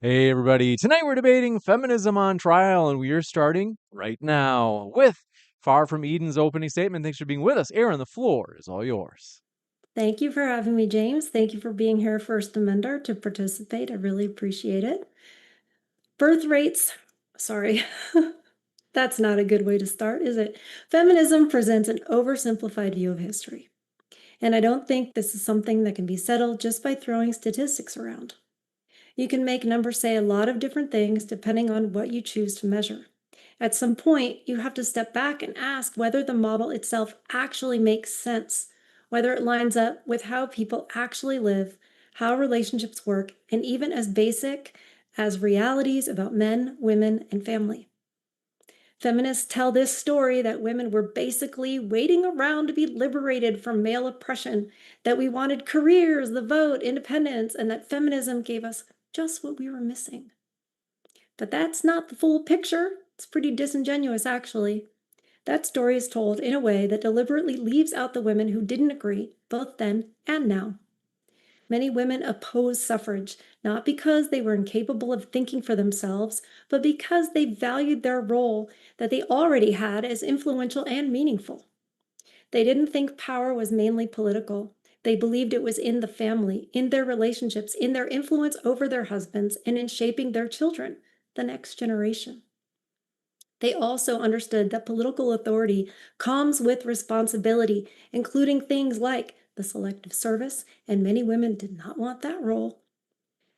Hey, everybody. Tonight we're debating feminism on trial, and we are starting right now with Far From Eden's opening statement. Thanks for being with us. Erin, the floor is all yours. Thank you for having me, James. Thank you for being here, First Amender, to participate. I really appreciate it. Birth rates, sorry, that's not a good way to start, is it? Feminism presents an oversimplified view of history. And I don't think this is something that can be settled just by throwing statistics around. You can make numbers say a lot of different things depending on what you choose to measure. At some point, you have to step back and ask whether the model itself actually makes sense, whether it lines up with how people actually live, how relationships work, and even as basic as realities about men, women, and family. Feminists tell this story that women were basically waiting around to be liberated from male oppression, that we wanted careers, the vote, independence, and that feminism gave us just what we were missing. But that's not the full picture. It's pretty disingenuous, actually. That story is told in a way that deliberately leaves out the women who didn't agree, both then and now. Many women opposed suffrage, not because they were incapable of thinking for themselves, but because they valued their role that they already had as influential and meaningful. They didn't think power was mainly political. They believed it was in the family, in their relationships, in their influence over their husbands, and in shaping their children, the next generation. They also understood that political authority comes with responsibility, including things like the selective service, and many women did not want that role.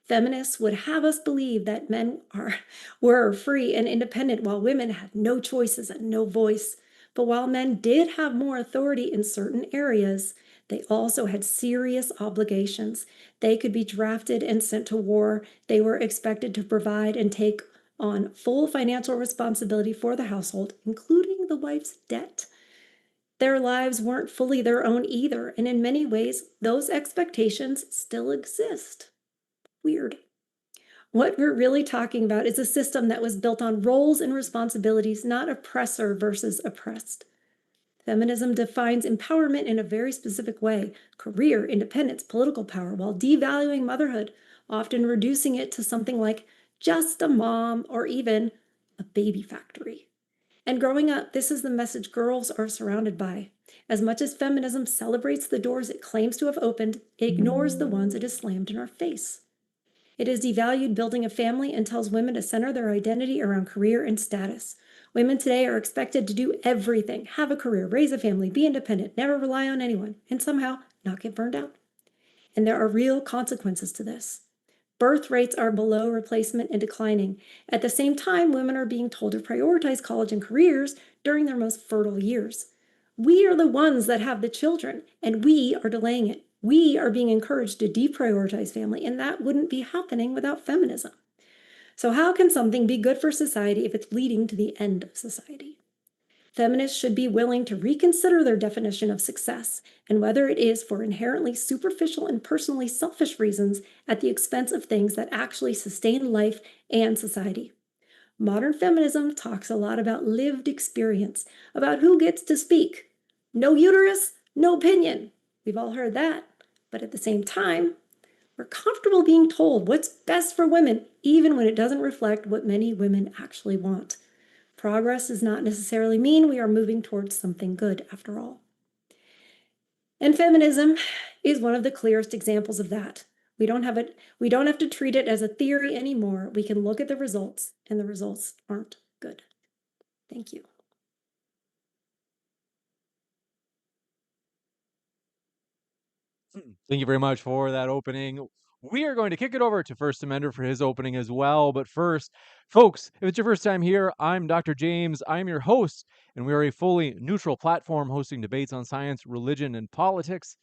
Feminists would have us believe that were free and independent while women had no choices and no voice. But while men did have more authority in certain areas, they also had serious obligations. They could be drafted and sent to war. They were expected to provide and take on full financial responsibility for the household, including the wife's debt. Their lives weren't fully their own either, and in many ways, those expectations still exist. Weird. What we're really talking about is a system that was built on roles and responsibilities, not oppressor versus oppressed. Feminism defines empowerment in a very specific way: career, independence, political power, while devaluing motherhood, often reducing it to something like just a mom or even a baby factory. And growing up, this is the message girls are surrounded by. As much as feminism celebrates the doors it claims to have opened, it ignores the ones it has slammed in our face. It has devalued building a family and tells women to center their identity around career and status. Women today are expected to do everything: have a career, raise a family, be independent, never rely on anyone, and somehow not get burned out. And there are real consequences to this. Birth rates are below replacement and declining. At the same time, women are being told to prioritize college and careers during their most fertile years. We are the ones that have the children, and we are delaying it. We are being encouraged to deprioritize family, and that wouldn't be happening without feminism. So, how can something be good for society if it's leading to the end of society? Feminists should be willing to reconsider their definition of success and whether it is for inherently superficial and personally selfish reasons at the expense of things that actually sustain life and society. Modern feminism talks a lot about lived experience, about who gets to speak. No uterus, no opinion. We've all heard that. But at the same time, we're comfortable being told what's best for women, even when it doesn't reflect what many women actually want. Progress does not necessarily mean we are moving towards something good, after all. And feminism is one of the clearest examples of that. We don't have to treat it as a theory anymore. We can look at the results, and the results aren't good. Thank you. Thank you very much for that opening. We are going to kick it over to First Amender for his opening as well. But first, folks, if it's your first time here, I'm Dr. James. I'm your host, and we are a fully neutral platform hosting debates on science, religion, and politics.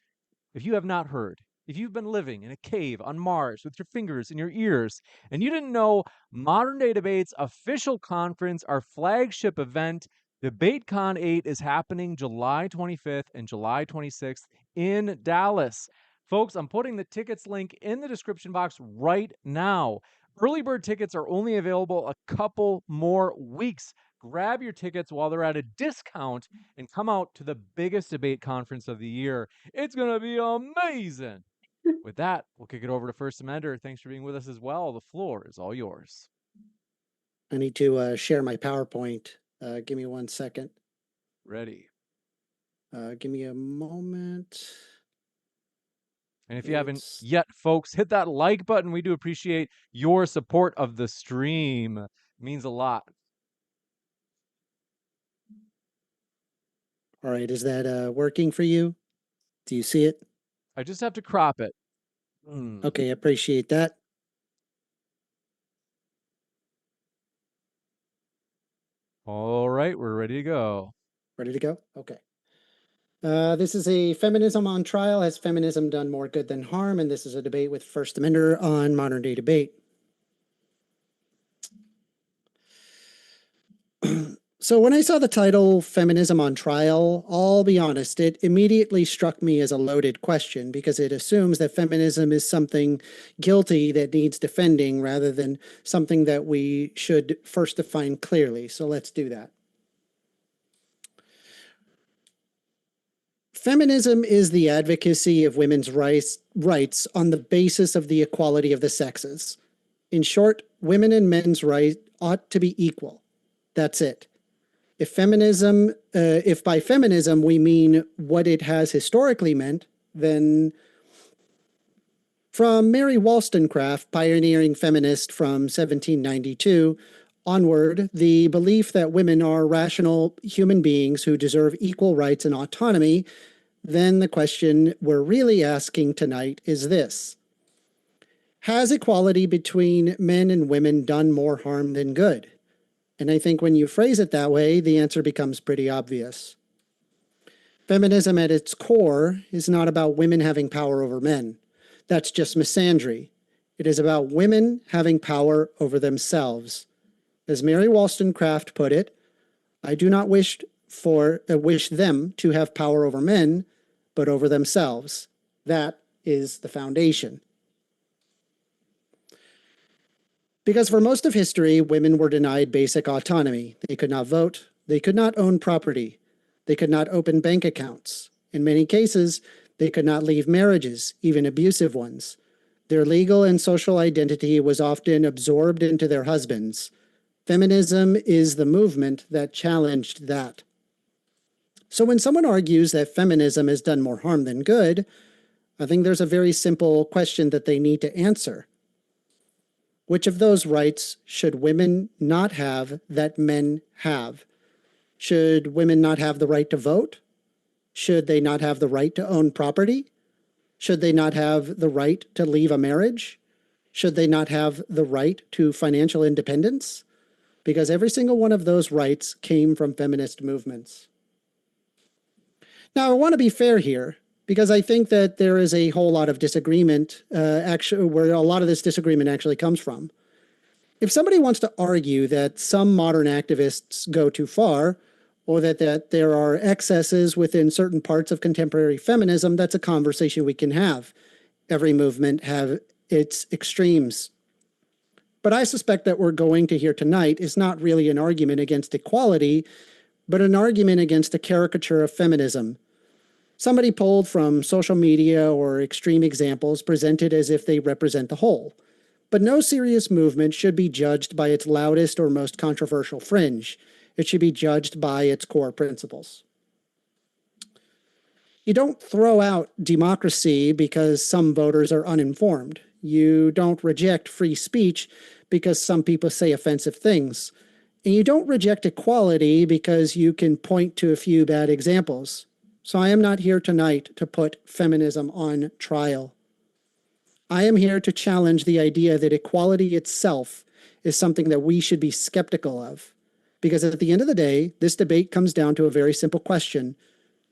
If you have not heard, if you've been living in a cave on Mars with your fingers in your ears, and you didn't know, Modern Day Debate's official conference, our flagship event, DebateCon 8, is happening July 25th and July 26th in Dallas. Folks, I'm putting the tickets link in the description box right now. Early bird tickets are only available a couple more weeks. Grab your tickets while they're at a discount and come out to the biggest debate conference of the year. It's going to be amazing. With that, we'll kick it over to First Amender. Thanks for being with us as well. The floor is all yours. I need to share my PowerPoint. Give me 1 second. Ready. Give me a moment. And if you haven't yet, folks, hit that like button. We do appreciate your support of the stream. It means a lot. All right, is that working for you? Do you see it? I just have to crop it. Okay, appreciate that. All right, we're ready to go. Ready to go? Okay. This is a Feminism on Trial. Has feminism done more good than harm? And this is a debate with First Amender on modern day debate. So when I saw the title Feminism on Trial, I'll be honest, it immediately struck me as a loaded question because it assumes that feminism is something guilty that needs defending rather than something that we should first define clearly. So let's do that. Feminism is the advocacy of women's rights on the basis of the equality of the sexes. In short, women and men's rights ought to be equal. That's it. If by feminism we mean what it has historically meant, then from Mary Wollstonecraft, pioneering feminist from 1792, onward, the belief that women are rational human beings who deserve equal rights and autonomy, then the question we're really asking tonight is this: has equality between men and women done more harm than good? And I think when you phrase it that way, the answer becomes pretty obvious. Feminism at its core is not about women having power over men. That's just misandry. It is about women having power over themselves. As Mary Wollstonecraft put it, I do not wish them to have power over men, but over themselves. That is the foundation. Because for most of history, women were denied basic autonomy. They could not vote. They could not own property. They could not open bank accounts. In many cases, they could not leave marriages, even abusive ones. Their legal and social identity was often absorbed into their husbands. Feminism is the movement that challenged that. So when someone argues that feminism has done more harm than good, I think there's a very simple question that they need to answer. Which of those rights should women not have that men have? Should women not have the right to vote? Should they not have the right to own property? Should they not have the right to leave a marriage? Should they not have the right to financial independence? Because every single one of those rights came from feminist movements. Now, I want to be fair here, because I think that there is a whole lot of disagreement, where a lot of this disagreement actually comes from. If somebody wants to argue that some modern activists go too far, or that there are excesses within certain parts of contemporary feminism, that's a conversation we can have. Every movement has its extremes. But I suspect that we're going to hear tonight is not really an argument against equality, but an argument against a caricature of feminism. Somebody pulled from social media or extreme examples presented as if they represent the whole. But no serious movement should be judged by its loudest or most controversial fringe. It should be judged by its core principles. You don't throw out democracy because some voters are uninformed. You don't reject free speech because some people say offensive things. And you don't reject equality because you can point to a few bad examples. So I am not here tonight to put feminism on trial. I am here to challenge the idea that equality itself is something that we should be skeptical of. Because at the end of the day, this debate comes down to a very simple question.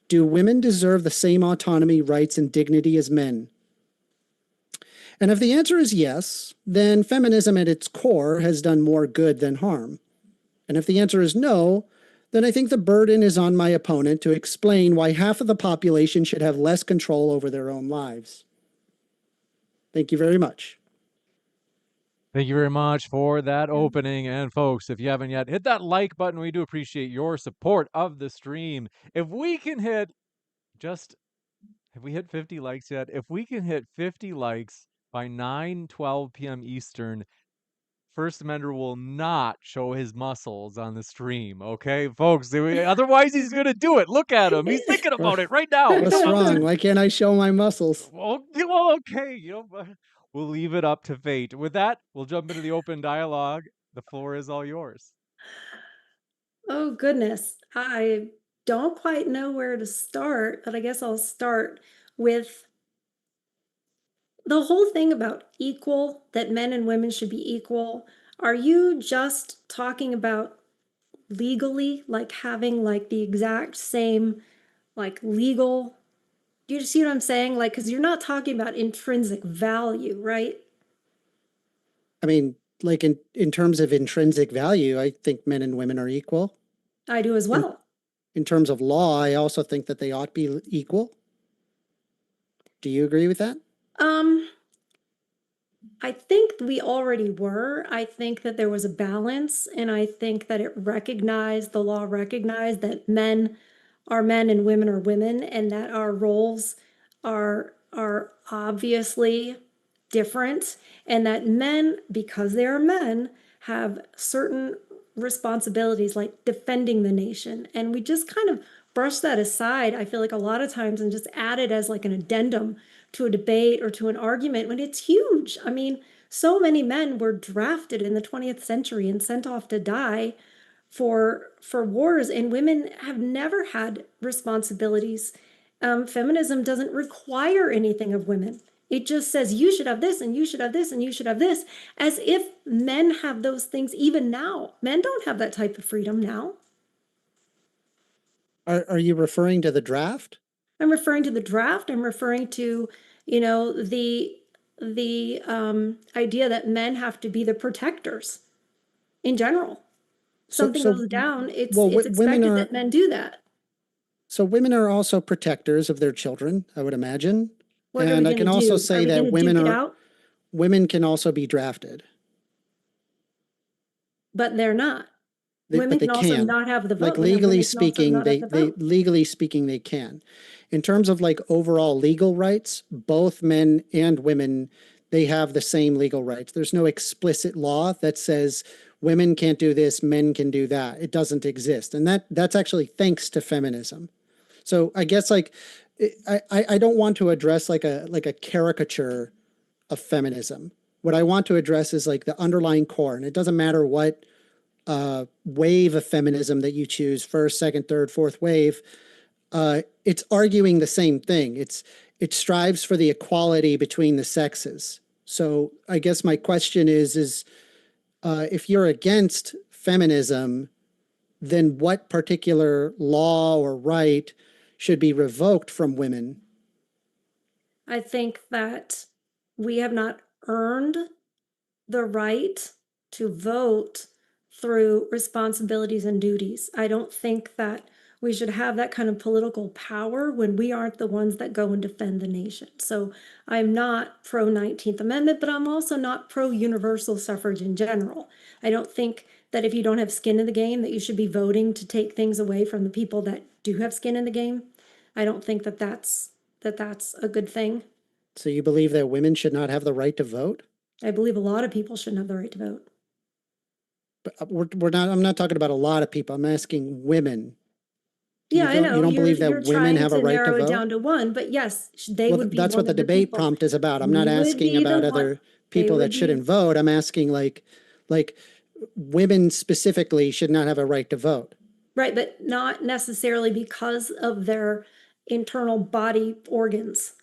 Do women deserve the same autonomy, rights, and dignity as men? And if the answer is yes, then feminism at its core has done more good than harm. And if the answer is no, then I think the burden is on my opponent to explain why half of the population should have less control over their own lives. Thank you very much. Thank you very much for that opening. And folks, if you haven't yet, hit that like button. We do appreciate your support of the stream. If we can hit just Have we hit 50 likes yet? If we can hit 50 likes by 9:12 p.m. Eastern, First Amender will not show his muscles on the stream, okay, folks? Otherwise, he's gonna do it. Look at him; he's thinking about it right now. What's wrong? Why can't I show my muscles? Well, okay, but we'll leave it up to fate. With that, we'll jump into the open dialogue. The floor is all yours. Oh, goodness. I don't quite know where to start, but I guess I'll start with the whole thing about equal, that men and women should be equal. Are you just talking about legally, like having like the exact same like legal, do you see what I'm saying? Like, because you're not talking about intrinsic value, right? I mean, like in terms of intrinsic value, I think men and women are equal. I do as In, well. in terms of law, I also think that they ought to be equal. Do you agree with that? Um, I think we already were. I think that there was a balance, and I think that the law recognized that men are men and women are women, and that our roles are obviously different, and that men, because they are men, have certain responsibilities like defending the nation. And we just kind of brush that aside, I feel like a lot of times, and just add it as like an addendum to a debate or to an argument when it's huge. I mean, so many men were drafted in the 20th century and sent off to die for wars, and women have never had responsibilities. Feminism doesn't require anything of women. It just says you should have this and you should have this and you should have this, as if men have those things even now. Men don't have that type of freedom now. Are you referring to the draft? I'm referring to the draft. I'm referring to, the idea that men have to be the protectors in general. Something So goes down, well, it's women expected are that men do that. so women are also protectors of their children, I would imagine. What are we And I going to can also do? Are say we going that to duke it out? women can also be drafted. But they're not. But Women they can also can. not have the Like vote, and then legally women can also speaking, not have the vote. legally speaking they can. In terms of like overall legal rights, both men and women, they have the same legal rights. There's no explicit law that says women can't do this, men can do that. It doesn't exist. And that's actually thanks to feminism. So I guess like I don't want to address like a caricature of feminism. What I want to address is like the underlying core, and it doesn't matter what wave of feminism that you choose, first, second, third, fourth wave. It's arguing the same thing. It strives for the equality between the sexes. So I guess my question is if you're against feminism, then what particular law or right should be revoked from women? I think that we have not earned the right to vote through responsibilities and duties. I don't think that we should have that kind of political power when we aren't the ones that go and defend the nation. So I'm not pro 19th Amendment, but I'm also not pro universal suffrage in general. I don't think that if you don't have skin in the game, that you should be voting to take things away from the people that do have skin in the game. I don't think that that's a good thing. So you believe that women should not have the right to vote? I believe a lot of people shouldn't have the right to vote. But we're not. I'm not talking about a lot of people. I'm asking women. Yeah, I know. You don't believe You're that women trying have a to right to narrow it vote? down to one, but yes, they Well, would be that's what one the of the debate people. prompt is about. I'm We not would asking be the about one. other They people that would shouldn't be vote. I'm asking like women specifically should not have a right to vote. right, but not necessarily because of their internal body organs.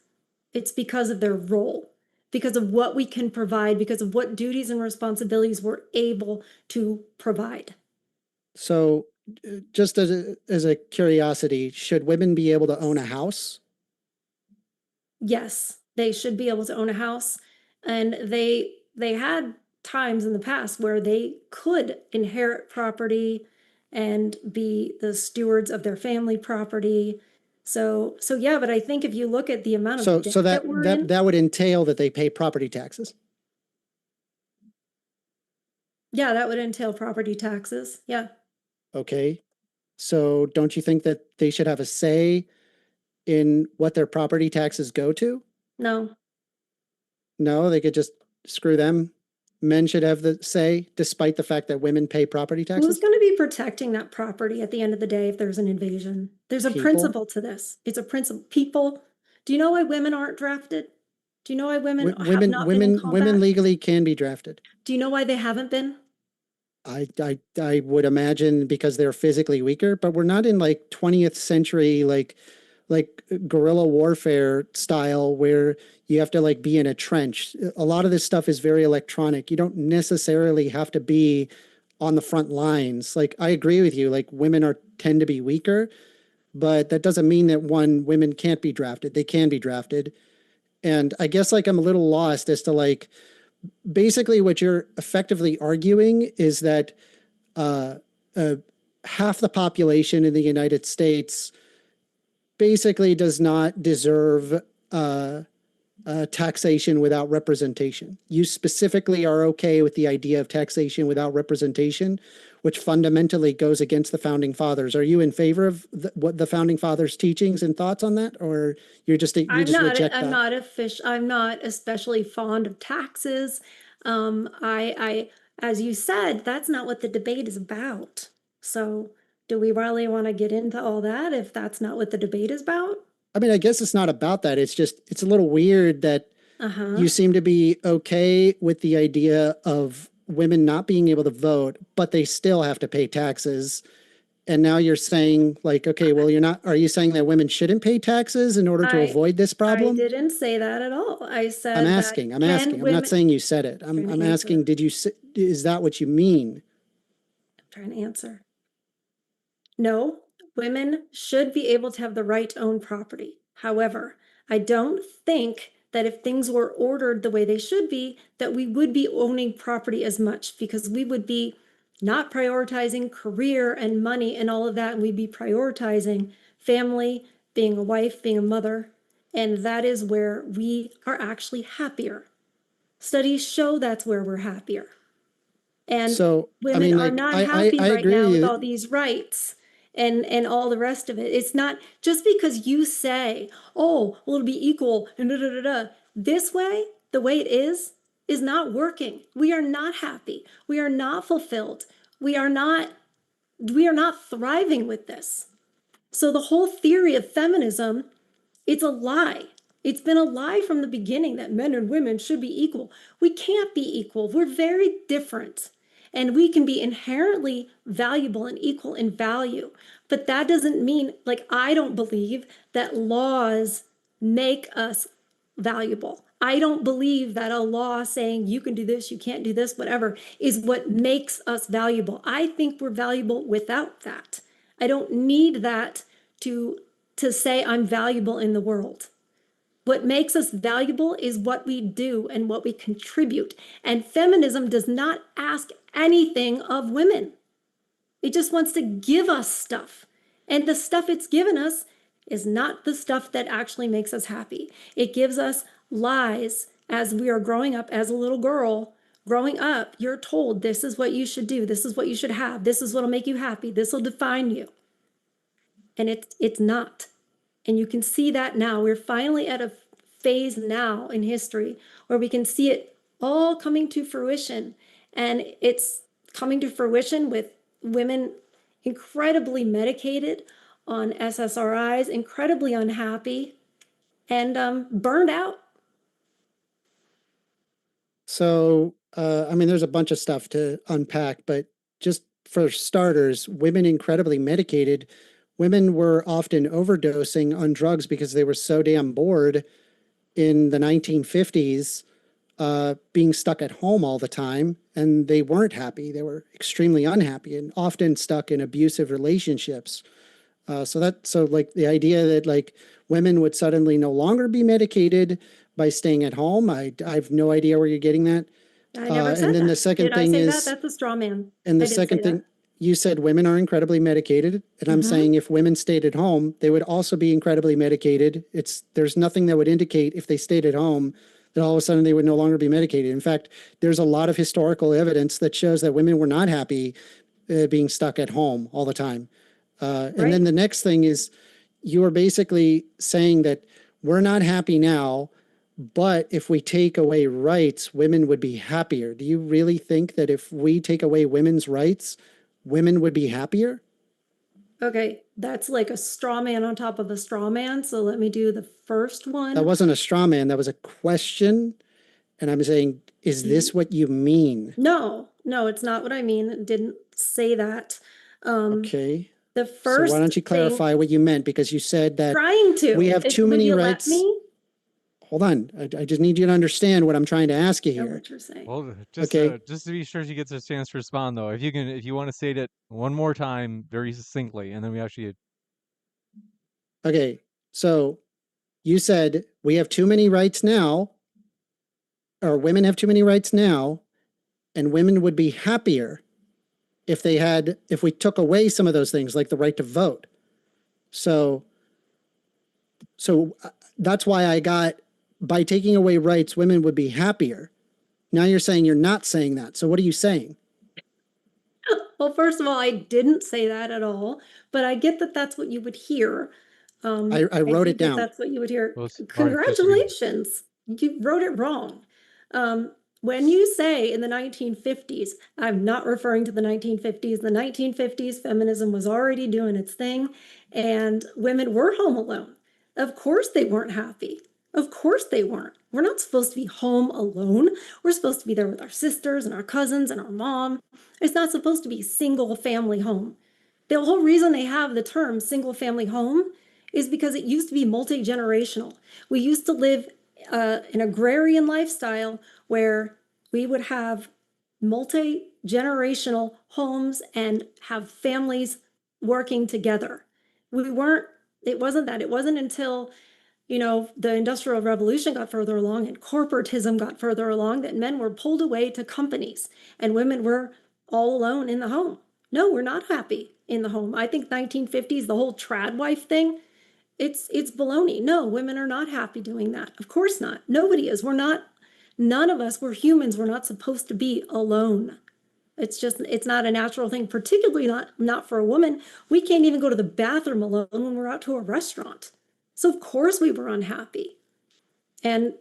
It's because of their role, because of what we can provide, because of what duties and responsibilities we're able to provide. So, just as a curiosity, should women be able to own a house? Yes, they should be able to own a house, and they had times in the past where they could inherit property and be the stewards of their family property. So yeah, but I think if you look at the amount of debt So that we're in, that would entail that they pay property taxes. yeah, that would entail property taxes. Yeah. Okay. So don't you think that they should have a say in what their property taxes go to? No. No, they could just screw them. Men should have the say, despite the fact that women pay property Who's taxes. going to be protecting that property at the end of the day if there's an invasion? There's a People? principle to this. It's a principle. People, do you know why women aren't drafted? Do you know why women have not been in combat? Women legally can be drafted. Do you know why they haven't been? I would imagine because they're physically weaker, but we're not in like 20th century like guerrilla warfare style where you have to like be in a trench. A lot of this stuff is very electronic. You don't necessarily have to be on the front lines. Like I agree with you, like women tend to be weaker, but that doesn't mean that women can't be drafted. They can be drafted. And I guess like I'm a little lost as to like basically what you're effectively arguing is that half the population in the United States basically does not deserve taxation without representation. You specifically are okay with the idea of taxation without representation, which fundamentally goes against the founding fathers. Are you in favor of what the founding fathers' teachings and thoughts on that, or you just reject that? I'm not especially fond of taxes. I, as you said, that's not what the debate is about. So, do we really want to get into all that if that's not what the debate is about? I mean, I guess it's not about that. It's just, it's a little weird that you seem to be okay with the idea of women not being able to vote, but they still have to pay taxes. And now you're saying like, okay, well, are you saying that women shouldn't pay taxes in order to avoid this problem? I didn't say that at all. I said, I'm asking. I'm not saying you said it. I'm asking, is that what you mean? I'm trying to answer. No, women should be able to have the right to own property. However, I don't think that if things were ordered the way they should be, that we would be owning property as much, because we would be not prioritizing career and money and all of that, and we'd be prioritizing family, being a wife, being a mother, and that is where we are actually happier. Studies show that's where we're happier. And so, women are not happy right now with all these rights and all the rest of it. It's not just because you say, oh, well, it'll be equal and this way, the way it is not working. We are not happy. We are not fulfilled. We are not thriving with this. So the whole theory of feminism, it's a lie. It's been a lie from the beginning that men and women should be equal. We can't be equal. We're very different. And we can be inherently valuable and equal in value. But that doesn't mean, like, I don't believe that laws make us valuable. I don't believe that a law saying you can do this, you can't do this, whatever, is what makes us valuable. I think we're valuable without that. I don't need that to say I'm valuable in the world. What makes us valuable is what we do and what we contribute. And feminism does not ask anything of women. It just wants to give us stuff. And the stuff it's given us is not the stuff that actually makes us happy. It gives us lies as we are growing up. As a little girl growing up, you're told this is what you should do. This is what you should have. This is what will make you happy. This will define you. And it's not. And you can see that now. We're finally at a phase now in history where we can see it all coming to fruition. And it's coming to fruition with women incredibly medicated on SSRIs, incredibly unhappy, and burned out. So, I mean, there's a bunch of stuff to unpack, but just for starters, women incredibly medicated. Women were often overdosing on drugs because they were so damn bored in the 1950s, being stuck at home all the time, and they weren't happy. They were extremely unhappy and often stuck in abusive relationships. So like the idea that like women would suddenly no longer be medicated by staying at home, I have no idea where you're getting that. I never said and then that. the second Did thing I say is that? That's a straw man. And the second thing, you said women are incredibly medicated, and I'm saying if women stayed at home, they would also be incredibly medicated. There's nothing that would indicate if they stayed at home that all of a sudden they would no longer be medicated. In fact, there's a lot of historical evidence that shows that women were not happy being stuck at home all the time. And then the next thing is, you are basically saying that we're not happy now, but if we take away rights, women would be happier. Do you really think that if we take away women's rights, women would be happier? Okay, that's like a straw man on top of a straw man. So let me do the first That one. wasn't a straw man. That was a question. And I'm saying, is this what you mean? No, it's not what I mean. It didn't say that. Okay. The So first why don't you thing, clarify what you meant? Because you said that trying to. we have too Would many you let rights. me? Hold on. I just need you to understand what I'm trying to ask you Know here. what you're saying. Well, just Okay. just to be sure she gets a chance to respond, though, if you want to say it one more time very succinctly, and then we actually. Okay. So you said we have too many rights now, or women have too many rights now, and women would be happier if we took away some of those things, like the right to vote. So that's why I got, by taking away rights, women would be happier. Now you're saying you're not saying that. So what are you saying? Well, first of all, I didn't say that at all, but I get that that's what you would hear. I wrote it down. That's what you would hear. Well, all right, Congratulations, you wrote it wrong. When you say in the 1950s, I'm not referring to the 1950s. The 1950s, feminism was already doing its thing, and women were home alone. Of course, they weren't happy. Of course, they weren't. We're not supposed to be home alone. We're supposed to be there with our sisters and our cousins and our mom. It's not supposed to be single family home. The whole reason they have the term single family home is because it used to be multi-generational. We used to live an agrarian lifestyle where we would have multi-generational homes and have families working together. It wasn't until, the Industrial Revolution got further along and corporatism got further along that men were pulled away to companies and women were all alone in the home. No, we're not happy in the home. I think 1950s, the whole trad wife thing, it's baloney. No, women are not happy doing that. Of course not. Nobody is. None of us, we're humans. We're not supposed to be alone. It's not a natural thing, particularly not for a woman. We can't even go to the bathroom alone when we're out to a restaurant. So of course we were unhappy. And,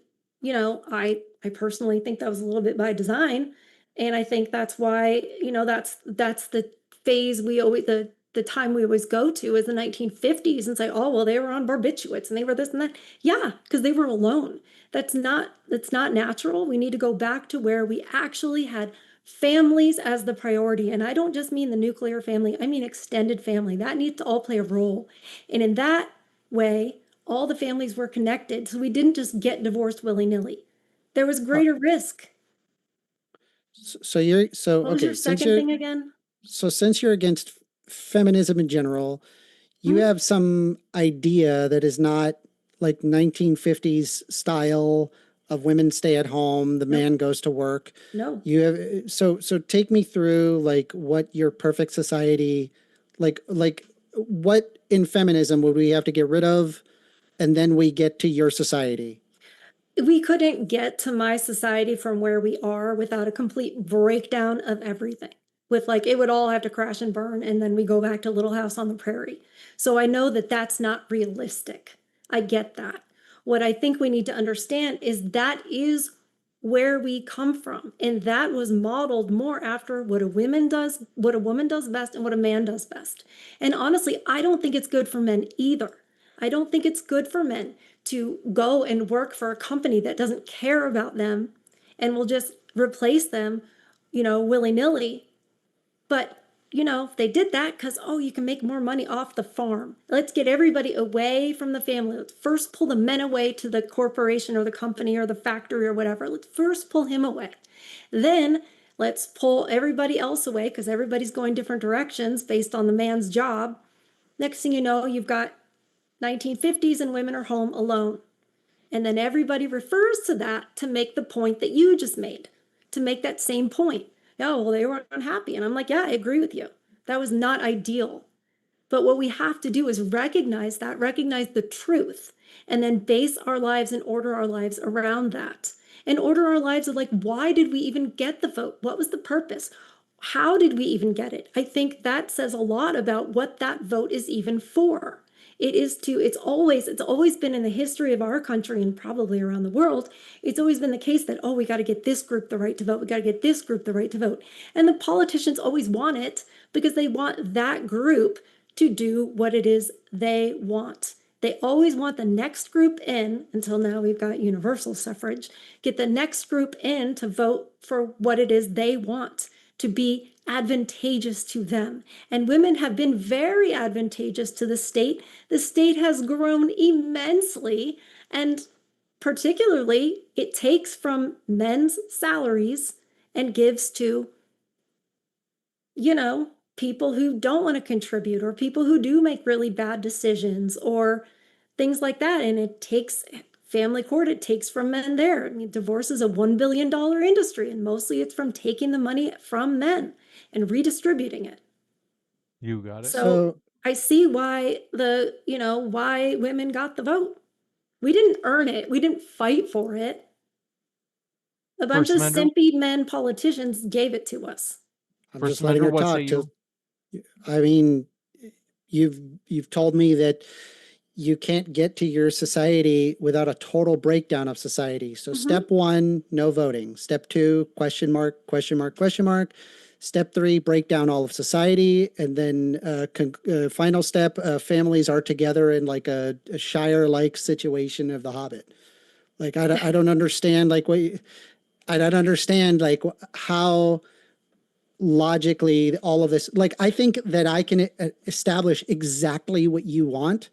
I personally think that was a little bit by design. And I think that's why, that's the phase the time we always go to is the 1950s and say, oh, well, they were on barbiturates and they were this and that. Yeah, because they were alone. That's not natural. We need to go back to where we actually had families as the priority. And I don't just mean the nuclear family, I mean extended family. That needs to all play a role. And in that way, all the families were connected. So we didn't just get divorced willy-nilly. There was greater risk. So you're so What was okay. your second thing again? So since you're against feminism in general, you have some idea that is not like 1950s style of women stay at home, the man goes to work. No. You have so take me through like what your perfect society, like what in feminism would we have to get rid of, and then we get to your society. We couldn't get to my society from where we are without a complete breakdown of everything. With like, it would all have to crash and burn, and then we go back to Little House on the Prairie. So I know that that's not realistic. I get that. What I think we need to understand is that is where we come from, and that was modeled more after what a woman does best and what a man does best. And honestly, I don't think it's good for men either. I don't think it's good for men to go and work for a company that doesn't care about them and will just replace them, willy-nilly. But, they did that because, oh, you can make more money off the farm. Let's get everybody away from the family. Let's first pull the men away to the corporation or the company or the factory or whatever. Let's first pull him away. Then let's pull everybody else away because everybody's going different directions based on the man's job. Next thing you know, you've got 1950s and women are home alone. And then everybody refers to that to make the point that you just made, to make that same point. Oh, well, they were unhappy. And I'm like, yeah, I agree with you. That was not ideal. But what we have to do is recognize the truth, and then base our lives and order our lives around that. And order our lives of like, why did we even get the vote? What was the purpose? How did we even get it? I think that says a lot about what that vote is even for. It's always been in the history of our country and probably around the world. It's always been the case that, oh, we got to get this group the right to vote. We got to get this group the right to vote. And the politicians always want it because they want that group to do what it is they want. They always want the next group in, until now we've got universal suffrage, get the next group in to vote for what it is they want to be advantageous to them. And women have been very advantageous to the state. The state has grown immensely, and particularly it takes from men's salaries and gives to, people who don't want to contribute, or people who do make really bad decisions, or things like that. And it takes family court, it takes from men there. I mean, divorce is a $1 billion industry, and mostly it's from taking the money from men and redistributing it. You got it. So I see why why women got the vote. We didn't earn it. We didn't fight for it. A bunch of simpy men politicians gave it to us. I'm just letting her talk. I mean, you've told me that you can't get to your society without a total breakdown of society. So step 1, no voting. Step 2, question mark, question mark, question mark. Step 3, break down all of society. And then final step, families are together in like a Shire-like situation of The Hobbit. Like, I don't understand, like, I don't understand, like, how logically all of this, like, I think that I can establish exactly what you want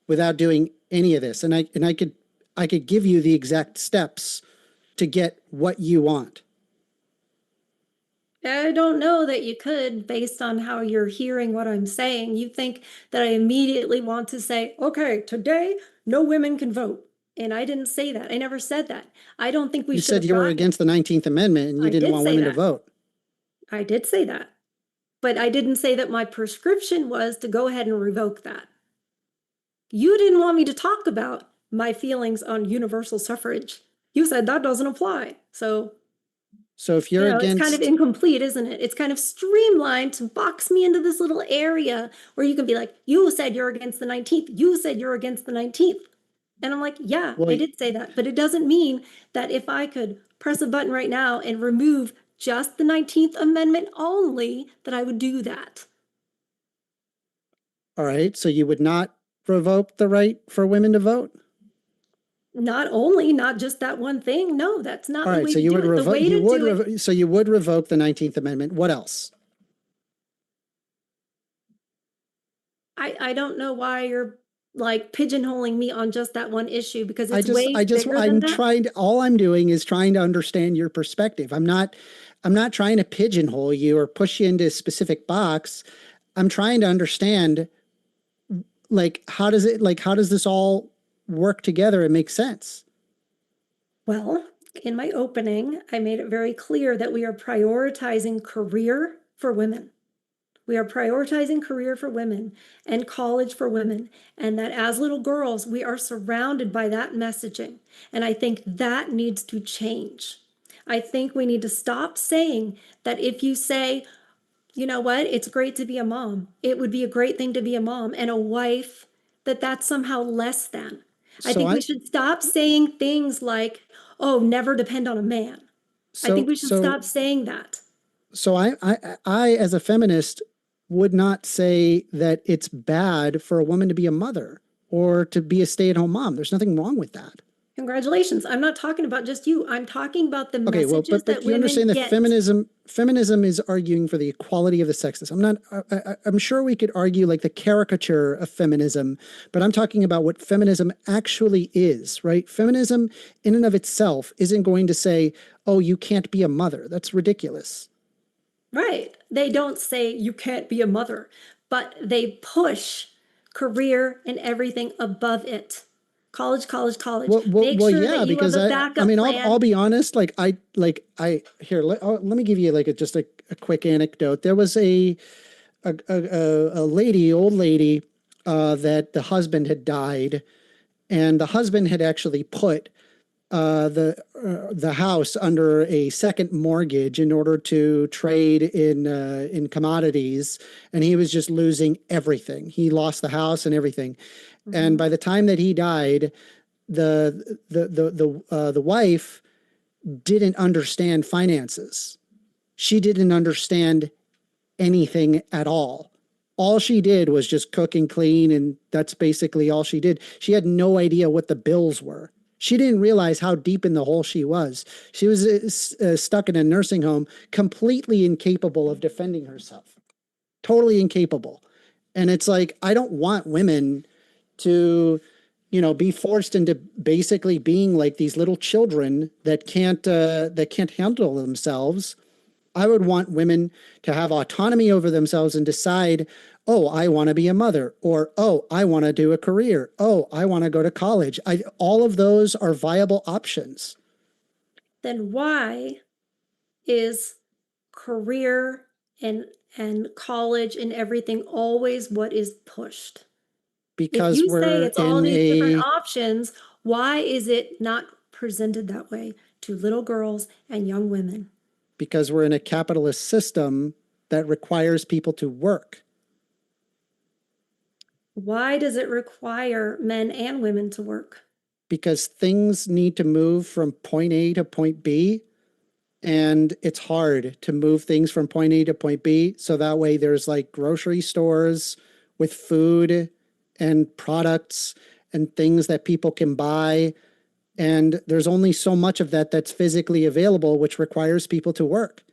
without doing any of this. And I could give you the exact steps to get what you want. I don't know that you could, based on how you're hearing what I'm saying. You think that I immediately want to say, okay, today, no women can vote. And I didn't say that. I never said that. I don't think we should. You said you were against the 19th Amendment and you didn't want women to vote. I did say that. But I didn't say that my prescription was to go ahead and revoke that. You didn't want me to talk about my feelings on universal suffrage. You said that doesn't apply. So if you're against, it's kind of incomplete, isn't it? It's kind of streamlined to box me into this little area where you can be like, you said you're against the 19th. You said you're against the 19th. And I'm like, yeah, I did say that. But it doesn't mean that if I could press a button right now and remove just the 19th Amendment only, that I would do that. All right. So you would not revoke the right for women to vote? Not just that one thing. No, that's not the way to do it. The way to do it. So you would revoke the 19th Amendment. What else? I don't know why you're like pigeonholing me on just that one issue, because it's way bigger than that. All I'm doing is trying to understand your perspective. I'm not trying to pigeonhole you or push you into a specific box. I'm trying to understand, like, how does this all work together and make sense? Well, in my opening, I made it very clear that we are prioritizing career for women. We are prioritizing career for women and college for women. And that as little girls, we are surrounded by that messaging. And I think that needs to change. I think we need to stop saying that if you say, you know what, it's great to be a mom, it would be a great thing to be a mom and a wife, that's somehow less than. I think we should stop saying things like, oh, never depend on a man. I think we should stop saying that. So I, as a feminist, would not say that it's bad for a woman to be a mother or to be a stay-at-home mom. There's nothing wrong with that. Congratulations. I'm not talking about just you. I'm talking about the messages that you understand that feminism is arguing for the equality of the sexes. I'm sure we could argue like the caricature of feminism, but I'm talking about what feminism actually is, right? Feminism in and of itself isn't going to say, oh, you can't be a mother. That's ridiculous. Right. They don't say you can't be a mother, but they push career and everything above it. College. Well, yeah, because I'll be honest. Let me give you like just a quick anecdote. There was a old lady, that the husband had died, and the husband had actually put the house under a second mortgage in order to trade in commodities, and he was just losing everything. He lost the house and everything. And by the time that he died, the wife didn't understand finances. She didn't understand anything at all. All she did was just cook and clean, and that's basically all she did. She had no idea what the bills were. She didn't realize how deep in the hole she was. She was stuck in a nursing home, completely incapable of defending herself. Totally incapable. And it's like, I don't want women to, be forced into basically being like these little children that can't handle themselves. I would want women to have autonomy over themselves and decide, oh, I want to be a mother, or, oh, I want to do a career. Oh, I want to go to college. All of those are viable options. Then why is career and college and everything always what is pushed? Because if you say we're it's all in these different options, why is it not presented that way to little girls and young women? Because we're in a capitalist system that requires people to work. Why does it require men and women to work? Because things need to move from point A to point B, and it's hard to move things from point A to point B. So that way there's like grocery stores with food and products and things that people can buy. And there's only so much of that that's physically available, which requires people to work.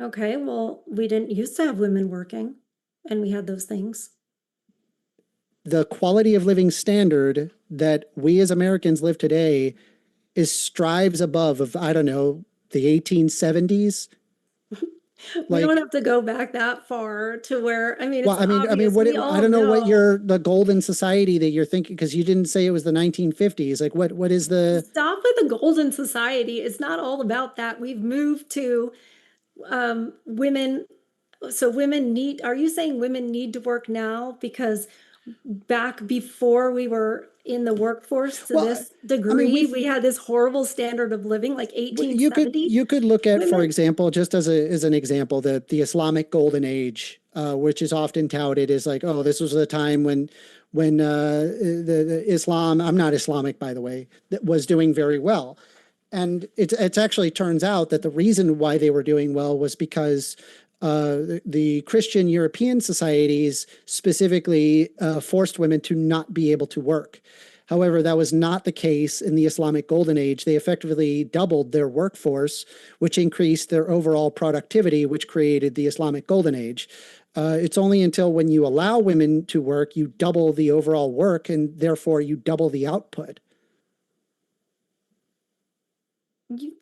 Okay, well, we didn't used to have women working, and we had those things. The quality of living standard that we as Americans live today is strives above of, I don't know, the 1870s. We don't have to go back that far to where, I mean, Well, it's I mean, obvious. what We I all don't know what know. the golden society that you're thinking, because you didn't say it was the 1950s. Like, what is the Stop with the golden society. It's not all about that. We've moved to women. So women need, are you saying women need to work now because back before we were in the workforce to Well, this I degree, mean, we had this horrible standard of living, like you 1870? could look at, for Women- example, just as an example, the Islamic Golden Age, which is often touted as like, oh, this was a time when the Islam, I'm not Islamic, by the way, that was doing very well. And it's actually turns out that the reason why they were doing well was because the Christian European societies specifically forced women to not be able to work. However, that was not the case in the Islamic Golden Age. They effectively doubled their workforce, which increased their overall productivity, which created the Islamic Golden Age. It's only until when you allow women to work, you double the overall work, and therefore you double the output. you-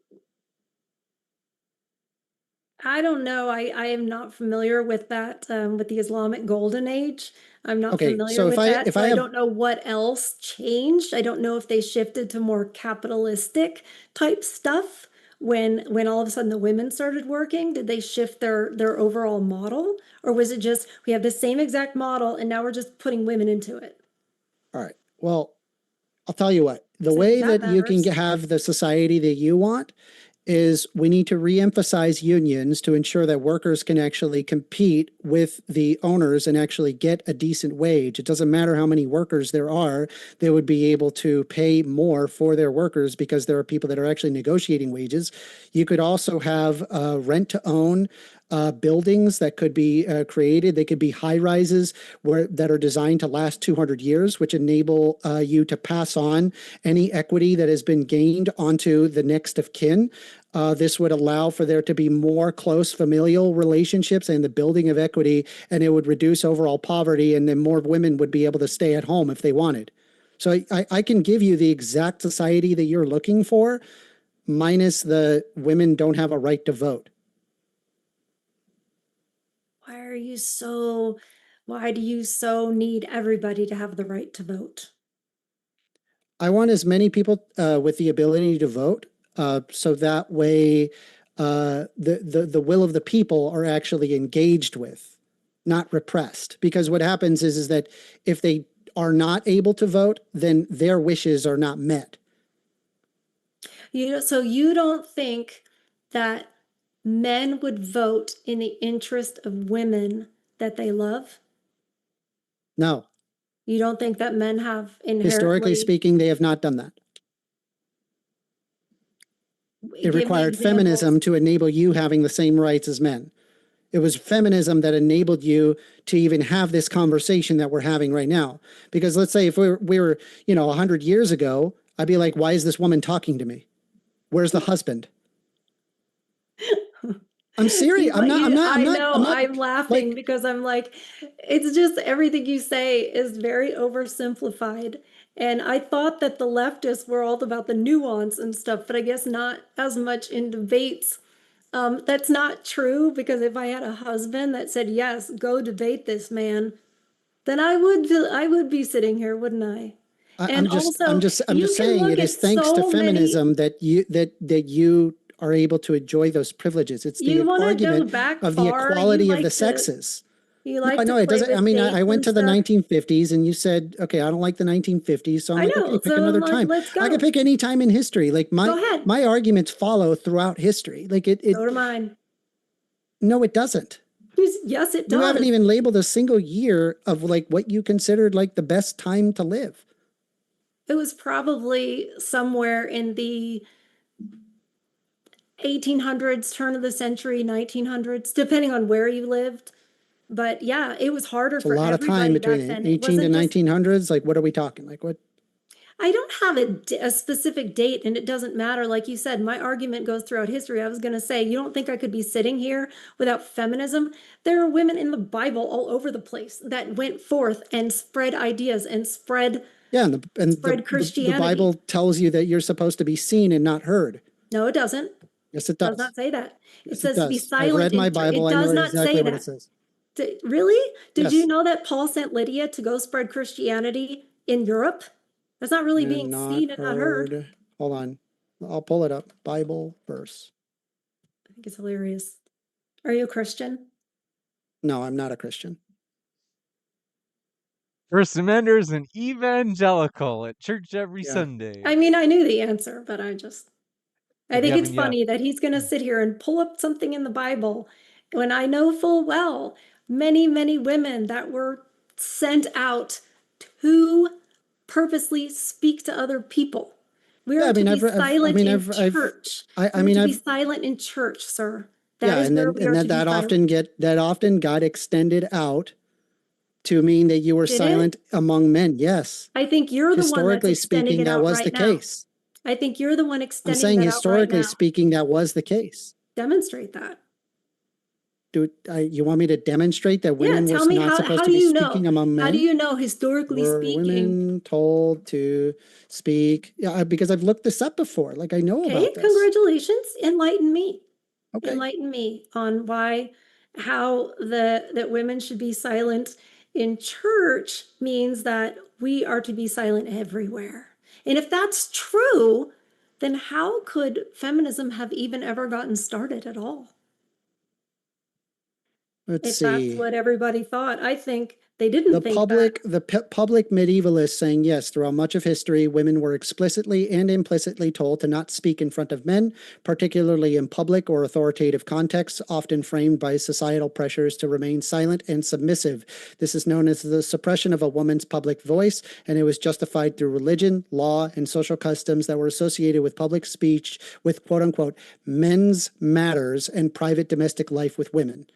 I don't know. I am not familiar with that, with the Islamic Golden Age. I'm not Okay, familiar so with that. if So I I have don't know what else changed. I don't know if they shifted to more capitalistic type stuff when all of a sudden the women started working. Did they shift their overall model? Or was it just we have the same exact model and now we're just putting women into it? all right, well, I'll tell you what, the So I think way that that you can matters. have the society that you want is we need to reemphasize unions to ensure that workers can actually compete with the owners and actually get a decent wage. It doesn't matter how many workers there are, they would be able to pay more for their workers because there are people that are actually negotiating wages. You could also have rent to own buildings that could be created. They could be high rises that are designed to last 200 years, which enable you to pass on any equity that has been gained onto the next of kin. This would allow for there to be more close familial relationships and the building of equity, and it would reduce overall poverty, and then more women would be able to stay at home if they wanted. So I can give you the exact society that you're looking for, minus the women don't have a right to vote. Why do you so need everybody to have the right to vote? I want as many people with the ability to vote, so that way the will of the people are actually engaged with, not repressed. Because what happens is that if they are not able to vote, then their wishes are not met. So you don't think that men would vote in the interest of women that they love? No. You don't think that men have Historically inherently, speaking, they have not done that. It give me required examples. feminism to enable you having the same rights as men. It was feminism that enabled you to even have this conversation that we're having right now. Because let's say if we were 100 years ago, I'd be like, why is this woman talking to me? Where's the husband? I'm serious. I'm laughing like, because I'm like, it's just everything you say is very oversimplified. And I thought that the leftists were all about the nuance and stuff, but I guess not as much in debates. That's not true, because if I had a husband that said, yes, go debate this man, then I would be sitting here, wouldn't I? I'm just saying it is thanks to so many. feminism that you are able to enjoy those privileges. It's the You want to go argument back of the far. equality You of the like to- sexes. You like No, to it play doesn't. with I mean, I dates went and to the stuff. 1950s and you said, okay, I don't like the 1950s. So I'm I like, know, okay, pick so another I'm like, time. let's go. I can pick any time in history. Like Go ahead. my arguments follow throughout history. Like So do mine. no, it doesn't. Yes, it does. You haven't even labeled a single year of like what you considered like the best time to live. It was probably somewhere in the 1800s, turn of the century, 1900s, depending on where you lived. But yeah, it was harder It's a for lot of time everybody back between then. 18 to 1900s. Like, what are we talking? Like, what? I don't have a specific date, and it doesn't matter. Like you said, my argument goes throughout history. I was going to say, you don't think I could be sitting here without feminism? There are women in the Bible all over the place that went forth and spread ideas and spread Yeah, and spread Christianity. The Bible tells you that you're supposed to be seen and not heard. No, it doesn't. Yes, it It does does. not say that. Yes, It says to be does. silent. I've read my Bible. It I does know not exactly say what that. it says. Really? Did Yes. you know that Paul sent Lydia to go spread Christianity in Europe? That's not really being seen and not heard. Hold on. I'll pull it up. Bible verse. I think it's hilarious. Are you a Christian? No, I'm not a Christian. First Amenders and evangelical at church every Yeah. Sunday. I mean, I knew the answer, but I think it's haven't yet. funny that he's going to sit here and pull up something in the Bible when I know full well many, many women that were sent out to purposely speak to other people. We are to be silent in church. Be silent in church, sir. That often got extended out to mean that you were silent among men. Yes. I think you're the one that's extending it out right now. Historically speaking, that was the case. I think you're the one extending I'm saying that out right now. historically speaking, that was the case. Demonstrate that. You want me to demonstrate that women were not supposed to be speaking among men? How do you know, historically speaking? Women told to speak? Yeah, because I've looked this up before. Like, I know about this. Congratulations. Enlighten me. Okay. Enlighten me on how that women should be silent in church means that we are to be silent everywhere. And if that's true, then how could feminism have even ever gotten started at all? Let's see. That's what everybody thought. I think they didn't think the public medievalists saying, yes, throughout much of history, women were explicitly and implicitly told to not speak in front of men, particularly in public or authoritative contexts, often framed by societal pressures to remain silent and submissive. This is known as the suppression of a woman's public voice, and it was justified through religion, law, and social customs that were associated with public speech with quote-unquote men's matters and private domestic life with women.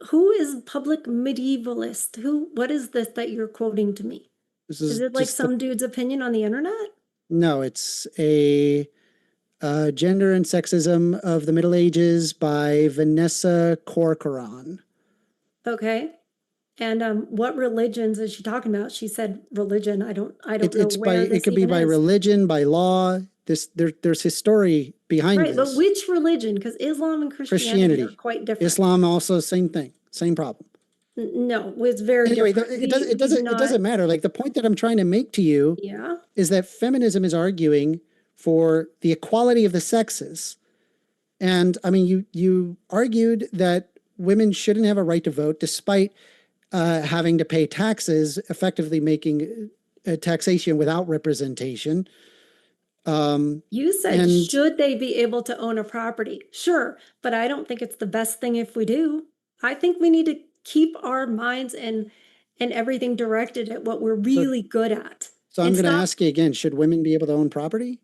Who is public medievalist? What is this that you're quoting to me? Is it like some dude's opinion on the internet? No, it's a Gender and Sexism of the Middle Ages by Vanessa Corcoran. Okay. And what religions is she talking about? She said religion. I don't know where this it could be by religion, by law. There's history behind this. Right, but which religion? Because Islam and Christianity are quite different. Islam also same thing, same problem. No, it's very different. It doesn't matter. Like, the point that I'm trying to make to you is that feminism is arguing for the equality of the sexes. And I mean, you argued that women shouldn't have a right to vote despite having to pay taxes, effectively making taxation without representation. You said, and should they be able to own a property? Sure, but I don't think it's the best thing if we do. I think we need to keep our minds and everything directed at what we're really good at. so I'm And going to stop. ask you again, should women be able to own property?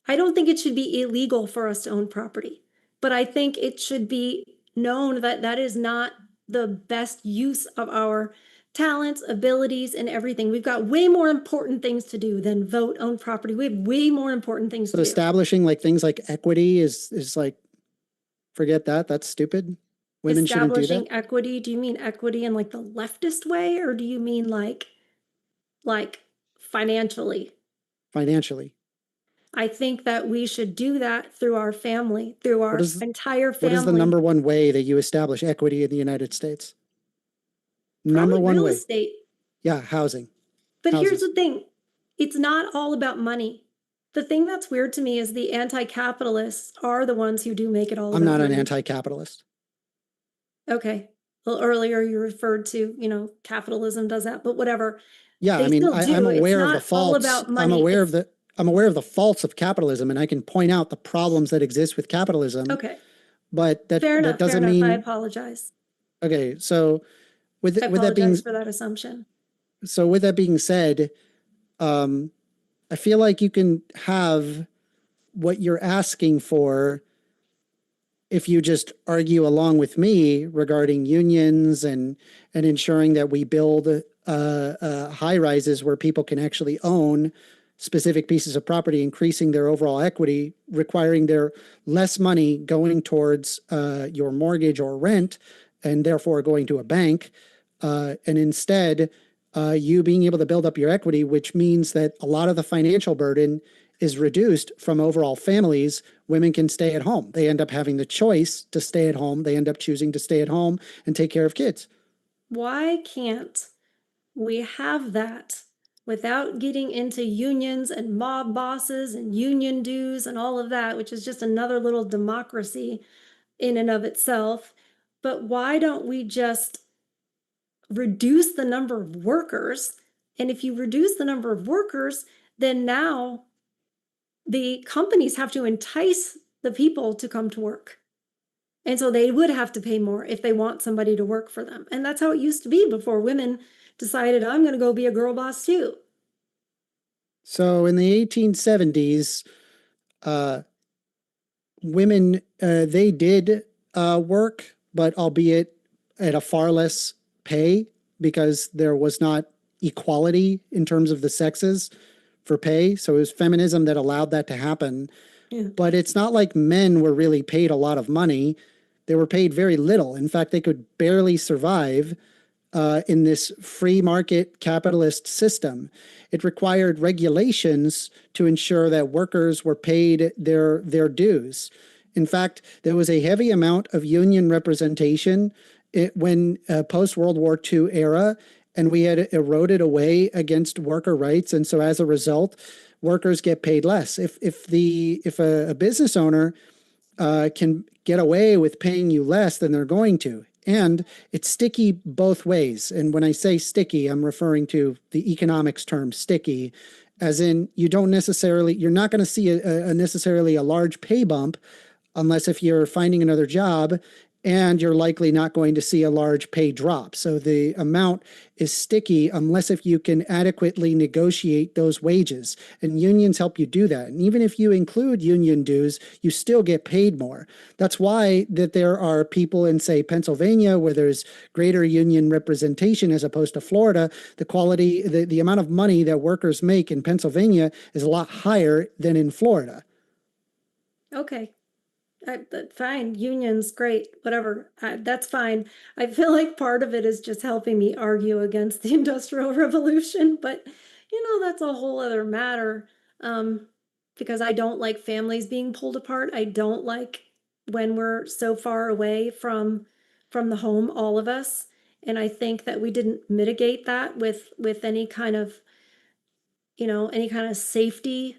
I don't think it should be illegal for us to own property, but I think it should be known that that is not the best use of our talents, abilities, and everything. We've got way more important things to do than vote, own property. We have way more important things So to do. establishing like things like equity is like, forget that. That's stupid. Women shouldn't do Establishing that. equity, do you mean equity in like the leftist way, or do you mean like financially? Financially. I think that we should do that through our family, through our entire What is the family. number one way that you establish equity in the United States? Number Probably one real way. estate. Yeah, housing. But here's Houses. the thing, it's not all about money. The thing that's weird to me is the anti-capitalists are the ones who do make it all I'm about not an money. anti-capitalist. Okay. Well, earlier you referred to, capitalism does that, but whatever. Yeah, They I mean, still do. I'm It's aware of the not all faults. about I'm money. aware of the faults of capitalism, and I can point out the problems that exist with capitalism. Okay. But that Fair enough. doesn't Fair enough. I mean. apologize. Okay, so I with that being apologize for that assumption. so with that being said, I feel like you can have what you're asking for if you just argue along with me regarding unions and ensuring that we build high rises where people can actually own specific pieces of property, increasing their overall equity, requiring their less money going towards your mortgage or rent, and therefore going to a bank, and instead you being able to build up your equity, which means that a lot of the financial burden is reduced from overall families. Women can stay at home. They end up having the choice to stay at home. They end up choosing to stay at home and take care of kids. Why can't we have that without getting into unions and mob bosses and union dues and all of that, which is just another little democracy in and of itself? But why don't we just reduce the number of workers? And if you reduce the number of workers, then now the companies have to entice the people to come to work. And so they would have to pay more if they want somebody to work for them. And that's how it used to be before women decided, I'm going to go be a girl boss too. So in the 1870s, women, they did work, but albeit at a far less pay because there was not equality in terms of the sexes for pay. So it was feminism that allowed that to happen. Yeah. But it's not like men were really paid a lot of money. They were paid very little. In fact, they could barely survive in this free market capitalist system. It required regulations to ensure that workers were paid their dues. In fact, there was a heavy amount of union representation when post-World War II era, and we had eroded away against worker rights. And so as a result, workers get paid less. If a business owner can get away with paying you less, then they're going to. And it's sticky both ways. And when I say sticky, I'm referring to the economics term sticky, as in you're not going to see necessarily a large pay bump unless if you're finding another job, and you're likely not going to see a large pay drop. So the amount is sticky unless if you can adequately negotiate those wages. And unions help you do that. And even if you include union dues, you still get paid more. That's why that there are people in, say, Pennsylvania, where there's greater union representation as opposed to Florida. The quality, the amount of money that workers make in Pennsylvania is a lot higher than in Florida. Okay. Fine, unions, great, whatever. That's fine. I feel like part of it is just helping me argue against the Industrial Revolution, but that's a whole other matter. Because I don't like families being pulled apart. I don't like when we're so far away from the home, all of us. And I think that we didn't mitigate that with any kind of safety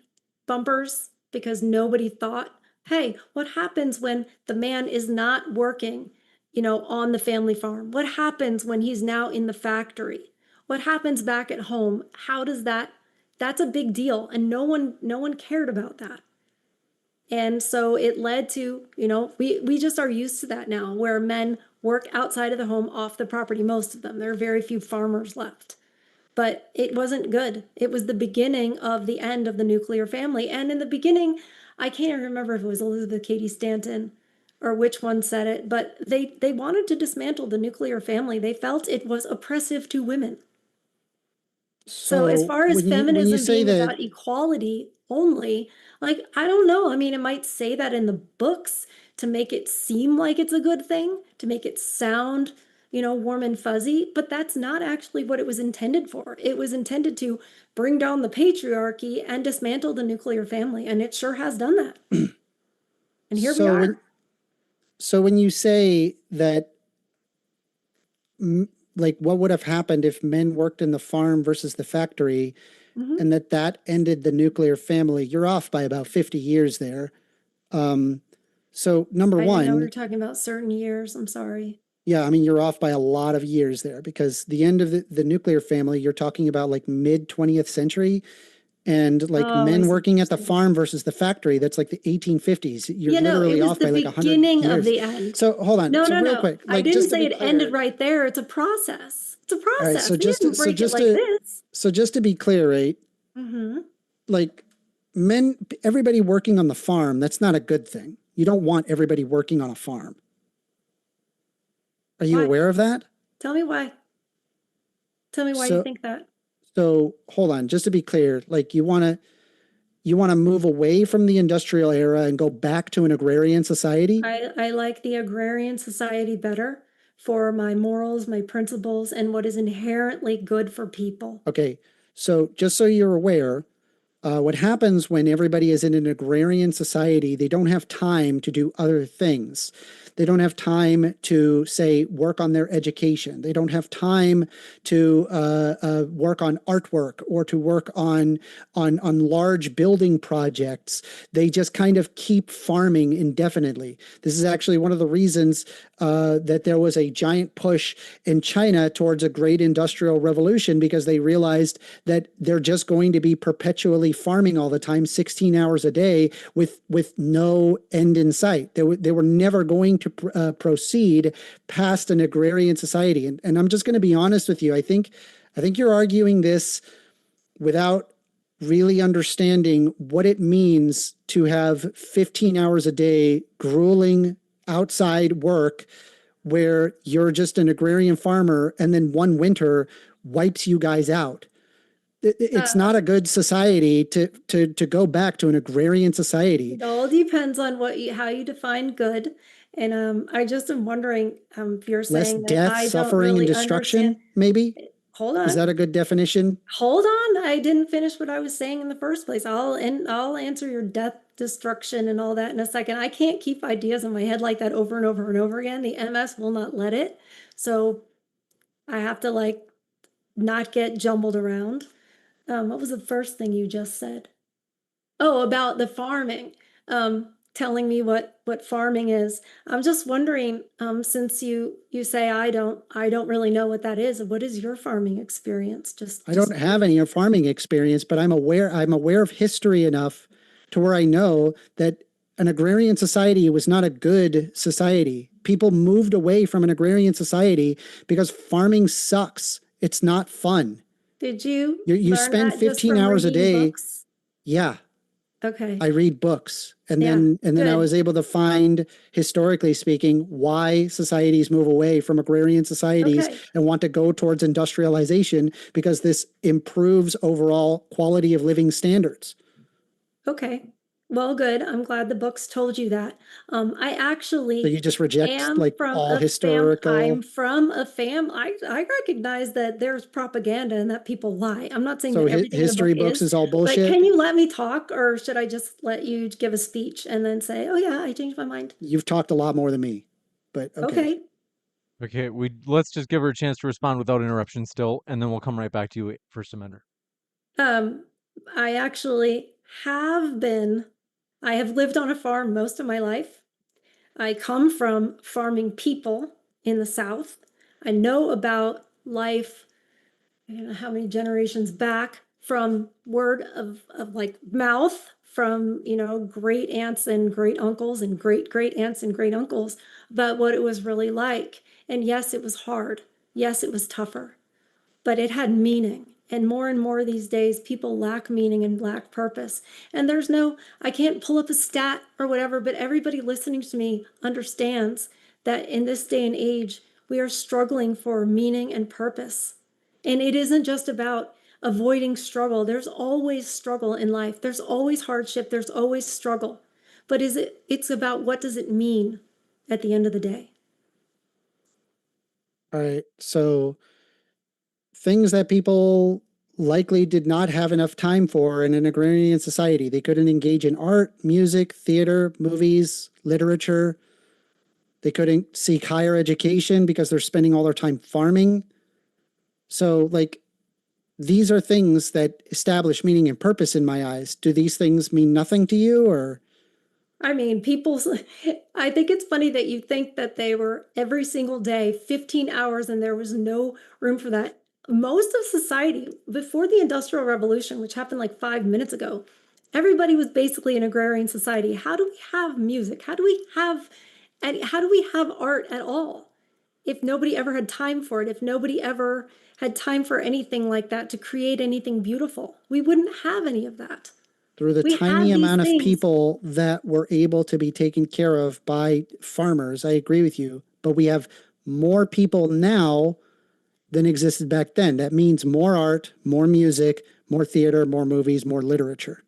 bumpers, because nobody thought, hey, what happens when the man is not working, on the family farm? What happens when he's now in the factory? What happens back at home? How does that That's a big deal, and no one cared about that. And so it led to, we just are used to that now, where men work outside of the home, off the property, most of them. There are very few farmers left. But it wasn't good. It was the beginning of the end of the nuclear family. And in the beginning, I can't remember if it was Elizabeth Cady Stanton or which one said it, but they wanted to dismantle the nuclear family. They felt it was oppressive to women. So as far as when you feminism say being that, about equality only, like, I don't know. I mean, it might say that in the books to make it seem like it's a good thing, to make it sound, warm and fuzzy, but that's not actually what it was intended for. It was intended to bring down the patriarchy and dismantle the nuclear family, and it sure has done that. And here we are. So when you say that, like, what would have happened if men worked in the farm versus the factory, and that ended the nuclear family, you're off by about 50 years there. So number I didn't know we one, were talking about certain years. I'm sorry. yeah, I mean, you're off by a lot of years there, because the end of the nuclear family, you're talking about like mid 20th century, and like Oh, I men see working what at the you're saying. farm versus the factory, that's like the 1850s. You're It literally was off the by like 100 beginning of years. the end. So hold on. No, So no, real no. quick, I like, didn't just to say be it ended clear. right there. It's a process. It's a All right. process. We didn't break it like this. So just to be clear, right? Like, everybody working on the farm, that's not a good thing. You don't want everybody working on a farm. Are you Why? aware of that? Tell me why. Tell me why you think that. So hold on, just to be clear, like, you want to move away from the industrial era and go back to an agrarian society? I like the agrarian society better for my morals, my principles, and what is inherently good for people. Okay, so just so you're aware, what happens when everybody is in an agrarian society, they don't have time to do other things. They don't have time to, say, work on their education. They don't have time to work on artwork or to work on large building projects. They just kind of keep farming indefinitely. This is actually one of the reasons that there was a giant push in China towards a great industrial revolution, because they realized that they're just going to be perpetually farming all the time, 16 hours a day, with no end in sight. They were never going to proceed past an agrarian society. And I'm just going to be honest with you. I think you're arguing this without really understanding what it means to have 15 hours a day grueling outside work, where you're just an agrarian farmer, and then one winter wipes you guys out. It's not a good society to go back to an agrarian society. It all depends on how you define good. And I just am wondering if you're Less saying that death, I don't suffering, and really destruction, understand. maybe? Hold Is on. that a good definition? Hold on. I didn't finish what I was saying in the first place. I'll answer your death, destruction, and all that in a second. I can't keep ideas in my head like that over and over and over again. The MS will not let it. So I have to, like, not get jumbled around. What was the first thing you just said? Oh, about the farming. Telling me what farming is. I'm just wondering, since you say I don't really know what that is. What is your farming experience? I don't have any farming experience, but I'm aware of history enough to where I know that an agrarian society was not a good society. People moved away from an agrarian society because farming sucks. It's not fun. Did you You learn spend that just 15 from hours a reading day. books? Yeah, Okay. I read books, and Yeah, then I good. was able to find, historically speaking, why societies move away from agrarian societies Okay. and want to go towards industrialization, because this improves overall quality of living standards. Okay. Well, good. I'm glad the books told you that. I So actually you just reject, am like, from all a fam. I'm historical. from a fam. I recognize that there's propaganda and that people lie. I'm not saying So that everything in the history book books is all but bullshit. can you let me talk, or should I just let you give a speech and then say, oh yeah, I changed my mind? You've talked a lot more than me, but okay. Okay, let's just give her a chance to respond without interruption still, and then we'll come right back to you, First Amender. I actually I have lived on a farm most of my life. I come from farming people in the South. I know about life, I don't know how many generations back from word of like mouth from, you know, great aunts and great uncles and great great aunts and great uncles about what it was really like. And yes, it was hard. Yes, it was tougher, but it had meaning. And more these days, people lack meaning and lack purpose. And there's no, I can't pull up a stat or whatever, but everybody listening to me understands that in this day and age, we are struggling for meaning and purpose. And it isn't just about avoiding struggle. There's always struggle in life. There's always hardship. There's always struggle. But it's about what does it mean at the end of the day? All right. So things that people likely did not have enough time for in an agrarian society. They couldn't engage in art, music, theater, movies, literature. They couldn't seek higher education because they're spending all their time farming. So, like, these are things that establish meaning and purpose in my eyes. Do these things mean nothing to you, or? I mean, I think it's funny that you think that they were every single day, 15 hours, and there was no room for that. Most of society, before the Industrial Revolution, which happened like 5 minutes ago, everybody was basically an agrarian society. How do we have music? How do we have art at all? If nobody ever had time for it, if nobody ever had time for anything like that to create anything beautiful, we wouldn't have any of that. Through the tiny amount of people that were able to be taken care of by farmers, I agree with you, but we have more people now than existed back then. That means more art, more music, more theater, more movies, more literature.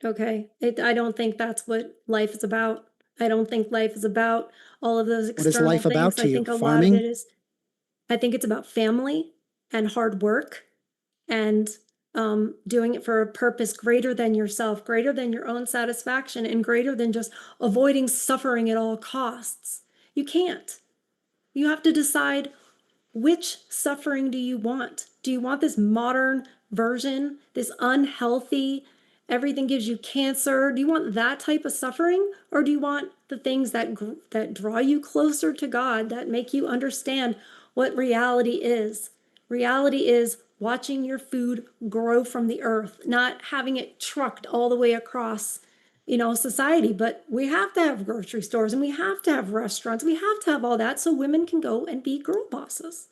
Okay. I don't think that's what life is about. I don't think life is about all of those external things. What is life about to you? I think a Farming? lot of it is, I think it's about family and hard work and doing it for a purpose greater than yourself, greater than your own satisfaction, and greater than just avoiding suffering at all costs. You can't. You have to decide, which suffering do you want? Do you want this modern version, this unhealthy, everything gives you cancer? Do you want that type of suffering? Or do you want the things that draw you closer to God, that make you understand what reality is? Reality is watching your food grow from the earth, not having it trucked all the way across, you know, society. But we have to have grocery stores and we have to have restaurants. We have to have all that so women can go and be girl bosses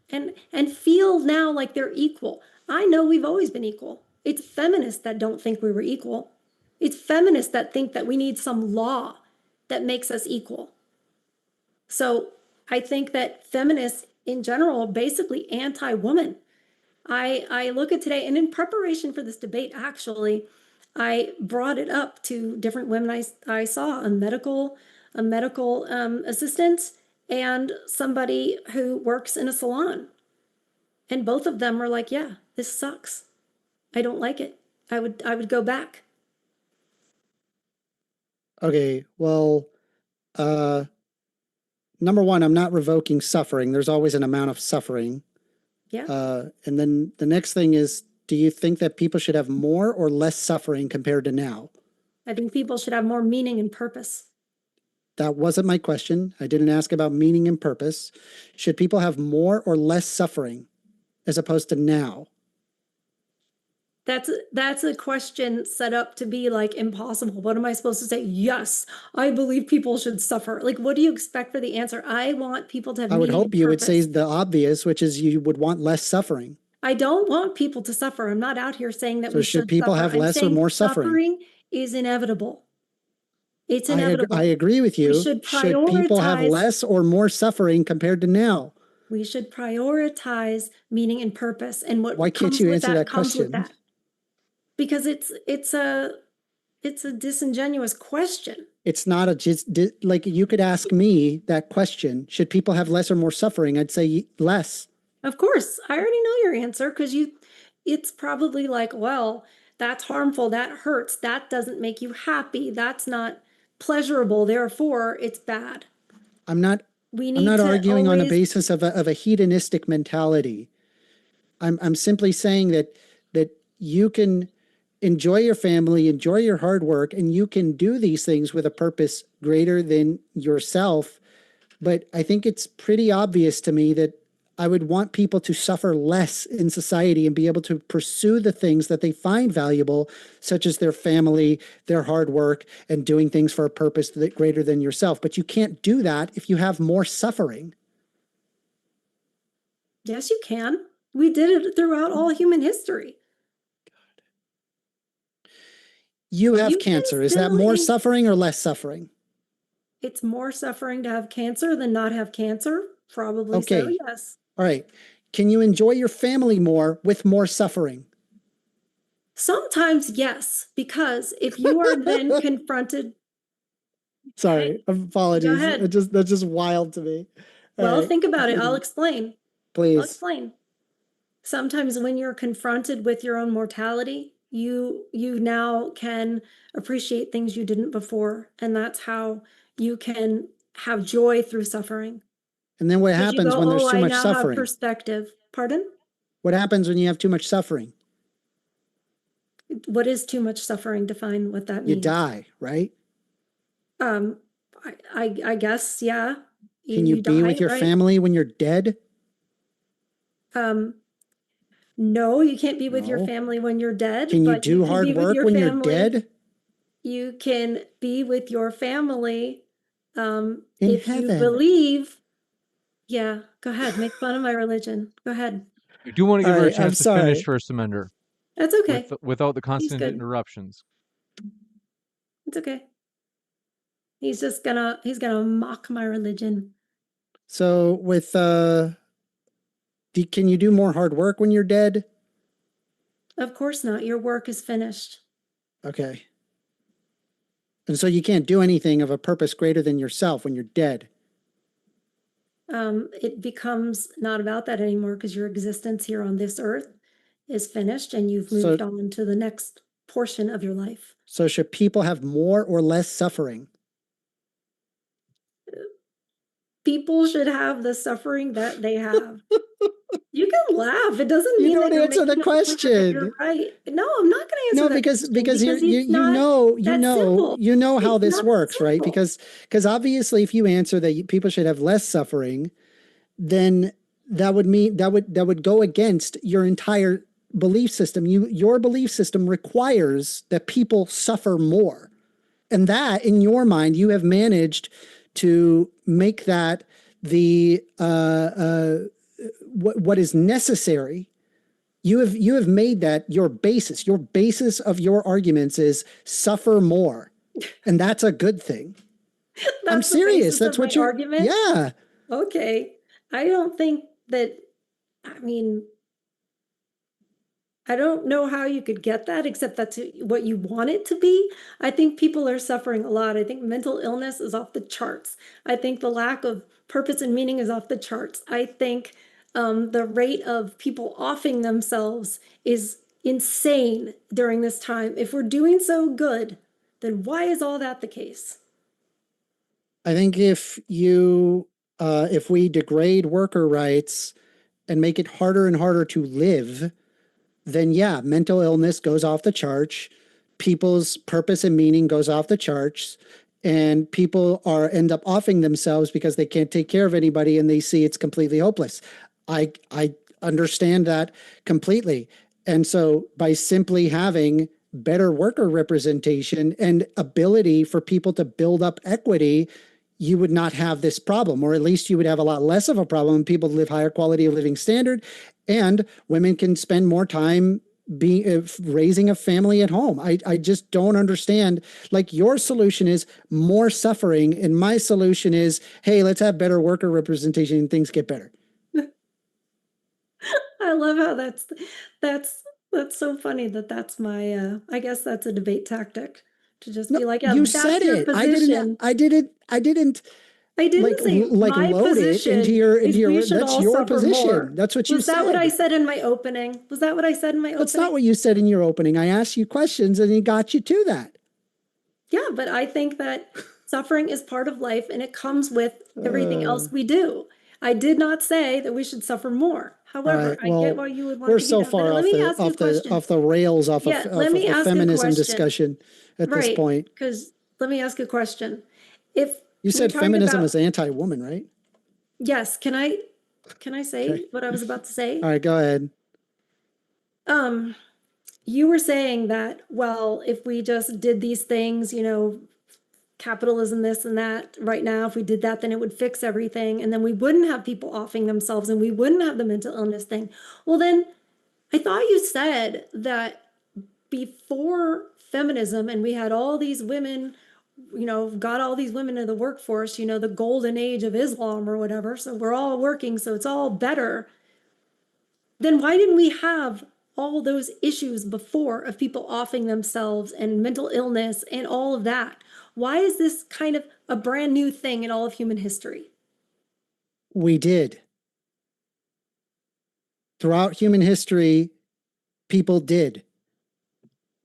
and feel now like they're equal. I know we've always been equal. It's feminists that don't think we were equal. It's feminists that think that we need some law that makes us equal. So I think that feminists in general are basically anti-woman. I look at today, and in preparation for this debate, actually, I brought it up to different women I saw, a medical assistant and somebody who works in a salon. And both of them were like, yeah, this sucks. I don't like it. I would go back. Okay, well, number one, I'm not revoking suffering. There's always an amount of suffering. Yeah. And then the next thing is, do you think that people should have more or less suffering compared to now? I think people should have more meaning and purpose. That wasn't my question. I didn't ask about meaning and purpose. Should people have more or less suffering as opposed to now? That's a question set up to be like impossible. What am I supposed to say? Yes, I believe people should suffer. Like, what do you expect for the answer? I want people to have I would meaning hope and you would purpose. say the obvious, which is you would want less suffering. I don't want people to suffer. I'm not out here saying that So we should should people suffer. have I'm less or saying more suffering? Suffering is inevitable. It's inevitable. I agree with you. We should people have prioritize- less or more suffering compared to now? We should prioritize meaning and purpose, and what Why can't comes you with answer that comes with question? that. Because it's a disingenuous question. It's not like you could ask me that question. Should people have less or more suffering? I'd say less. Of course, I already know your answer, because it's probably like, well, that's harmful, that hurts, that doesn't make you happy, that's not pleasurable, therefore it's bad. I'm not arguing on the basis of a hedonistic mentality. I'm simply saying that you can enjoy your family, enjoy your hard work, and you can do these things with a purpose greater than yourself. But I think it's pretty obvious to me that I would want people to suffer less in society and be able to pursue the things that they find valuable, such as their family, their hard work, and doing things for a purpose that greater than yourself. But you can't do that if you have more suffering. Yes, you can. We did it throughout all human history. You have You can cancer. Is that still more suffering or less suffering? It's more suffering to have cancer than not have cancer? Probably so, Okay. yes. All right. Can you enjoy your family more with more suffering? Sometimes, yes, because if you are then confronted. Sorry, apologies. Go ahead. That's just wild to me. Well, think about it. I'll explain. Please. I'll explain. Sometimes when you're confronted with your own mortality, you now can appreciate things you didn't before. And that's how you can have joy through suffering. And then what 'Cause you happens go, when there's "Oh, too I much now have suffering? perspective." Pardon? What happens when you have too much suffering? What is too much suffering? Define what that means. You die, right? I guess, yeah. Can you be die, with your right? family when you're dead? No, you can't be with your No. family when you're dead. Can you but do can hard be with work your when you're family. dead? You can be with your family In if heaven. you believe. Yeah, go ahead. Make fun of my religion. Go ahead. I do want to give her a Alright, I'm chance to finish sorry. First Amender That's okay. without the constant good. interruptions. It's okay. He's gonna mock my religion. So with can you do more hard work when you're dead? Of course not. Your work is finished. Okay. And so you can't do anything of a purpose greater than yourself when you're dead. It becomes not about that anymore because your existence here on this earth is finished and you've moved on to the next portion of your life. So should people have more or less suffering? People should have the suffering that they have. You can laugh. It doesn't mean You don't that you're answer the making a point that question. you're right. No, I'm not going to answer No, that because question you know how It's this not works, right? simple. Because obviously, if you answer that people should have less suffering, then that would mean that would go against your entire belief system. Your belief system requires that people suffer more, and that in your mind you have managed to make that the what is necessary. You have made that your basis. Your basis of your arguments is suffer more, and that's a good thing. I'm serious. That's what your argument. Yeah. Okay. I don't think that. I mean, I don't know how you could get that, except that's what you want it to be. I think people are suffering a lot. I think mental illness is off the charts. I think the lack of purpose and meaning is off the charts. I think the rate of people offing themselves is insane during this time. If we're doing so good, then why is all that the case? I think if we degrade worker rights and make it harder and harder to live, then yeah, mental illness goes off the charts. People's purpose and meaning goes off the charts, and people end up offing themselves because they can't take care of anybody and they see it's completely hopeless. I understand that completely. And so by simply having better worker representation and ability for people to build up equity, you would not have this problem, or at least you would have a lot less of a problem. People live higher quality of living standard, and women can spend more time raising a family at home. I just don't understand. Like, your solution is more suffering, and my solution is, hey, let's have better worker representation and things get better. I love how that's so funny that's my I guess that's a debate tactic to just be like, yeah, you that's said your it. position. I didn't say my load position it into your that's your position. More. That's what you said. Was said. that what I said in my opening? Was that what I said in my opening? That's not what you said in your opening. I asked you questions and it got you to that. Yeah, but I think that suffering is part of life and it comes with everything else we do. I did not say that we should suffer more. However, I get why you would want to be so far off the rails off of a feminism discussion at this point. Because let me ask a question. If you said feminism is anti-woman, right? Yes. Can I Can I say Okay. what I was about to say? All right, go ahead. You were saying that, well, if we just did these things, capitalism, this and that, right now, if we did that, then it would fix everything. And then we wouldn't have people offing themselves and we wouldn't have the mental illness thing. Well, then I thought you said that before feminism and we had all these women, got all these women in the workforce, the golden age of Islam or whatever. So we're all working, so it's all better. Then why didn't we have all those issues before of people offing themselves and mental illness and all of that? Why is this kind of a brand new thing in all of human history? We did. Throughout human history, people did.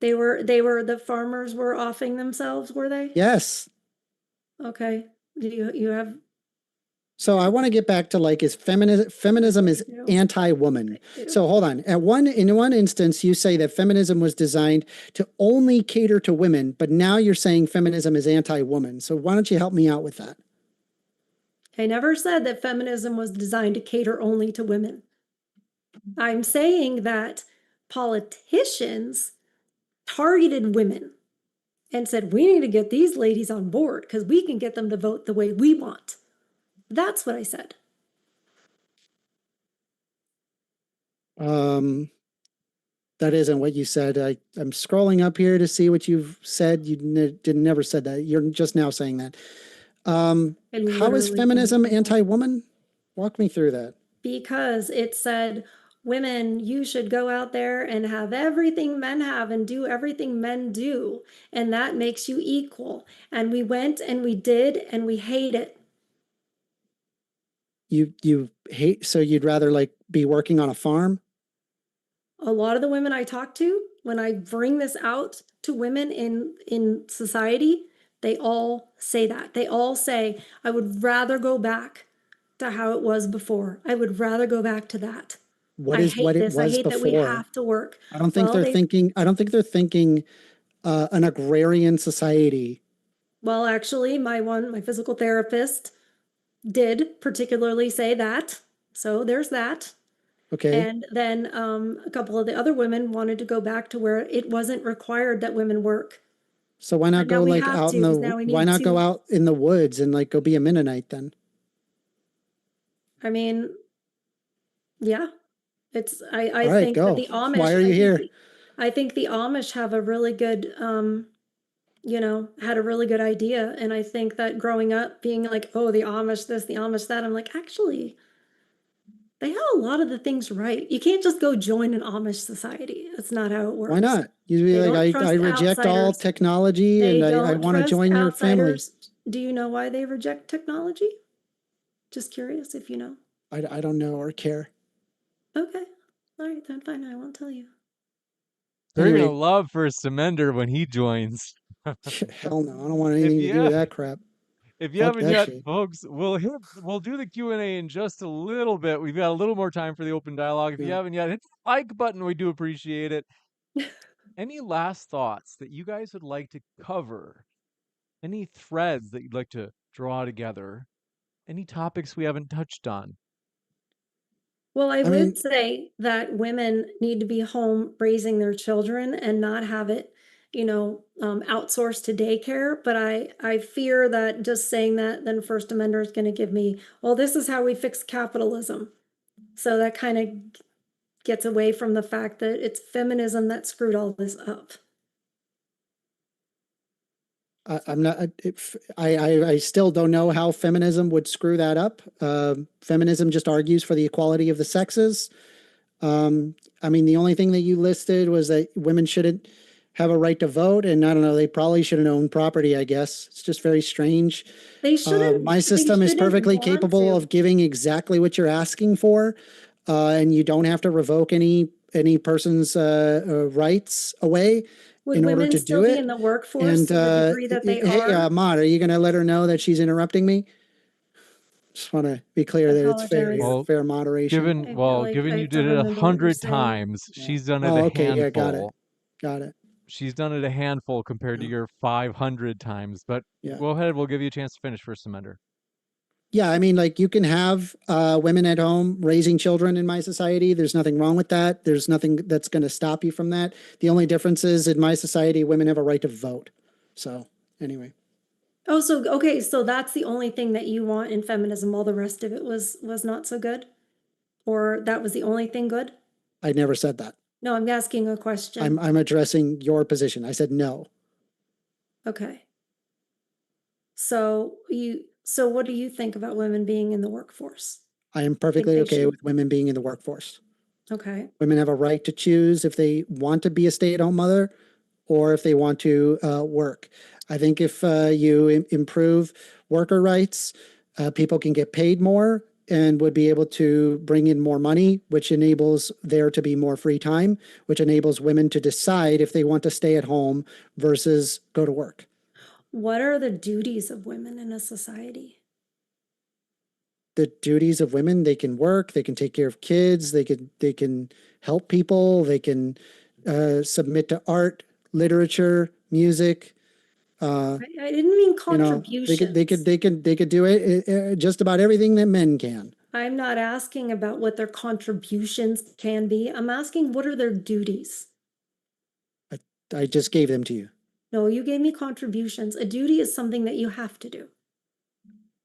The farmers were offing themselves, were they? Yes. Okay. Do you have So I want to get back to like, is feminism is anti-woman. So hold on. In one instance, you say that feminism was designed to only cater to women, but now you're saying feminism is anti-woman. So why don't you help me out with that? I never said that feminism was designed to cater only to women. I'm saying that politicians targeted women and said, we need to get these ladies on board because we can get them to vote the way we want. That's what I said. That isn't what you said. I'm scrolling up here to see what you've said. You never said that. You're just now saying that. How is feminism anti-woman? Walk me through that. Because it said, women, you should go out there and have everything men have and do everything men do. And that makes you equal. And we went and we did and we hate it. You hate, so you'd rather like be working on a farm? A lot of the women I talk to, when I bring this out to women in society, they all say that. They all say, I would rather go back to how it was before. I would rather go back to that. What is what it was I hate before? that we have to work. I don't think they're thinking. I don't think they're thinking an agrarian society. Well, actually, my physical therapist did particularly say that. So there's that. Okay. And then a couple of the other women wanted to go back to where it wasn't required that women work. So why not go like out in the, why not go out in the woods and like go be a Mennonite then? I mean, yeah, it's, I All right, think that the go. Amish, Why are you here? I think the Amish have a really good, had a really good idea. And I think that growing up being like, oh, the Amish this, the Amish that, I'm like, actually, they have a lot of the things right. You can't just go join an Amish society. That's not how it works. Why not? You'd be like, I reject all technology and I want to join your family. Do you know why they reject technology? Just curious if you know. I don't know or care. Okay. All right, then fine. I won't tell you. They're going to love First Amender when he joins. Hell no. I don't want anything to do with that crap. If you haven't yet, folks, we'll do the Q&A in just a little bit. We've got a little more time for the open dialogue. If you haven't yet, hit the like button. We do appreciate it. Any last thoughts that you guys would like to cover? Any threads that you'd like to draw together? Any topics we haven't touched on? Well, I would say that women need to be home raising their children and not have it, outsourced to daycare. But I fear that just saying that, then First Amendment is going to give me, well, this is how we fix capitalism. So that kind of gets away from the fact that it's feminism that screwed all this up. I'm not, I still don't know how feminism would screw that up. Feminism just argues for the equality of the sexes. I mean, the only thing that you listed was that women shouldn't have a right to vote. And I don't know, they probably shouldn't own property, I guess. It's just very strange. They shouldn't. My system is perfectly capable of giving exactly what you're asking for. And you don't have to revoke any person's rights away. Would women still be in the workforce to the degree that they are? Hey, Maud, are you going to let her know that she's interrupting me? Just want to be clear that it's fair, fair moderation. Given you did it 100 times, she's done it a handful. Yeah, got it. She's done it a handful compared to your 500 times. But go ahead, we'll give you a chance to finish, First Amender. Yeah, I mean, like you can have women at home raising children in my society. There's nothing wrong with that. There's nothing that's going to stop you from that. The only difference is in my society, women have a right to vote. So anyway, Oh, so okay, so that's the only thing that you want in feminism. All the rest of it was not so good? Or that was the only thing good? I never said that. No, I'm asking a question. I'm addressing your position. I said no. Okay. So what do you think about women being in the workforce? I am Think perfectly they okay should? with women being in the workforce. Okay. Women have a right to choose if they want to be a stay-at-home mother or if they want to work. I think if you improve worker rights, people can get paid more and would be able to bring in more money, which enables there to be more free time, which enables women to decide if they want to stay at home versus go to work. What are the duties of women in a society? The duties of women, they can work, they can take care of kids, they can help people, they can submit to art, literature, music. I didn't mean You know, contributions. they could do it just about everything that men can. I'm not asking about what their contributions can be. I'm asking what are their duties? I just gave them to you. No, you gave me contributions. A duty is something that you have to do.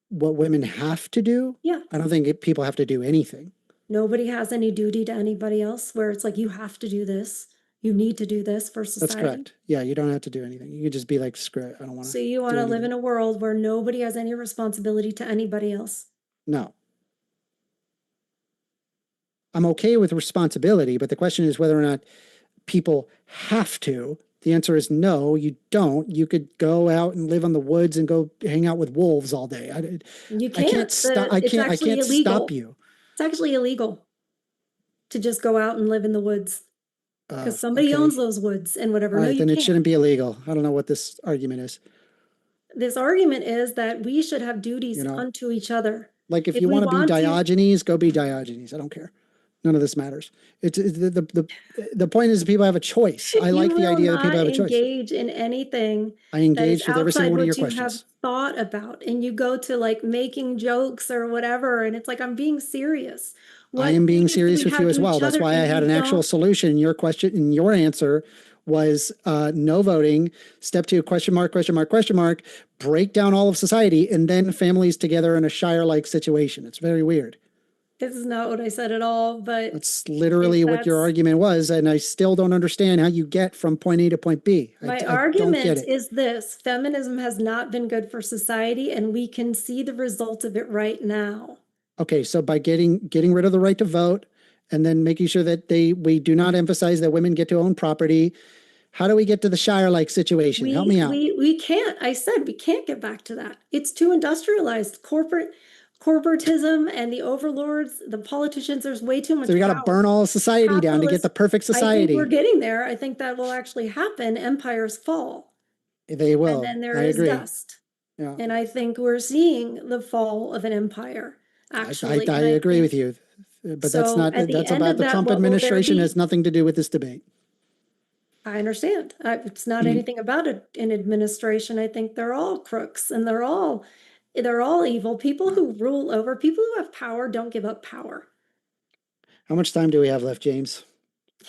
What women have to do? Yeah. I don't think people have to do anything. Nobody has any duty to anybody else where it's like you have to do this. You need to do this for That's society. correct. Yeah, you don't have to do anything. You could just be like, screw it. I don't want to. So you want to live in a world where nobody has any responsibility to anybody else? No. I'm okay with responsibility, but the question is whether or not people have to. The answer is no, you don't. You could go out and live in the woods and go hang out with wolves all day. You I can't. can't stop. I It's can't. I actually can't illegal. stop you. It's actually illegal to just go out and live in the woods because somebody Okay. owns those woods and whatever. All No, right, you then it can't. shouldn't be illegal. I don't know what this argument is. This argument is that we should have duties You know, unto each other. Like if If you we want to be want to- Diogenes, go be Diogenes. I don't care. None of this matters. It's the point is people have a choice. I like the idea that people have a choice. Engage in anything I that is engaged with every single outside one of your what you have questions. thought about, and you go to like making jokes or whatever, and it's like I'm being serious. I am being duties do we serious with have you to as well. each That's other why I if had we an actual don't- solution. Your question and your answer was no voting. Step 2, question mark, question mark, question mark. Break down all of society and then families together in a Shire-like situation. It's very weird. This is not what I said at all, but That's literally what your argument was, and I still don't understand how you get from point A to point B. my I argument don't get it. is this: feminism has not been good for society, and we can see the result of it right now. Okay, so by getting rid of the right to vote and then making sure that we do not emphasize that women get to own property, how do we get to the Shire-like situation? Help me out. We can't. I said we can't get back to that. It's too industrialized. Corporatism and the overlords, the politicians, there's way too much So we got to power. burn all of society down to get the perfect I think society. we're getting there. I think that will actually happen. Empires fall. They will. And then there I is agree. dust. Yeah. And I think we're seeing the fall of an empire, actually. I agree with you. But that's not, that's about the Trump administration. Has nothing to do with this debate. I understand. It's not anything about an administration. I think they're all crooks and they're all evil. People who rule over, people who have power don't give up power. How much time do we have left, James?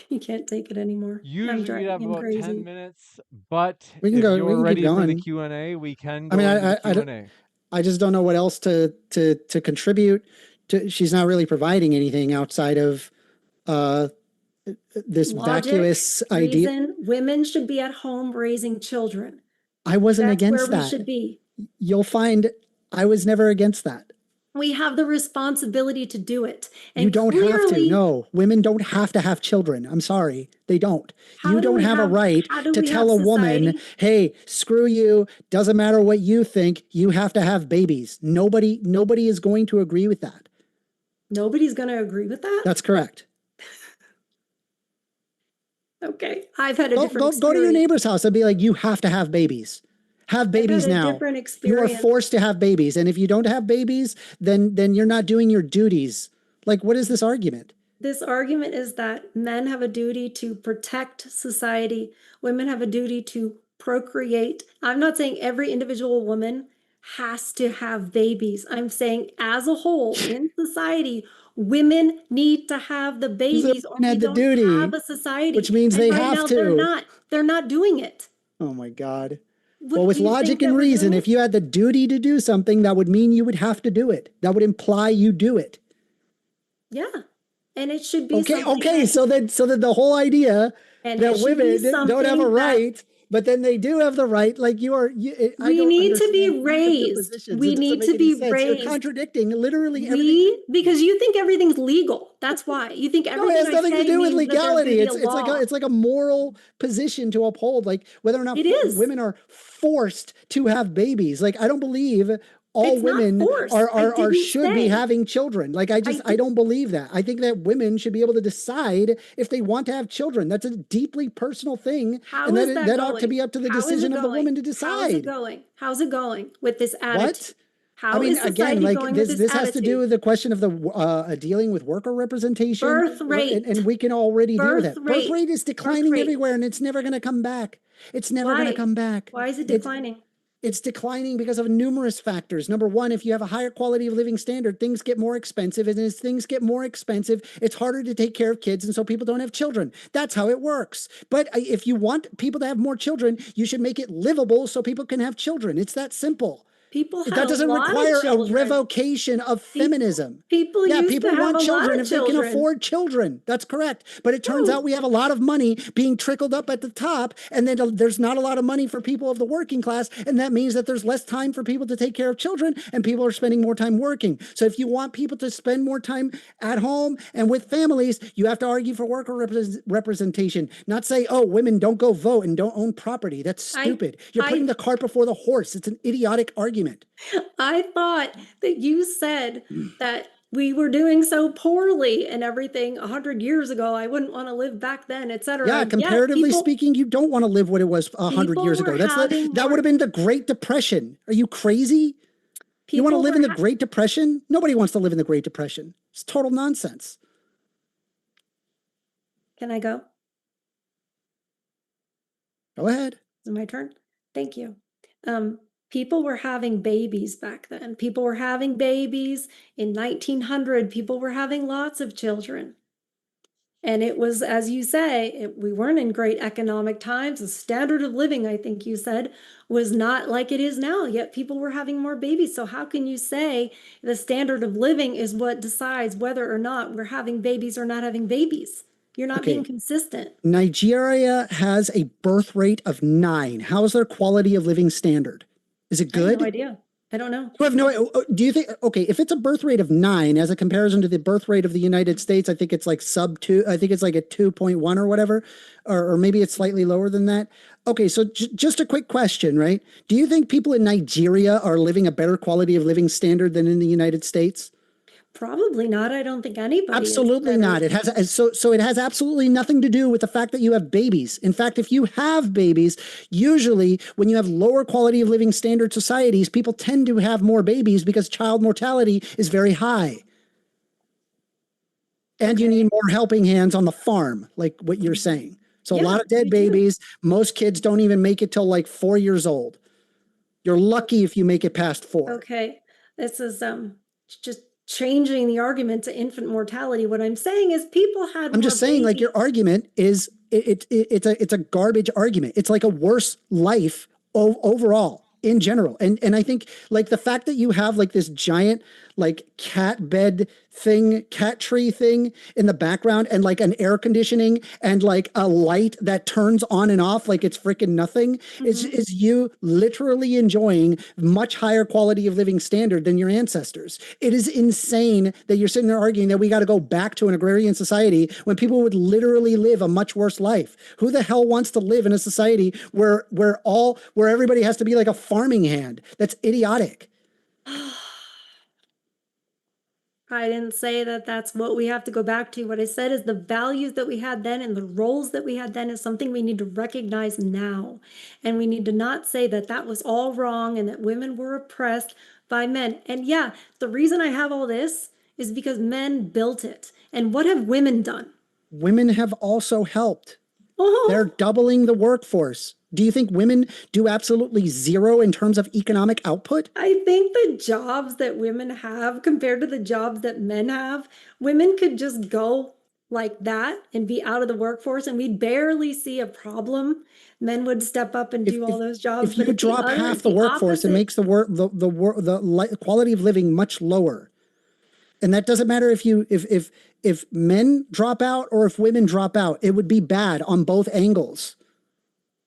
You can't take it anymore. Usually we have about 10 minutes, but we can if go, you're ready for the going. Q&A, we can go into the Q&A. I just don't know what else to contribute. She's not really providing anything outside of this vacuous idea. Women should be at home raising children. I wasn't against that. That's where we should be. You'll find I was never against that. We have the responsibility to do it. And you don't have to. No, women don't have to have children. I'm sorry. They don't. You don't have a right to tell a woman, hey, screw you. Doesn't matter what you think. You have to have babies. Nobody is going to agree with that. Nobody's going to agree with that? That's correct. Okay. I've had a different experience. Go to your neighbor's house and be like, you have to have babies. Have babies now. You are forced to have babies. And if you don't have babies, then you're not doing your duties. Like, what is this argument? This argument is that men have a duty to protect society. Women have a duty to procreate. I'm not saying every individual woman has to have babies. I'm saying as a whole in society, women need to have the babies or women we had the don't duty, have a society. which means And they right have now to. they're not doing it. Oh my God. What, Well, with do you think logic that and we're doing reason, it? if you had the duty to do something, that would mean you would have to do it. That would imply you do it. Yeah. And it should be Okay, something okay. that, So then the whole idea and that it should be women don't have a something that right, but then they do have the right, like I we don't need to understand be either of your raised. positions. We It doesn't need make to any be sense. You're raised. contradicting literally everything. Because you think everything's legal. That's why. You think No, it everything has I nothing to say do with means that there's going to legality. be a It's like law. it's like a moral position to uphold, like whether or not It is. women are forced to have babies. Like I don't believe all It's not women forced. I are didn't should be say. having children. Like I don't believe that. I think that women should be able to decide if they want to have children. That's a deeply personal thing, How and is that that ought to going? be up to the How is decision it of the going? woman to How's it decide. going? How's it going with this attitude? What? I How mean, is again, society like going with this this has to attitude? do with the question of the dealing with worker representation, Birth rate. and we can already deal with Birth that. Birth rate. rate is Birth declining rate. everywhere, and it's never going to come back. It's never going to Why? come back. Why is it declining? It's declining because of numerous factors. Number one, if you have a higher quality of living standard, things get more expensive. And as things get more expensive, it's harder to take care of kids. And so people don't have children. That's how it works. But if you want people to have more children, you should make it livable so people can have children. It's that simple. People had That a doesn't lot require of a children. revocation of feminism. People Yeah, used people to have want a lot children of if they can children. afford children. That's correct. But it turns out we have a lot of money being trickled up at the top, and then there's not a lot of money for people of the working class, and that means that there's less time for people to take care of children, and people are spending more time working. So if you want people to spend more time at home and with families, you have to argue for worker representation, not say, oh, women don't go vote and don't own property. That's stupid. You're putting the cart before the horse. It's an idiotic argument. I thought that you said that we were doing so poorly and everything 100 years ago. I wouldn't want to live back then, etc. Yeah, comparatively speaking, you don't want to live what it was 100 years ago. That would have been the Great Depression. Are you crazy? You want to live in the Great Depression? Nobody wants to live in the Great Depression. It's total nonsense. Can I go? Go ahead. Is it my turn? Thank you. People were having babies back then. People were having babies in 1900. People were having lots of children. And it was, as you say, we weren't in great economic times. The standard of living, I think you said, was not like it is now, yet people were having more babies. So how can you say the standard of living is what decides whether or not we're having babies or not having babies? You're not being consistent. Nigeria has a birth rate of 9. How is their quality of living standard? Is it good? I have no idea. I don't know. You have no. Do you think? Okay, if it's a birth rate of 9 as a comparison to the birth rate of the United States, I think it's like sub 2. I think it's like a 2.1 or whatever, or maybe it's slightly lower than that. Okay, so just a quick question, right? Do you think people in Nigeria are living a better quality of living standard than in the United States? Probably not. I don't think anybody. Absolutely not. It has so it has absolutely nothing to do with the fact that you have babies. In fact, if you have babies, usually when you have lower quality of living standard societies, people tend to have more babies because child mortality is very high. And you need more helping hands on the farm, like what you're saying. So a lot of dead babies. Most kids don't even make it till like 4 years old. You're lucky if you make it past 4. Okay. This is just changing the argument to infant mortality. What I'm saying is people had. I'm just saying, like, your argument is it's a garbage argument. It's like a worse life overall in general. And I think like the fact that you have like this giant like cat bed thing, cat tree thing in the background, and like an air conditioning and like a light that turns on and off like it's freaking nothing, is you literally enjoying much higher quality of living standard than your ancestors. It is insane that you're sitting there arguing that we got to go back to an agrarian society when people would literally live a much worse life. Who the hell wants to live in a society where everybody has to be like a farming hand? That's idiotic. I didn't say that that's what we have to go back to. What I said is the values that we had then and the roles that we had then is something we need to recognize now. And we need to not say that that was all wrong and that women were oppressed by men. And yeah, the reason I have all this is because men built it. And what have women done? Women have also helped. They're doubling the workforce. Do you think women do absolutely zero in terms of economic output? I think the jobs that women have compared to the jobs that men have, women could just go like that and be out of the workforce and we'd barely see a problem. Men would step up and If, do if, all those jobs, if you but it's the drop other, half it's the the workforce, it opposite. makes the quality of living much lower. And that doesn't matter if men drop out or if women drop out. It would be bad on both angles.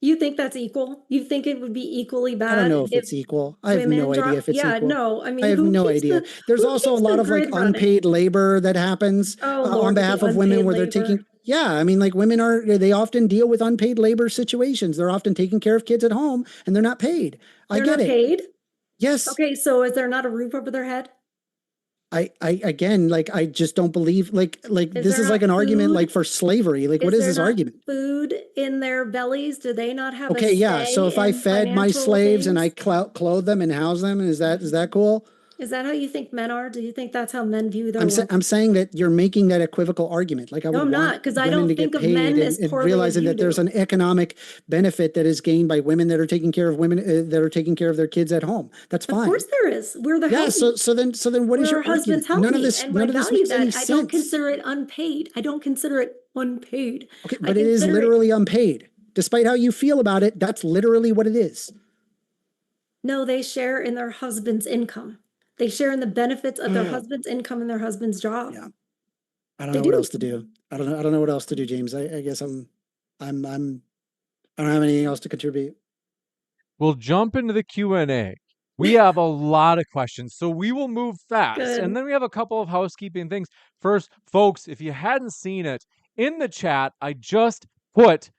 You think that's equal? You think it would be equally I don't bad know if if it's equal. I have women no idea drop? if it's Yeah, equal. no. I I mean, have no idea. There's who also a keeps lot the of like grid running? unpaid labor that happens Oh on Lord, with behalf the of women unpaid where they're labor. taking, yeah, I mean, like they often deal with unpaid labor situations. They're often taking care of kids at home and they're not paid. I They're get not it. paid? Yes. Okay, so is there not a roof over their head? I again, like, I just don't believe, like Is this there is like not an argument food? like for slavery. Like, what Is is there this not argument? food in their bellies? Do they not have a Okay, yeah. So say if I in fed my financial slaves and I things? clothe them and house them, is that cool? Is that how you think men are? Do you think that's how men view their work? I'm saying that you're making that equivocal argument. Like, I No, would I'm want not, because I women to don't get think of paid men as and poorly as realizing you that there's do. an economic benefit that is gained by women that are taking care of women that are taking care of their kids at home. That's Of fine. course there is. We're the Yeah. helpney. So then what is We're your our husband's argument? None of helpmeet, this and I value makes any that. I don't sense. consider it unpaid. I don't consider it unpaid. Okay, I but it is consider it, literally unpaid. Despite how you feel about it, that's literally what it is. no, they share in their husband's income. They share in the benefits of their husband's income and their husband's job. Yeah. I don't They know what do. else to do. I don't know what else to do, James. I guess I don't have anything else to contribute. We'll jump into the Q&A. We have a lot of questions, so we will move fast. And Good. then we have a couple of housekeeping things. First, folks, if you hadn't seen it, in the chat, I just put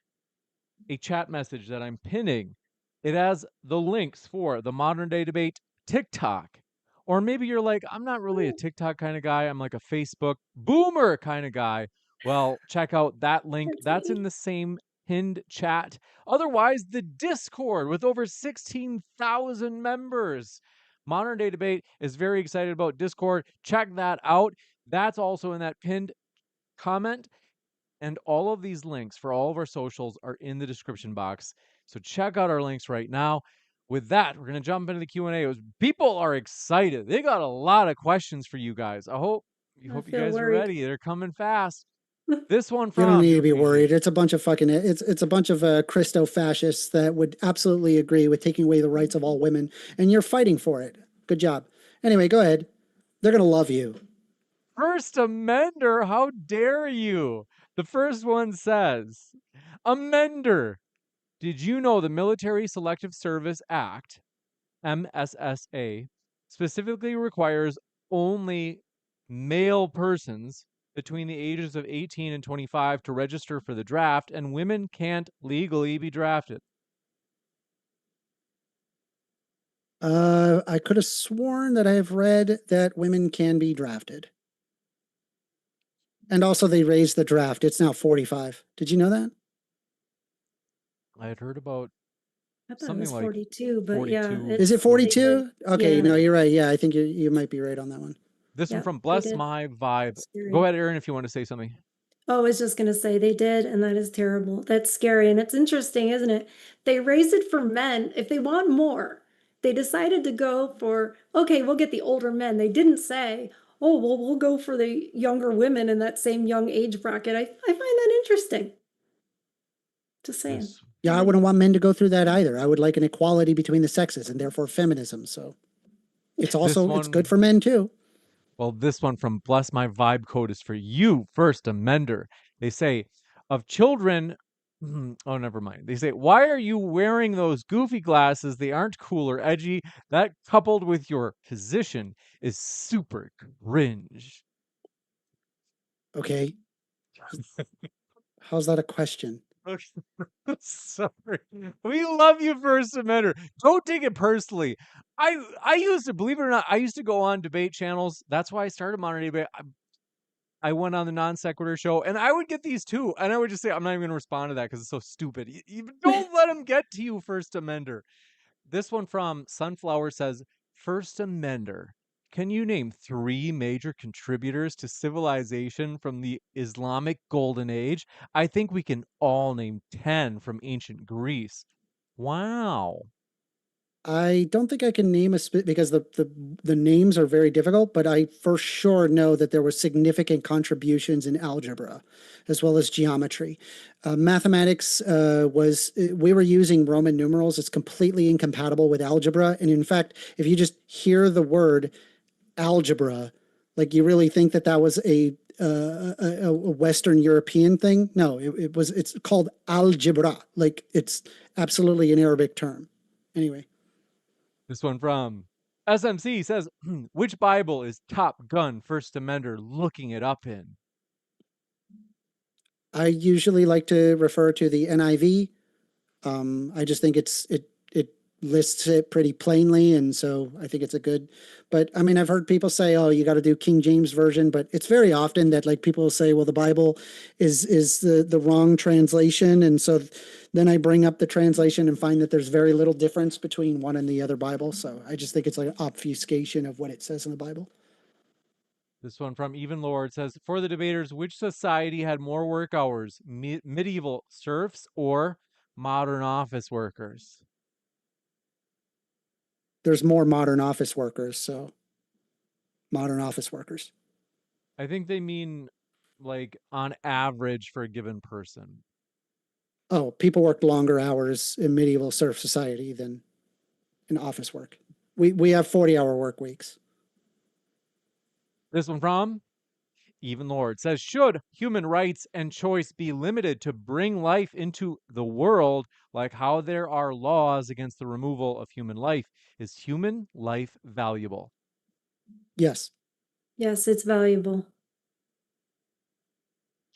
a chat message that I'm pinning. It has the links for the Modern Day Debate TikTok. Or maybe you're like, I'm not really a TikTok kind of guy. I'm like a Facebook boomer kind of guy. Well, check out that link. That's That's me. in the same pinned chat. Otherwise, the Discord with over 16,000 members. Modern Day Debate is very excited about Discord. Check that out. That's also in that pinned comment. And all of these links for all of our socials are in the description box. So check out our links right now. With that, we're going to jump into the Q&A. People are excited. They got a lot of questions for you guys. I hope you feel guys are worried. ready. They're coming fast. This one You don't from need to be worried. It's a bunch of it's a bunch of Christo fascists that would absolutely agree with taking away the rights of all women, and you're fighting for it. Good job. Anyway, go ahead. They're gonna love you. First Amender. How dare you? The first one says, Amender, did you know the Military Selective Service Act, MSSA, specifically requires only male persons between the ages of 18 and 25 to register for the draft, and women can't legally be drafted? I could have sworn that I have read that women can be drafted. And also they raised the draft. It's now 45. Did you know that? I had heard about I thought it something was like 42, but yeah, 42. Is it it's they did. 42? Okay, Yeah, no, you're right. Yeah, I think you might be right on that one. This one yeah, from they Bless did. My Vibe. Scary. Go ahead, Erin, if you want to say something. Oh, I was just gonna say they did, and that is terrible. That's scary, and it's interesting, isn't it? They raised it for men. If they want more, they decided to go for, okay, we'll get the older men. They didn't say, oh, well, we'll go for the younger women in that same young age bracket. I find that interesting. Just saying. This Yeah, I wouldn't want men to go through that either. I would like an equality between the sexes and therefore feminism. So it's also it's good for men too. Well, this one from Bless My Vibe Code is for you, First Amender. They say, of children, oh, never mind. They say, why are you wearing those goofy glasses? They aren't cool or edgy. That coupled with your position is super cringe. Okay. How's that a question? Okay. Sorry. We love you, First Amender. Don't take it personally. I used to, believe it or not, I used to go on debate channels. That's why I started Modern Debate. I went on the Non Sequitur show, and I would get these too. And I would just say, I'm not even going to respond to that because it's so stupid. You don't let them get to you, First Amender. This one from Sunflower says, First Amender, can you name 3 major contributors to civilization from the Islamic Golden Age? I think we can all name 10 from ancient Greece. Wow. I don't think I can name because the names are very difficult, but I for sure know that there were significant contributions in algebra as well as geometry. Mathematics we were using Roman numerals. It's completely incompatible with algebra. And in fact, if you just hear the word algebra, like you really think that that was a Western European thing? No, it's called algebra. Like it's absolutely an Arabic term. Anyway. This one from SMC says, which Bible is Top Gun First Amender looking it up in? I usually like to refer to the NIV. I just think it lists it pretty plainly, and so I think it's a good. But I mean, I've heard people say, "Oh, you got to do King James version," but it's very often that like people will say, "Well, the Bible is the wrong translation," and so then I bring up the translation and find that there's very little difference between one and the other Bible. So I just think it's like an obfuscation of what it says in the Bible. This one from Even Lord says, for the debaters, which society had more work hours, medieval serfs or modern office workers? There's more modern office workers, so modern office workers. I think they mean like on average for a given person. Oh, people worked longer hours in medieval serf society than in office work. We have 40-hour work weeks. This one from Even Lord says, should human rights and choice be limited to bring life into the world, like how there are laws against the removal of human life? Is human life valuable? Yes. Yes, it's valuable.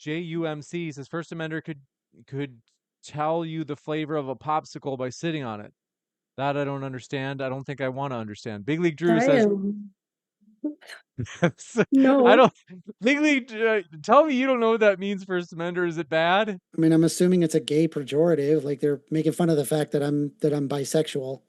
JUMC says First Amender could tell you the flavor of a popsicle by sitting on it. That I don't understand. I don't think I want to understand. Big League Drew I says, am. I No. don't. Big League, tell me you don't know what that means. First Amender, is it bad? I mean, I'm assuming it's a gay pejorative. Like they're making fun of the fact that I'm bisexual.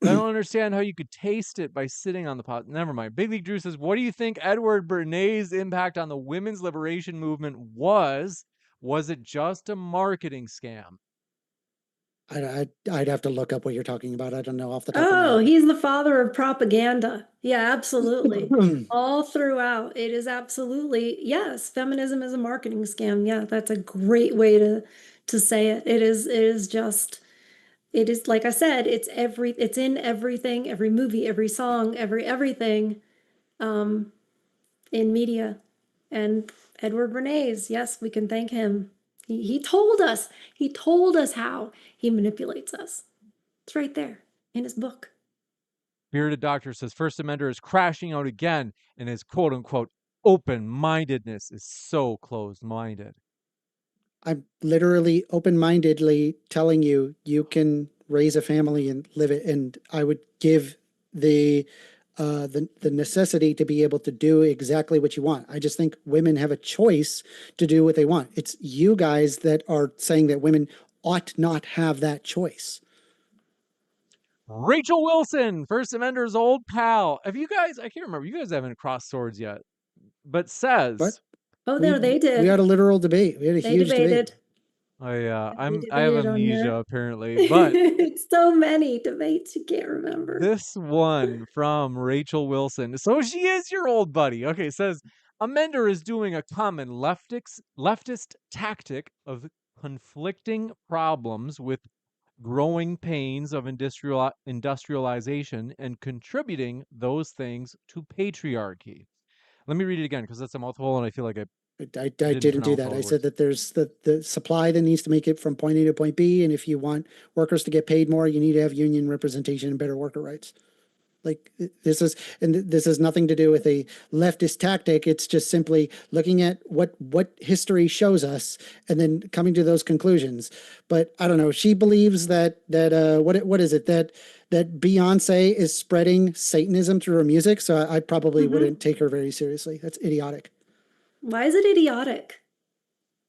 I don't understand how you could taste it by sitting on the pot. Never mind. Big League Drew says, what do you think Edward Bernays' impact on the women's liberation movement was? Was it just a marketing scam? I'd have to look up what you're talking about. I don't know off the top of my Oh, head. he's the father of propaganda. Yeah, absolutely. All throughout, it is absolutely, yes, feminism is a marketing scam. Yeah, that's a great way to say it. It is like I said, it's in everything, every movie, every song, everything in media. And Edward Bernays, yes, we can thank him. He told us. He told us how he manipulates us. It's right there in his book. Bearded Doctor says First Amender is crashing out again, and his quote unquote open mindedness is so closed minded. I'm literally open-mindedly telling you you can raise a family and live it, and I would give the necessity to be able to do exactly what you want. I just think women have a choice to do what they want. It's you guys that are saying that women ought not have that choice. Rachel Wilson, First Amender's old pal. Have you guys, I can't remember, you guys haven't crossed swords yet, but says, But Oh, no, they we did. had a literal debate. We had a They huge debate. debated. I They have debated on amnesia here. apparently, but It's so many debates you can't remember. this one from Rachel Wilson. So she is your old buddy. Okay, says Amender is doing a common leftist tactic of conflicting problems with growing pains of industrialization and contributing those things to patriarchy. Let me read it again because that's a mouthful and I feel like I I didn't didn't do pronounce that. all I the said words. that there's the supply that needs to make it from point A to point B. And if you want workers to get paid more, you need to have union representation and better worker rights. Like this has nothing to do with a leftist tactic. It's just simply looking at what history shows us and then coming to those conclusions. But I don't know. She believes that what is it that Beyonce is spreading Satanism through her music. So I probably wouldn't take her very seriously. That's idiotic. Why is it idiotic?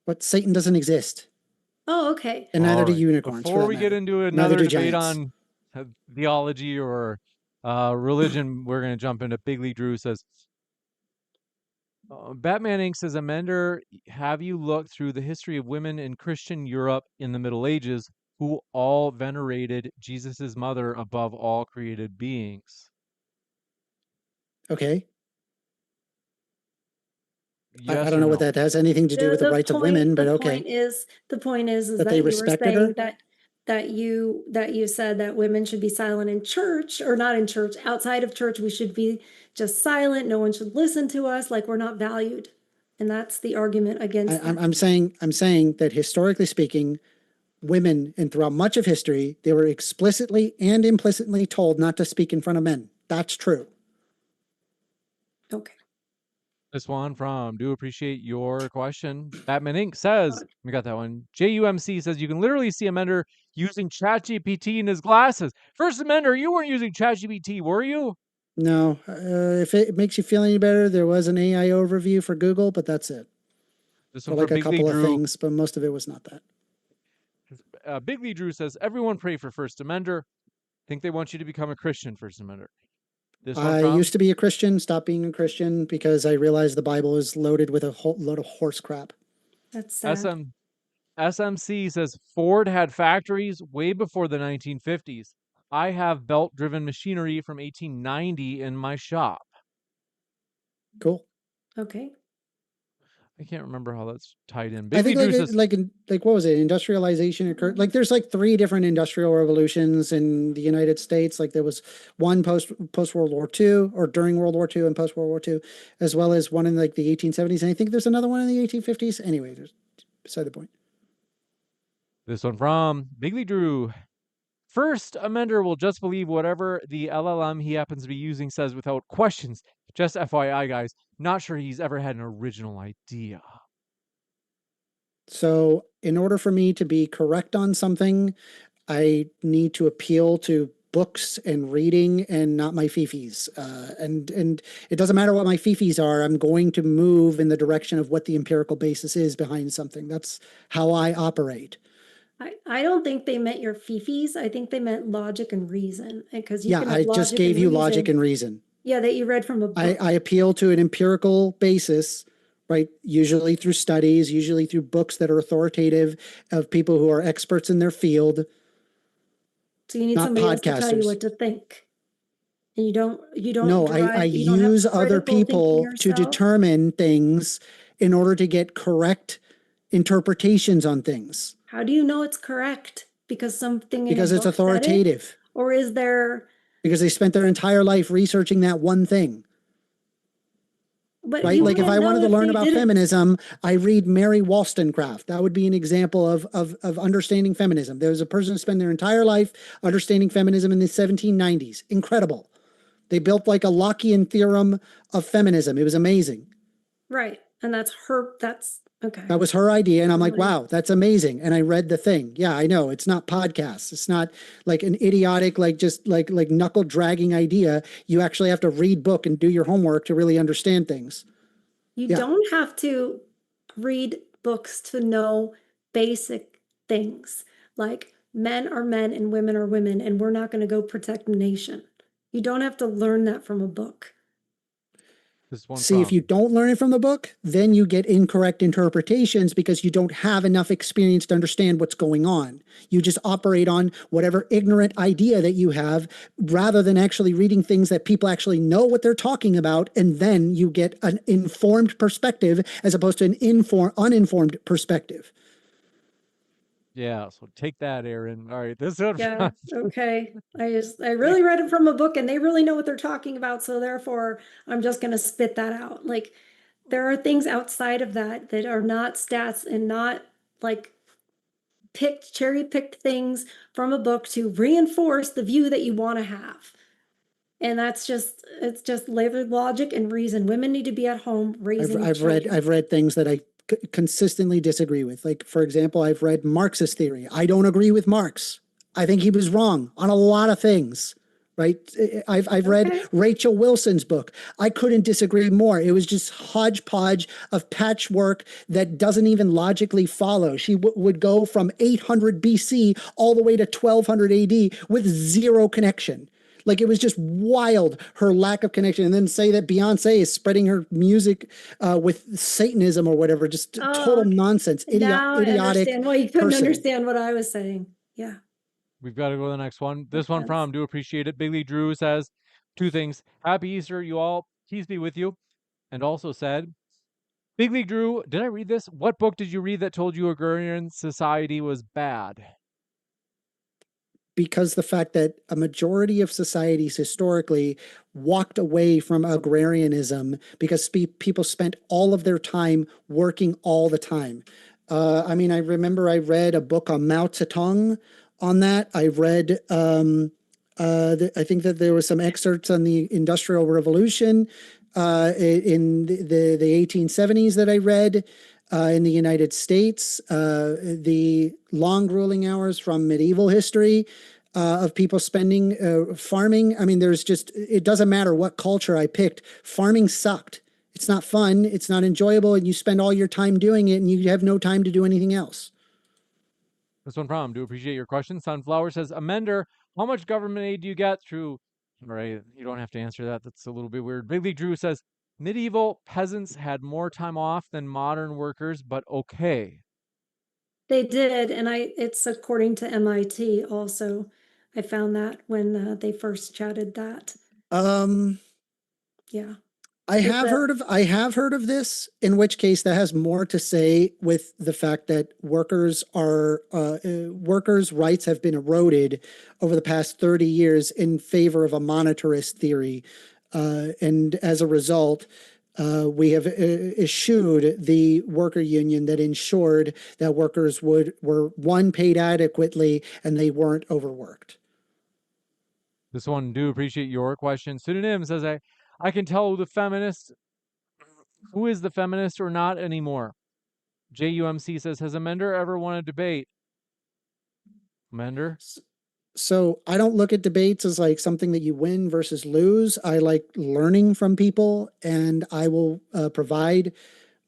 But Satan doesn't exist, Oh, okay. and All neither do right. unicorns for Before that we get matter. into Neither another do debate giants. on theology or Religion, we're going to jump into Big Lee Drew says, Batman Inc. says, Amender, have you looked through the history of women in Christian Europe in the Middle Ages who all venerated Jesus' mother above all created beings? Okay. Yes I don't or know what no? that has anything to do with the rights of women, but okay. The point is That they that you were respected saying her? that you said that women should be silent in church, or not in church, outside of church, we should be just silent. No one should listen to us, like we're not valued. And that's the argument against that. I'm saying that historically speaking, women, and throughout much of history, they were explicitly and implicitly told not to speak in front of men. That's true. Okay. This one from Do Appreciate Your Question. Batman Inc. says, we got that one. JUMC says, you can literally see Amender using ChatGPT in his glasses. First Amender, you weren't using ChatGPT, were you? No, if it makes you feel any better, there was an AI overview for Google, but that's it. This For one like for a Big Lee couple of Drew. things, but most of it was not that. Big Lee Drew says, everyone pray for First Amender. Think they want you to become a Christian, First Amender. This one I from used to be a Christian, stopped being a Christian because I realized the Bible is loaded with a whole load of horse crap. That's sad. SMC says, Ford had factories way before the 1950s. I have belt-driven machinery from 1890 in my shop. Cool. Okay. I can't remember how that's tied in. I Big Lee think Drew says, like what was it? Industrialization occurred. Like there's like 3 different industrial revolutions in the United States. Like there was one post World War II, or during World War II and post World War II, as well as one in like the 1870s. And I think there's another one in the 1850s. Anyway, there's beside the point. this one from Big Lee Drew. First Amender will just believe whatever the LLM he happens to be using says without questions. Just FYI, guys, not sure he's ever had an original idea. So in order for me to be correct on something, I need to appeal to books and reading and not my fifis. And it doesn't matter what my fifis are. I'm going to move in the direction of what the empirical basis is behind something. That's how I operate. I don't think they meant your fifis. I think they meant logic and reason. Because you Yeah, can have I just logic gave and you reason. logic and reason. Yeah, that you read from a book. I appeal to an empirical basis, right? Usually through studies, usually through books that are authoritative of people who are experts in their field. So you need not somebody else to tell you podcasters. what to think. And you don't No, I you don't have use other critical thinking people to yourself? determine things in order to get correct interpretations on things How do you know it's correct? Because something in a because it's book said it? authoritative. Or is there, Because they spent their entire life researching that one thing, but right? you Like if wouldn't I wanted know to learn they about didn't. feminism, I read Mary Wollstonecraft. That would be an example of understanding feminism. There was a person who spent their entire life understanding feminism in the 1790s. Incredible. They built like a Lockean theorem of feminism. It was amazing. Right. And that's okay. That was her idea. And I'm like, Really? wow, that's amazing. And I read the thing. Yeah, I know. It's not podcasts. It's not like an idiotic, like just like knuckle dragging idea. You actually have to read book and do your homework to really understand things. You Yeah. don't have to read books to know basic things. Like men are men and women are women, and we're not going to go protect the nation. You don't have to learn that from a book. This one See, if you don't learn it from the book, then you get incorrect interpretations because you don't have enough experience to understand what's going on. You just operate on whatever ignorant idea that you have rather than actually reading things that people actually know what they're talking about. And then you get an informed perspective as opposed to an uninformed perspective. Yeah, so take that, Erin. All right, this one. Yeah, okay. I really read it from a book and they really know what they're talking about. So therefore, I'm just going to spit that out. Like, there are things outside of that that are not stats and not like cherry picked things from a book to reinforce the view that you want to have. And it's just labor, logic, and reason. Women need to be at home raising children. I've read things that I consistently disagree with. Like, for example, I've read Marxist theory. I don't agree with Marx. I think he was wrong on a lot of things, right? I've read Rachel Wilson's book. I couldn't disagree more. It was just hodgepodge of patchwork that doesn't even logically follow. She would go from 800 BC all the way to 1200 AD with zero connection. Like, it was just wild, her lack of connection. And then say that Beyonce is spreading her music with Satanism or whatever, just total nonsense, Now I idiotic understand why you couldn't person. understand what I was saying. Yeah. We've got to go to the next one. This Makes one sense. from Do Appreciate It. Big League Drew says two things. Happy Easter, you all. Peace be with you. And also said, Big League Drew, did I read this? What book did you read that told you agrarian society was bad? Because the fact that a majority of societies historically walked away from agrarianism because people spent all of their time working all the time. I mean, I remember I read a book on Mao Zedong on that. I read, I think that there was some excerpts on the Industrial Revolution in the 1870s that I read. In the United States, the long grueling hours from medieval history of people spending farming. I mean, it doesn't matter what culture I picked. Farming sucked. It's not fun. It's not enjoyable. And you spend all your time doing it and you have no time to do anything else. This one from Do Appreciate Your Question. Sunflower says, Amender, how much government aid do you get through? All right, you don't have to answer that. That's a little bit weird. Big League Drew says, medieval peasants had more time off than modern workers, but okay. They did, and it's according to MIT also. I found that when they first chatted that. Yeah. I have heard of this, in which case that has more to say with the fact that workers' rights have been eroded over the past 30 years in favor of a monetarist theory. And as a result, we have eschewed the worker union that ensured that workers were paid adequately and they weren't overworked. This one, Do Appreciate Your Question. Pseudonym says, I can tell who is the feminist or not anymore. JUMC says, has Amender ever won a debate? Amender? So I don't look at debates as like something that you win versus lose. I like learning from people, and I will provide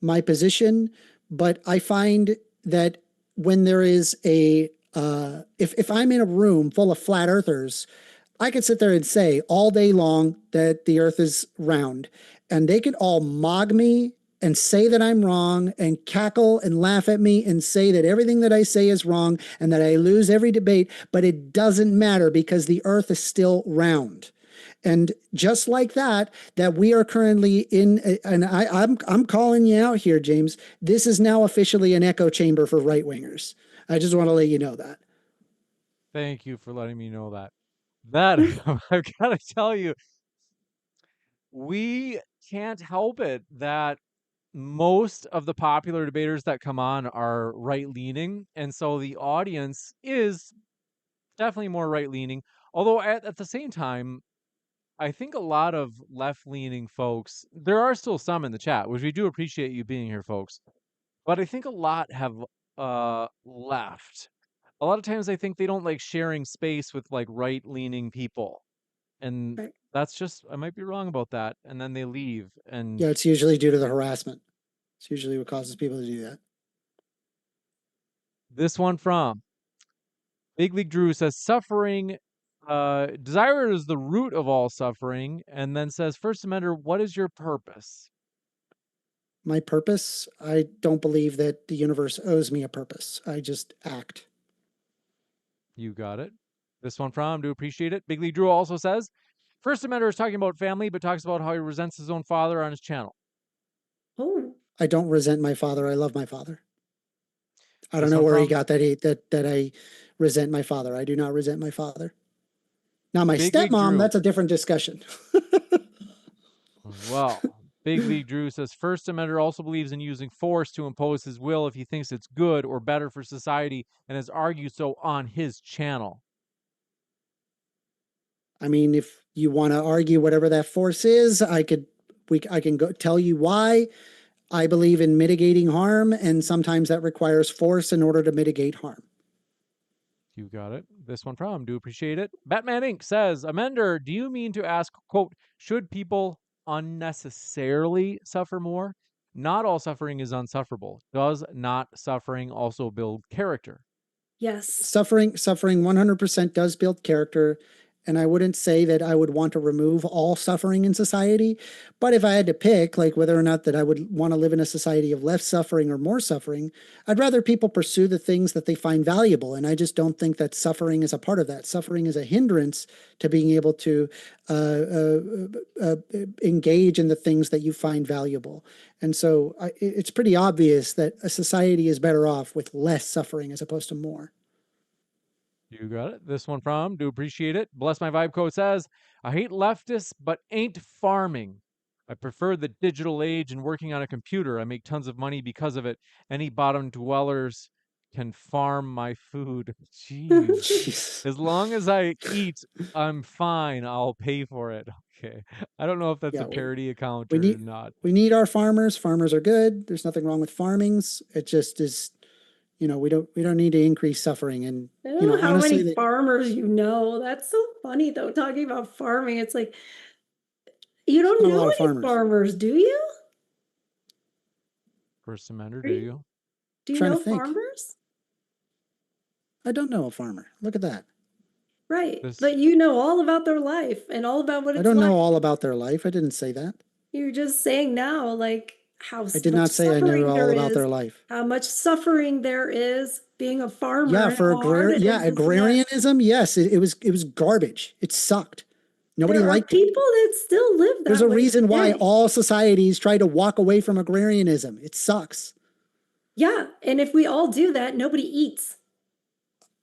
my position. But I find that when there is if I'm in a room full of flat earthers, I could sit there and say all day long that the earth is round, and they could all mock me and say that I'm wrong and cackle and laugh at me and say that everything that I say is wrong and that I lose every debate, but it doesn't matter because the earth is still round. And just like that we are currently in, and I'm calling you out here, James, this is now officially an echo chamber for right-wingers. I just want to let you know that. Thank you for letting me know that. That, I've got to tell you, we can't help it that most of the popular debaters that come on are right-leaning, and so the audience is definitely more right-leaning. Although at the same time, I think a lot of left-leaning folks, there are still some in the chat, which we do appreciate you being here, folks. But I think a lot have left. A lot of times I think they don't like sharing space with like right-leaning people. And Right. that's just, I might be wrong about that. And then they leave. And Yeah, it's usually due to the harassment. It's usually what causes people to do that. this one from Big League Drew says, suffering, desire is the root of all suffering. And then says, First Amender, what is your purpose? My purpose? I don't believe that the universe owes me a purpose. I just act. You got it. This one from Do Appreciate It. Big League Drew also says, First Amender is talking about family, but talks about how he resents his own father on his channel. Oh. I don't resent my father. I love my father. I don't This know one where he from- got that I resent my father. I do not resent my father. Now, my Big League stepmom, Drew. that's a different discussion. Well, Big League Drew says, First Amender also believes in using force to impose his will if he thinks it's good or better for society and has argued so on his channel. I mean, if you want to argue whatever that force is, I can go tell you why. I believe in mitigating harm, and sometimes that requires force in order to mitigate harm. You got it. This one from Do Appreciate It. Batman Inc. says, Amender, do you mean to ask, quote, should people unnecessarily suffer more? Not all suffering is unsufferable. Does not suffering also build character? Yes. Suffering 100% does build character. And I wouldn't say that I would want to remove all suffering in society. But if I had to pick, like whether or not that I would want to live in a society of less suffering or more suffering, I'd rather people pursue the things that they find valuable. And I just don't think that suffering is a part of that. Suffering is a hindrance to being able to engage in the things that you find valuable. And so it's pretty obvious that a society is better off with less suffering as opposed to more. You got it. This one from, do appreciate it. Bless My Vibe Code says, I hate leftists, but ain't farming. I prefer the digital age and working on a computer. I make tons of money because of it. Any bottom dwellers can farm my food. Jeez. Jeez. As long as I eat, I'm fine. I'll pay for it. Okay. I don't know if that's Yeah, a parody account we or need not. we need our farmers. Farmers are good. There's nothing wrong with farmings. It just is, we don't need to increase suffering. And I don't know how honestly, many farmers you know. That's so funny though, talking about farming. It's like, you don't not a know lot of any farmers. farmers, do you? First Amender, Are do you? Do you Trying to know think. farmers? I don't know a farmer. Look at that. Right. This But you know all about their life and all about what I it's don't like. know all about their life. I didn't say that. You're just saying now, like, how I did much not say I knew suffering all there about is, their life. how much suffering there is being a farmer. Yeah, and for how hard it is, this and that. agrarianism, yes, it was garbage. It sucked. Nobody There are liked it. people that still live that There's a way reason why today. all societies try to walk away from agrarianism. It sucks. Yeah, and if we all do that, nobody eats.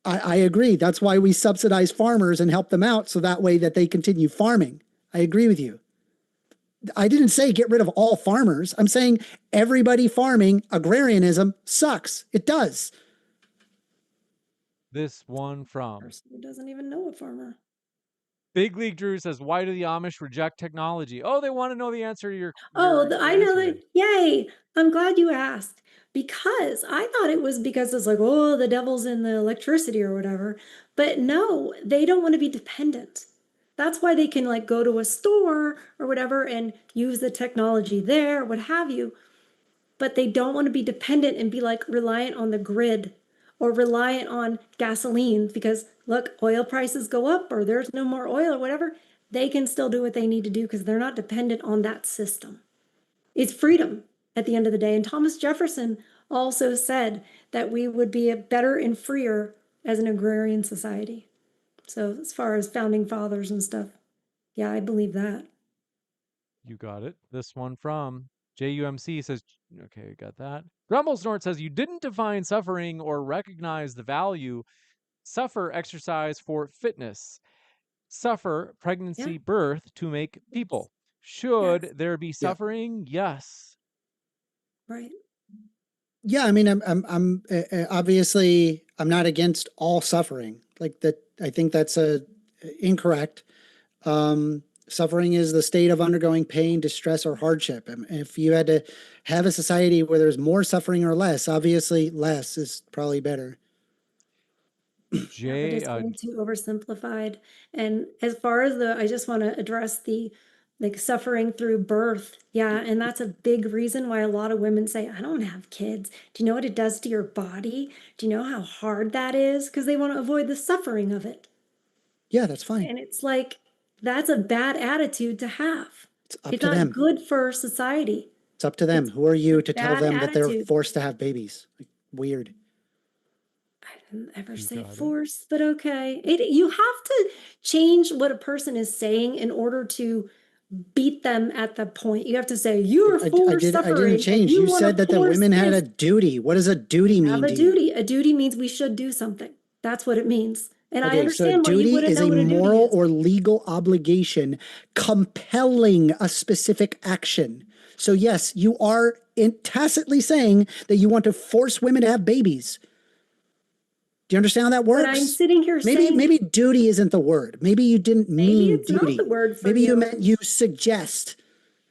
I agree. That's why we subsidize farmers and help them out so that way that they continue farming. I agree with you. I didn't say get rid of all farmers. I'm saying everybody farming, agrarianism sucks. It does. this one from Person who doesn't even know a farmer. Big League Drew says, why do the Amish reject technology? Oh, they want to know the answer to your Oh, your I know answer that. then. Yay. I'm glad you asked because I thought it was because it's like, oh, the devil's in the electricity or whatever. But no, they don't want to be dependent. That's why they can like go to a store or whatever and use the technology there, what have you. But they don't want to be dependent and be like reliant on the grid or reliant on gasoline because look, oil prices go up or there's no more oil or whatever. They can still do what they need to do because they're not dependent on that system. It's freedom at the end of the day. And Thomas Jefferson also said that we would be better and freer as an agrarian society. So as far as founding fathers and stuff, yeah, I believe that. You got it. This one from JUMC says, okay, got that. Grumble Snort says, you didn't define suffering or recognize the value. Suffer exercise for fitness. Suffer pregnancy, Yeah. birth to make people. Should Yes. there be suffering? Yes. Right. Yeah, I mean, I'm obviously I'm not against all suffering. Like that, I think that's incorrect. Suffering is the state of undergoing pain, distress, or hardship. And if you had to have a society where there's more suffering or less, obviously less is probably better. It is way too oversimplified. And as far as I just want to address the like suffering through birth. Yeah. And that's a big reason why a lot of women say, I don't have kids. Do you know what it does to your body? Do you know how hard that is? Because they want to avoid the suffering of it. Yeah, that's fine. And it's like, that's a bad attitude to have. It's up It's to not them. good for society. It's up to them. It's Who are you a to tell bad them that they're attitude. forced to have babies? Like, weird. I didn't ever You say got it. force, but okay. You have to change what a person is saying in order to beat them at the point. You have to say, you're for suffering. I didn't change. You said that the women had a duty. What does a duty mean Have a to you? duty. A duty means we should do something. That's what it means. And I Okay, so a understand why you duty wouldn't is know a what a duty moral is. or legal obligation compelling a specific action. So yes, you are tacitly saying that you want to force women to have babies. Do you understand how that works? But I'm sitting here saying maybe duty isn't the word. Maybe you didn't mean it's duty. not the word for maybe you you. meant you suggest.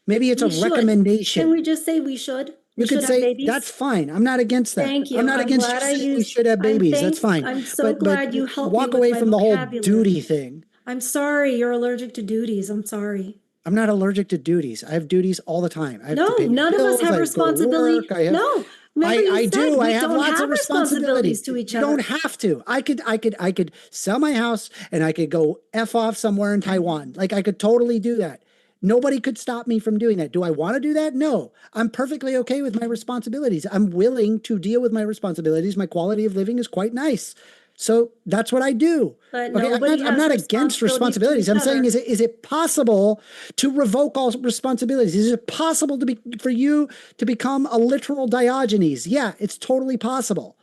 Maybe it's We a should. recommendation. Can we just say we should? We You could should have say babies? that's fine. I'm not against that. Thank you. I'm not against you glad I saying we used- should have babies. That's fine. I'm so glad you helped walk me with away my from the whole vocabulary. duty thing. I'm sorry. You're allergic to duties. I'm sorry. I'm not allergic to duties. I have duties all the time. I have No, to pay none of us bills, have I go to responsibility. work, I have, No, Remember you I said do. I we have don't lots have of responsibilities. to each You other. don't have to. I could sell my house and I could go F off somewhere in Taiwan. Like I could totally do that. Nobody could stop me from doing that. Do I want to do that? No. I'm perfectly okay with my responsibilities. I'm willing to deal with my responsibilities. My quality of living is quite nice. So that's what I do. But Okay, nobody I'm has not against responsibilities. to I'm each saying, other. is it possible to revoke all responsibilities? Is it possible for you to become a literal Diogenes? Yeah, it's totally possible.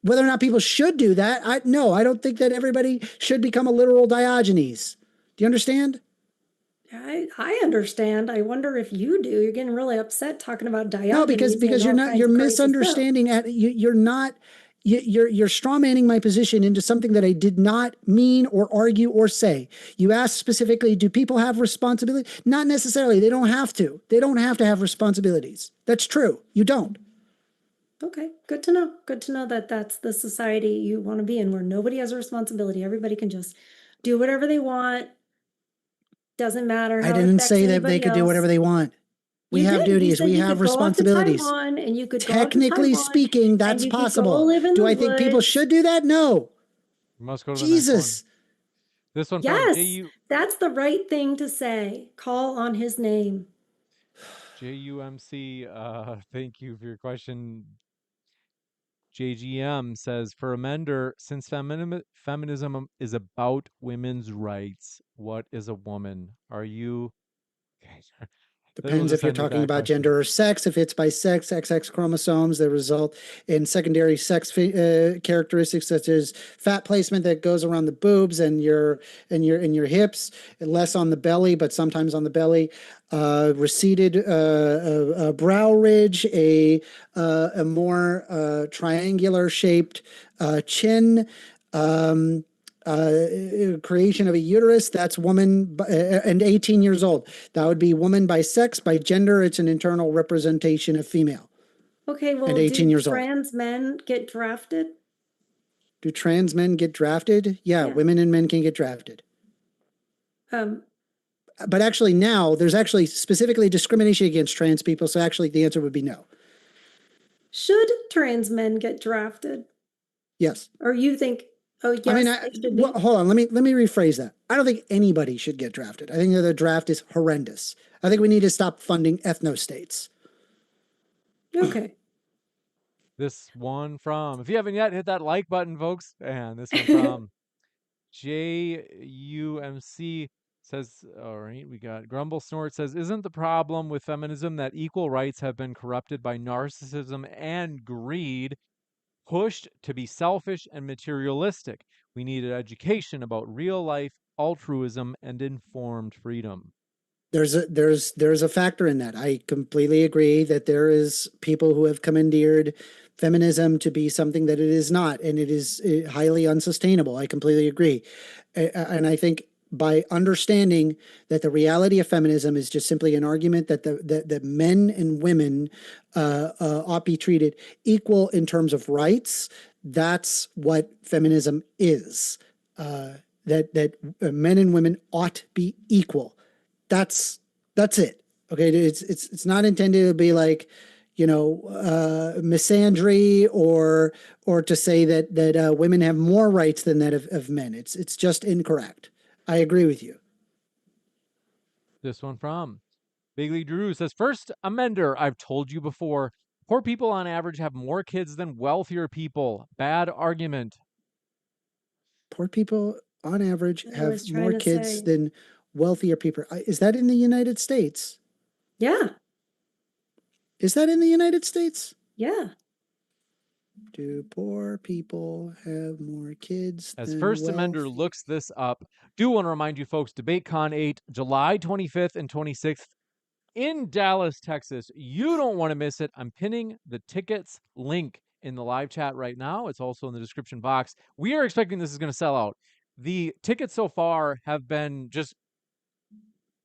Whether or not people should do that, I don't think that everybody should become a literal Diogenes. Do you understand? I understand. I wonder if you do. You're getting really upset talking about No, Diogenes because and all kinds you're of crazy stuff. misunderstanding. You're not. You're strawmanning my position into something that I did not mean or argue or say. You asked specifically, do people have responsibility? Not necessarily. They don't have to. They don't have to have responsibilities. That's true. You don't. Okay, good to know. Good to know that that's the society you want to be in, where nobody has a responsibility. Everybody can just do whatever they want. Doesn't matter I how it didn't affects say that they anybody could do else. whatever they want. We You have did. You duties. said We you have could go up to responsibilities. Taiwan and you could go up to Technically Taiwan speaking, and that's you could go possible. live in Do the I think people woods. should do that? No. We must go to the next one. Jesus. This one from Yes, that's the right thing to say. Call on his name. JUMC. Thank you for your question. JGM says, for Amender, since feminism is about women's rights, what is a woman? Are you... Depends if you're talking about gender or sex. If it's by sex, XX chromosomes that result in secondary sex characteristics such as fat placement that goes around the boobs and your hips, less on the belly, but sometimes on the belly. Receded brow ridge, a more triangular shaped chin. Creation of a uterus, that's woman, and 18 years old. That would be woman by sex. By gender, it's an internal representation of female. Okay, well, and 18 years old. trans men get drafted? Do trans men get drafted? Yeah, women and men can get drafted. But actually now, there's actually specifically discrimination against trans people, so actually the answer would be no. Should trans men get drafted? Yes. Or you think... Oh, yes, I mean, hold on. Let me rephrase that. I don't think anybody should get drafted. I think that the draft is horrendous. I think we need to stop funding ethno-states. Okay. This one from, if you haven't yet, hit that like button, folks. And this one from JUMC says, all right, we got Grumble Snort says, isn't the problem with feminism that equal rights have been corrupted by narcissism and greed, pushed to be selfish and materialistic? We needed education about real life, altruism, and informed freedom. There's a factor in that. I completely agree that there is people who have commandeered feminism to be something that it is not, and it is highly unsustainable. I completely agree. And I think by understanding that the reality of feminism is just simply an argument that men and women ought be treated equal in terms of rights, that's what feminism is. That men and women ought be equal. That's it. Okay, it's not intended to be like, misandry or to say that women have more rights than that of men. It's just incorrect. I agree with you. This one from Bigly Drew says, first amender, I've told you before, poor people on average have more kids than wealthier people. Bad argument. Poor people on average have more kids than wealthier people. Is that in the United States? Yeah. Is that in the United States? Yeah. Do poor people have more kids As than First wealthy? Amender looks this up, do want to remind you folks, DebateCon 8, July 25th and 26th in Dallas, Texas. You don't want to miss it. I'm pinning the tickets link in the live chat right now. It's also in the description box. We are expecting this is going to sell out. The tickets so far have been just,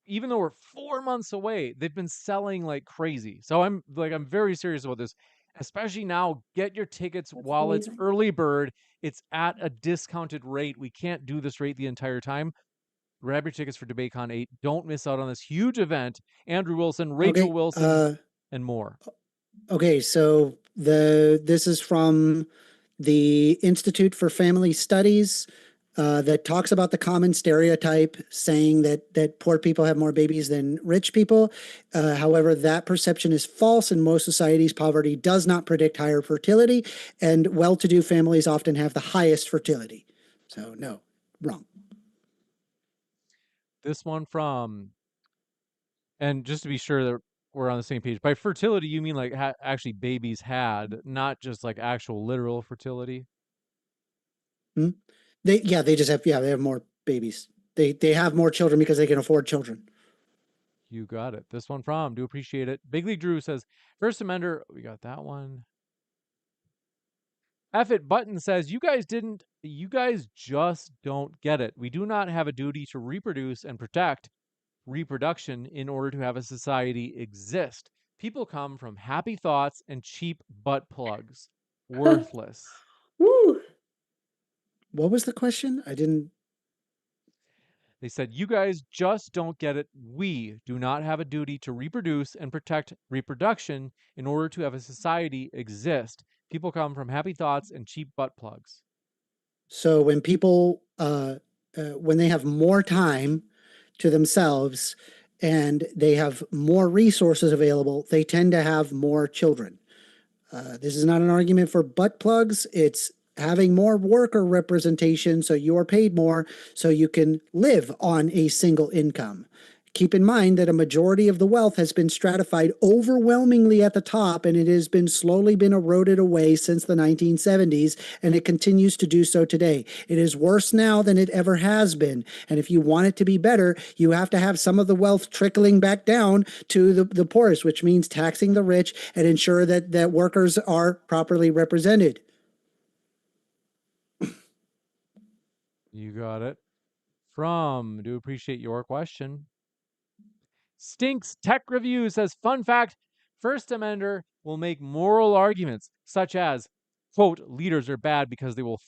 even though we're 4 months away, they've been selling like crazy. So I'm very serious about this. Especially now, get your tickets while it's early bird. It's at a discounted rate. We can't do this rate the entire time. Grab your tickets for DebateCon 8. Don't miss out on this huge event. Andrew Wilson, Rachel Wilson, and more. Okay, so This is from the Institute for Family Studies that talks about the common stereotype saying that poor people have more babies than rich people. However, that perception is false. In most societies, poverty does not predict higher fertility, and well-to-do families often have the highest fertility. So no, wrong. This one from, and just to be sure that we're on the same page, by fertility, you mean like actually babies had, not just like actual literal fertility? They just have, they have more babies. They have more children because they can afford children. You got it. This one from, do appreciate it. Big League Drew says, First Amender, we got that one. F it Button says, you guys just don't get it. We do not have a duty to reproduce and protect reproduction in order to have a society exist. People come from happy thoughts and cheap butt plugs. Worthless. Woo! What was the question? I didn't. They said, you guys just don't get it. We do not have a duty to reproduce and protect reproduction in order to have a society exist. People come from happy thoughts and cheap butt plugs. So when people, when they have more time to themselves and they have more resources available, they tend to have more children. This is not an argument for butt plugs. It's having more worker representation so you're paid more so you can live on a single income. Keep in mind that a majority of the wealth has been stratified overwhelmingly at the top, and it has been slowly been eroded away since the 1970s, and it continues to do so today. It is worse now than it ever has been. And if you want it to be better, you have to have some of the wealth trickling back down to the poorest, which means taxing the rich and ensure that workers are properly represented. You got it. From, do appreciate your question. Stinks Tech Review says, fun fact, First Amender will make moral arguments such as, quote, leaders are bad because they will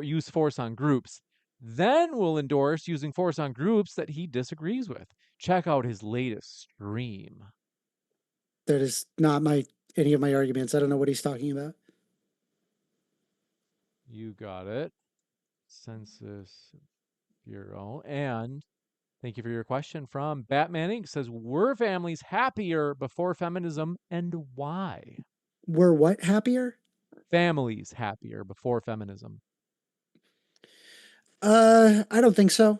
use force on groups. Then will endorse using force on groups that he disagrees with. Check out his latest stream. That is not any of my arguments. I don't know what he's talking about. You got it. Census Bureau. And thank you for your question from Batman Inc. Says, were families happier before feminism and why? Were what happier? Families happier before feminism. I don't think so.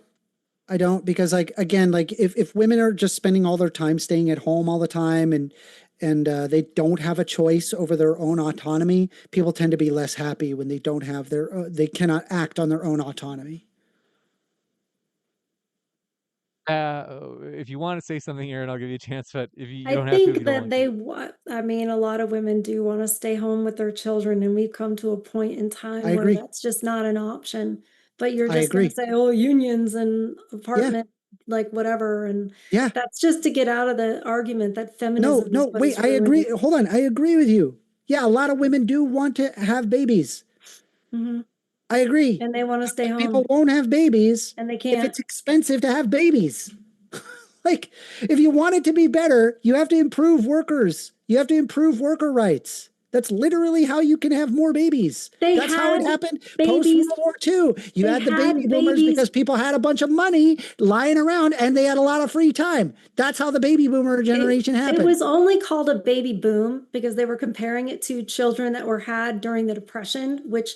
I don't, because if women are just spending all their time staying at home all the time and they don't have a choice over their own autonomy, people tend to be less happy when they don't have they cannot act on their own autonomy. If you want to say something, Erin, I'll give you a chance, but if you I don't have to, if think you don't that want to. I mean, a lot of women do want to stay home with their children, and we've come to a point in time I where agree. that's just not an option. But you're I just going to agree. say, oh, unions and apartment, like whatever. And Yeah. that's just to get out of the argument that feminism No, is what wait, is I agree. ruining. Hold on. I agree with you. Yeah, a lot of women do want to have babies. Mhm. I agree. And they want to stay home. People won't have babies And they if can't. it's expensive to have babies. Like, if you want it to be better, you have to improve workers. You have to improve worker rights. That's literally how you can have more babies. That's how it happened post-World War II. You had the baby boomers because people had a bunch of money lying around and they had a lot of free time. That's how the baby boomer generation happened. It was only called a baby boom because they were comparing it to children that were had during the Depression, which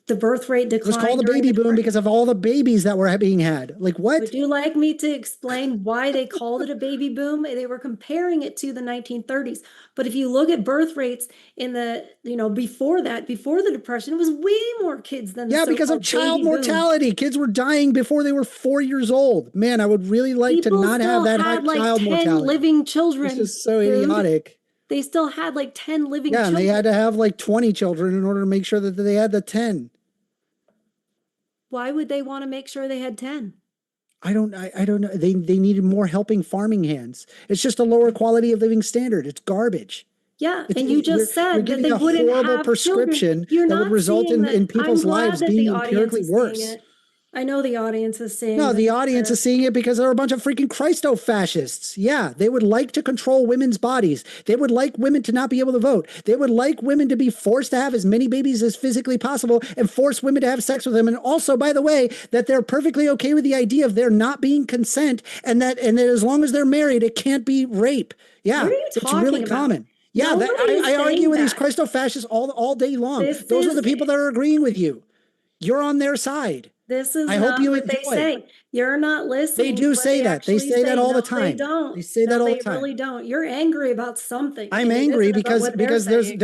the birth rate declined. It was called a baby boom because of all the babies that were being had. Like, what? Would you like me to explain why they called it a baby boom? They were comparing it to the 1930s. But if you look at birth rates in the, before that, before the Depression, it was way more kids than the because of child mortality. Kids were dying before they were 4 years old. Man, I would really like to not have that high child mortality. Living children. This is so idiotic. They still had like 10 living children. Yeah, and they had to have like 20 children in order to make sure that they had the 10. Why would they want to make sure they had 10? I don't know. They needed more helping farming hands. It's just a lower quality of living standard. It's garbage. Yeah, and you just said that they wouldn't have prescription children. that would result in people's lives being empirically worse. I know the audience is saying No, that the it's audience is seeing it because they're a bunch of freaking Christo-fascists. Yeah, they would like to control women's bodies. They would like women to not be able to vote. They would like women to be forced to have as many babies as physically possible and force women to have sex with them. And also, by the way, that they're perfectly okay with the idea of there not being consent and that as long as they're married, it can't be rape. Yeah, What are you it's really talking about? common. Yeah, Nobody is I argue saying with these that. Christo-fascists all day long. This Those are is the people that are agreeing with you. You're on their side. This is I hope not you what they enjoy. say. You're not They listening to do what say they that. They actually say that all the No, they time. don't. They say that No, all the they time. really don't. You're angry about something. I'm and it angry isn't about because what they're saying.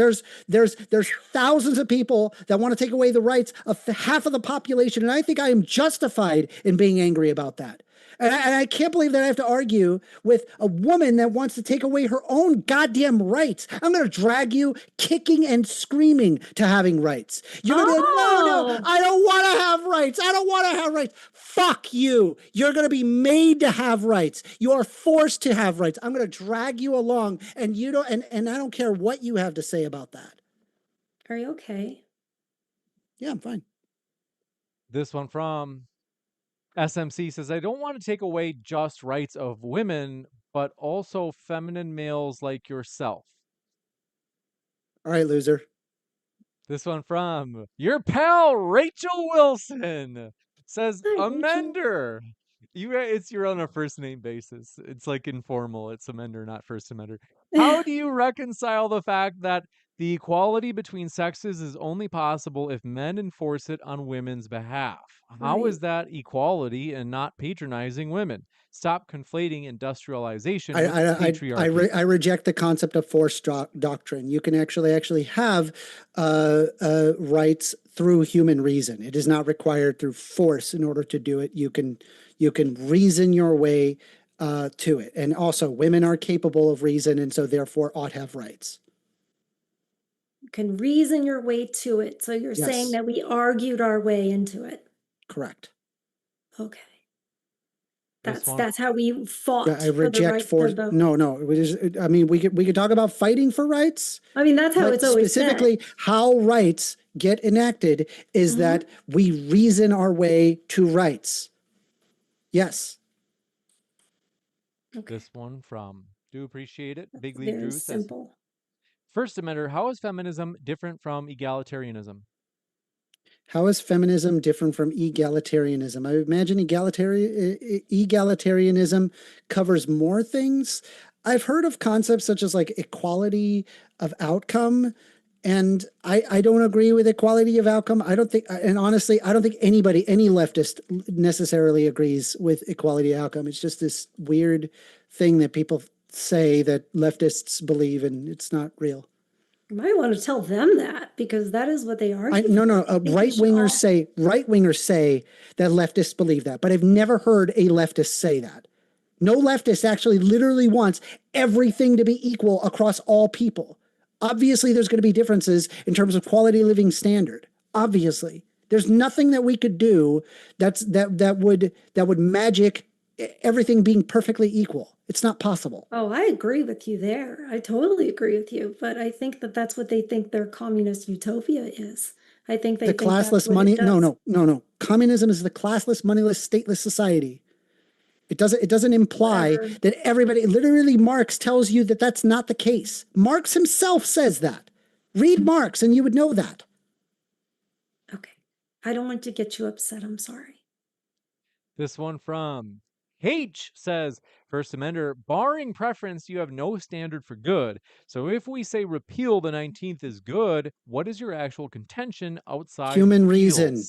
there's thousands of people that want to take away the rights of half of the population, and I think I am justified in being angry about that. And I can't believe that I have to argue with a woman that wants to take away her own goddamn rights. I'm going to drag you kicking and screaming to having rights. You're going to be like, no, I don't want to have rights. I don't want to have rights. Fuck you. You're going to be made to have rights. You are forced to have rights. I'm going to drag you along, and you don't, and I don't care what you have to say about that. Are you okay? Yeah, I'm fine. This one from SMC says, I don't want to take away just rights of women, but also feminine males like yourself. All right, loser. This one from your pal Rachel Wilson says, Hi, Rachel. amender. It's you're on a first name basis. It's like informal. It's amender, not first amender. How do you reconcile the fact that the equality between sexes is only possible if men enforce it on women's behalf? How Right. is that equality and not patronizing women? Stop conflating industrialization with patriarchy. I reject the concept of forced doctrine. You can actually have rights through human reason. It is not required through force in order to do it. You can reason your way to it. And also, women are capable of reason, and so therefore ought to have rights. You can reason your way to it. So you're saying Yes. that we argued our way into it. Correct. Okay. This one- That's how we fought Yeah, I for the reject right to force. vote. No. I mean, we could talk about fighting for rights. I mean, that's how But it's always been. specifically, how rights get enacted is that we reason our way to rights. Yes. Okay. This one from Do Appreciate It. Big League Very Drew says, simple. First Amender, how is feminism different from egalitarianism? How is feminism different from egalitarianism? I imagine egalitarianism covers more things. I've heard of concepts such as like equality of outcome, and I don't agree with equality of outcome. I don't think, and honestly, I don't think any leftist necessarily agrees with equality of outcome. It's just this weird thing that people say that leftists believe, and it's not real. You might want to tell them that because that is what they argue. No. Right Right-wingers say that leftists believe that, but I've never heard a leftist say that. No leftist actually literally wants everything to be equal across all people. Obviously, there's going to be differences in terms of quality of living standard. Obviously, there's nothing that we could do that would magic everything being perfectly equal. It's not possible. Oh, I agree with you there. I totally agree with you. But I think that that's what they think their communist utopia is. I think they The think that's classless what money. it does. No. Communism is the classless, moneyless, stateless society. It doesn't imply Whatever. that everybody, literally Marx tells you that that's not the case. Marx himself says that. Read Marx and you would know that. Okay. I don't want to get you upset. I'm sorry. This one from H says, First Amender, barring preference, you have no standard for good. So if we say repeal the 19th is good, what is your actual contention outside Human repeals? reason.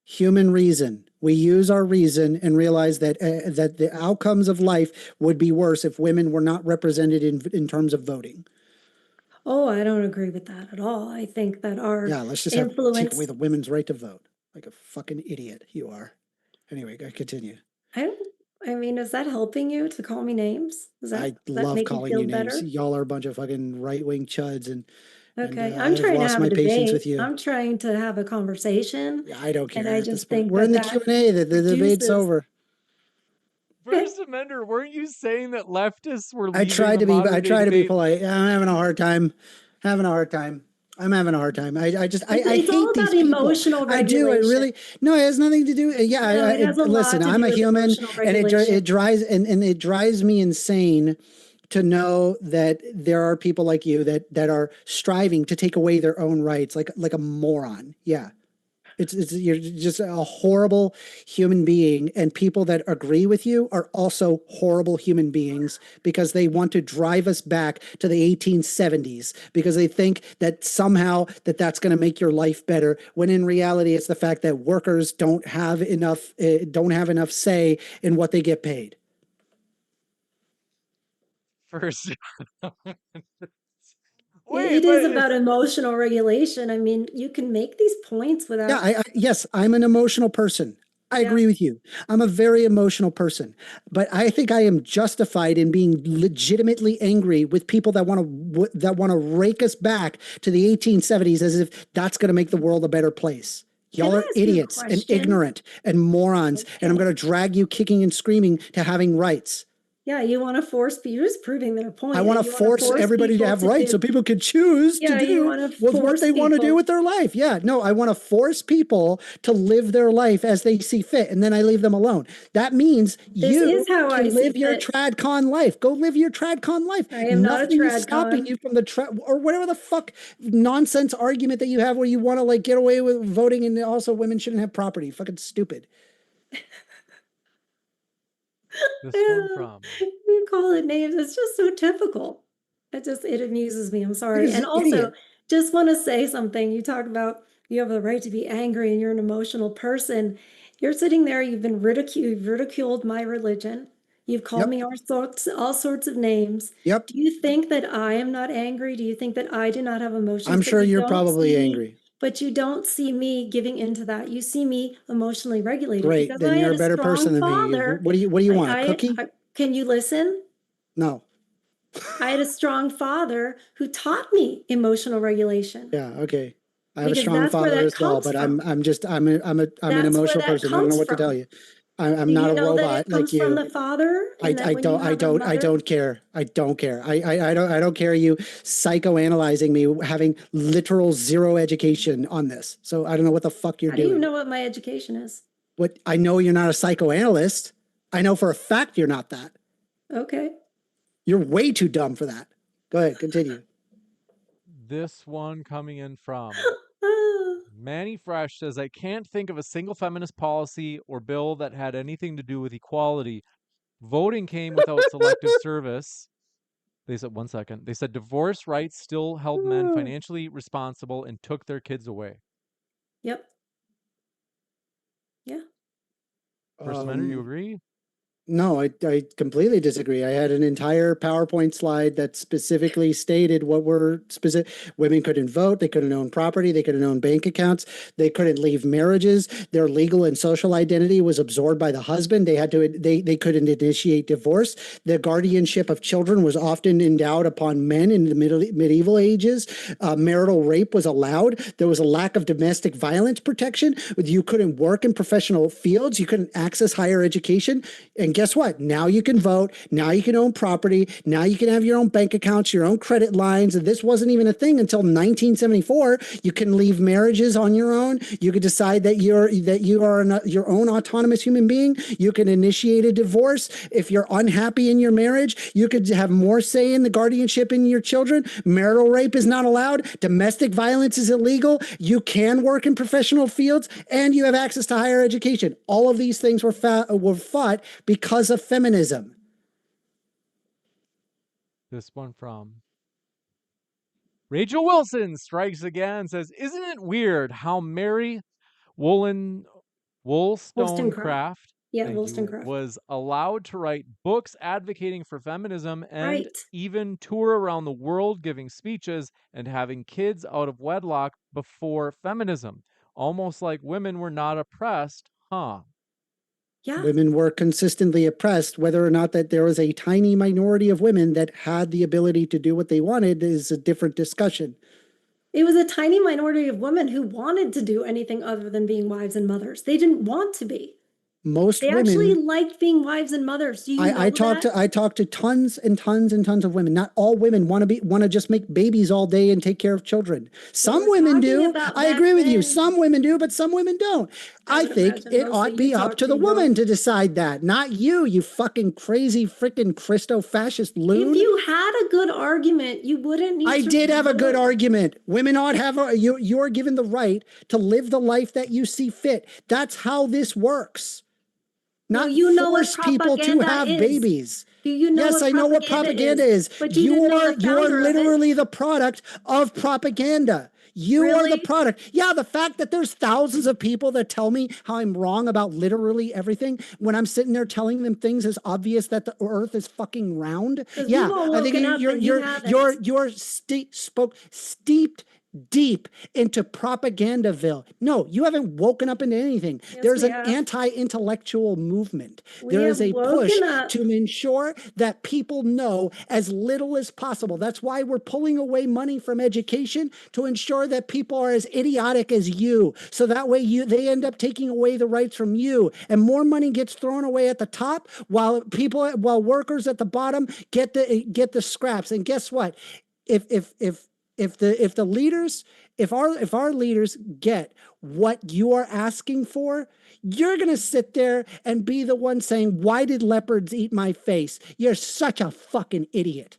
Human reason. We use our reason and realize that that the outcomes of life would be worse if women were not represented in terms of voting. Oh, I don't agree with that at all. I think that our Let's just take away the women's right to vote. Like a fucking idiot you are. Anyway, I continue. I mean, is that helping you to call me names? I love make calling you names. Y'all are a bunch of fucking right-wing chuds, and Okay, and, I'm I've trying to lost have my a patience debate. with you. I'm trying to have a conversation. Yeah, I don't care. And I at this just point. think We're in the that Q&A. The debate's produces- over. First Amender, weren't you saying that leftists were leaving I try to be debate? polite. I'm having a hard time. I'm having a hard time. I It's hate all these about people. emotional I do. I regulation. really, no, it has nothing to do. Yeah. No, it has a lot Listen, to I'm do a with human emotional and regulation. it drives, and it drives me insane to know that there are people like you that are striving to take away their own rights like a moron. Yeah. It's you're just a horrible human being, and people that agree with you are also horrible human beings because they want to drive us back to the 1870s because they think that somehow that's going to make your life better, when in reality it's the fact that workers don't have enough say in what they get paid. First, It is about emotional regulation. I mean, you can make these points Yeah, without. yes, I'm an emotional person. I Yeah. agree with you. I'm a very emotional person, but I think I am justified in being legitimately angry with people that want to rake us back to the 1870s as if that's going to make the world a better place. Can Y'all I are ask you a idiots and question? ignorant and morons, and I'm Okay. going to drag you kicking and screaming to having rights. Yeah, you want to force people. You're just proving their point. I want and to you want to force everybody to people have to rights so do. people can choose to Yeah, you do want to with what force they want to do people. with their life. Yeah, no, I want to force people to live their life as they see fit, and then I leave them alone. That means This you is how I can see live your fit. tradcon life. Go live your tradcon life. I am not a Nothing is stopping tradcon. you from or whatever the fuck nonsense argument that you have where you want to like get away with voting and also women shouldn't have property. Fucking stupid. this one Yeah, from you call it names. It's just so typical. It amuses me. I'm sorry. He's And an also, idiot. just want to say something. You talk about you have the right to be angry and you're an emotional person. You're sitting there, you've ridiculed my religion. You've called Yep. me all sorts of names. Yep. Do you think that I am not angry? Do you think that I do not have emotions? I'm But sure you you're don't probably see me, angry. but you don't see me giving into that. You see me emotionally regulated Great. because Then I you're had a a better person strong than me. father. What do you want? A cookie? Can you listen? No. I had a strong father who taught me emotional regulation Yeah, okay. I have a because strong that's where father that as well, comes but from. I'm an That's where emotional that person. I don't know comes what to tell from. you. I'm Do not you a know that it robot like comes from you. the father and that when you have a I mother? don't care. I don't care. I don't care you psychoanalyzing me having literal zero education on this. So I don't know what the fuck you're How do you doing. know what my education is? What I know you're not a psychoanalyst. I know for a fact you're not that. Okay. You're way too dumb for that. Go ahead, continue. this one coming in from Ah, Manny Fresh says, I can't think of a single feminist policy or bill that had anything to do with equality. Voting came without selective service. They said, one second. They said divorce rights still held men ah. financially responsible and took their kids away. Yep. Yeah. First Amendment, you Um, agree? No, I completely disagree. I had an entire PowerPoint slide that specifically stated what were specific. Women couldn't vote. They couldn't own property. They couldn't own bank accounts. They couldn't leave marriages. Their legal and social identity was absorbed by the husband. They couldn't initiate divorce. The guardianship of children was often endowed upon men in the medieval ages. Marital rape was allowed. There was a lack of domestic violence protection. You couldn't work in professional fields. You couldn't access higher education. And guess what? Now you can vote. Now you can own property. Now you can have your own bank accounts, your own credit lines. And this wasn't even a thing until 1974. You can leave marriages on your own. You could decide that you are your own autonomous human being. You can initiate a divorce. If you're unhappy in your marriage, you could have more say in the guardianship in your children. Marital rape is not allowed. Domestic violence is illegal. You can work in professional fields, and you have access to higher education. All of these things were fought because of feminism. This one from Rachel Wilson strikes again, says, isn't it weird how Mary Woolen Wollstonecraft. Wollstonecraft, Yeah, thank you, Wollstonecraft. was allowed to write books advocating for feminism and Right. even tour around the world giving speeches and having kids out of wedlock before feminism. Almost like women were not oppressed, huh? Yeah. Women were consistently oppressed. Whether or not that there was a tiny minority of women that had the ability to do what they wanted is a different discussion. It was a tiny minority of women who wanted to do anything other than being wives and mothers. They didn't want to be. Most They actually women, like being wives and mothers. Do you know I talk that? to tons and tons and tons of women. Not all women want to just make babies all day and take care of children. Well, Some we're women talking do. about I back agree with you. then. Some women do, but some women don't. I I would think imagine it mostly ought you be up talk to the female. woman to decide that, not you, you fucking crazy freaking Christo-fascist loon. If you had a good argument, you wouldn't need I to did have a good vote. argument. Women ought have you're given the right to live the life that you see fit. That's how this works. No, Not you know what force people to propaganda have is. babies. Do you know Yes, what I know what propaganda is. But you didn't know the You're founder of it. literally the product of propaganda. You are the Really? product. Yeah, the fact that there's thousands of people that tell me how I'm wrong about literally everything when I'm sitting there telling them things as obvious that the earth is fucking round. 'Cause Yeah, we've all I think woken up and you haven't. you're steeped deep into propagandaville. No, you haven't woken up into anything. Yes, There's we an have. anti-intellectual movement. We There is have a push woken up. to ensure that people know as little as possible. That's why we're pulling away money from education, to ensure that people are as idiotic as you. So that way they end up taking away the rights from you, and more money gets thrown away at the top while workers at the bottom get the scraps. And guess what? If the leaders, if our leaders get what you are asking for, you're going to sit there and be the one saying, "Why did leopards eat my face?" You're such a fucking idiot.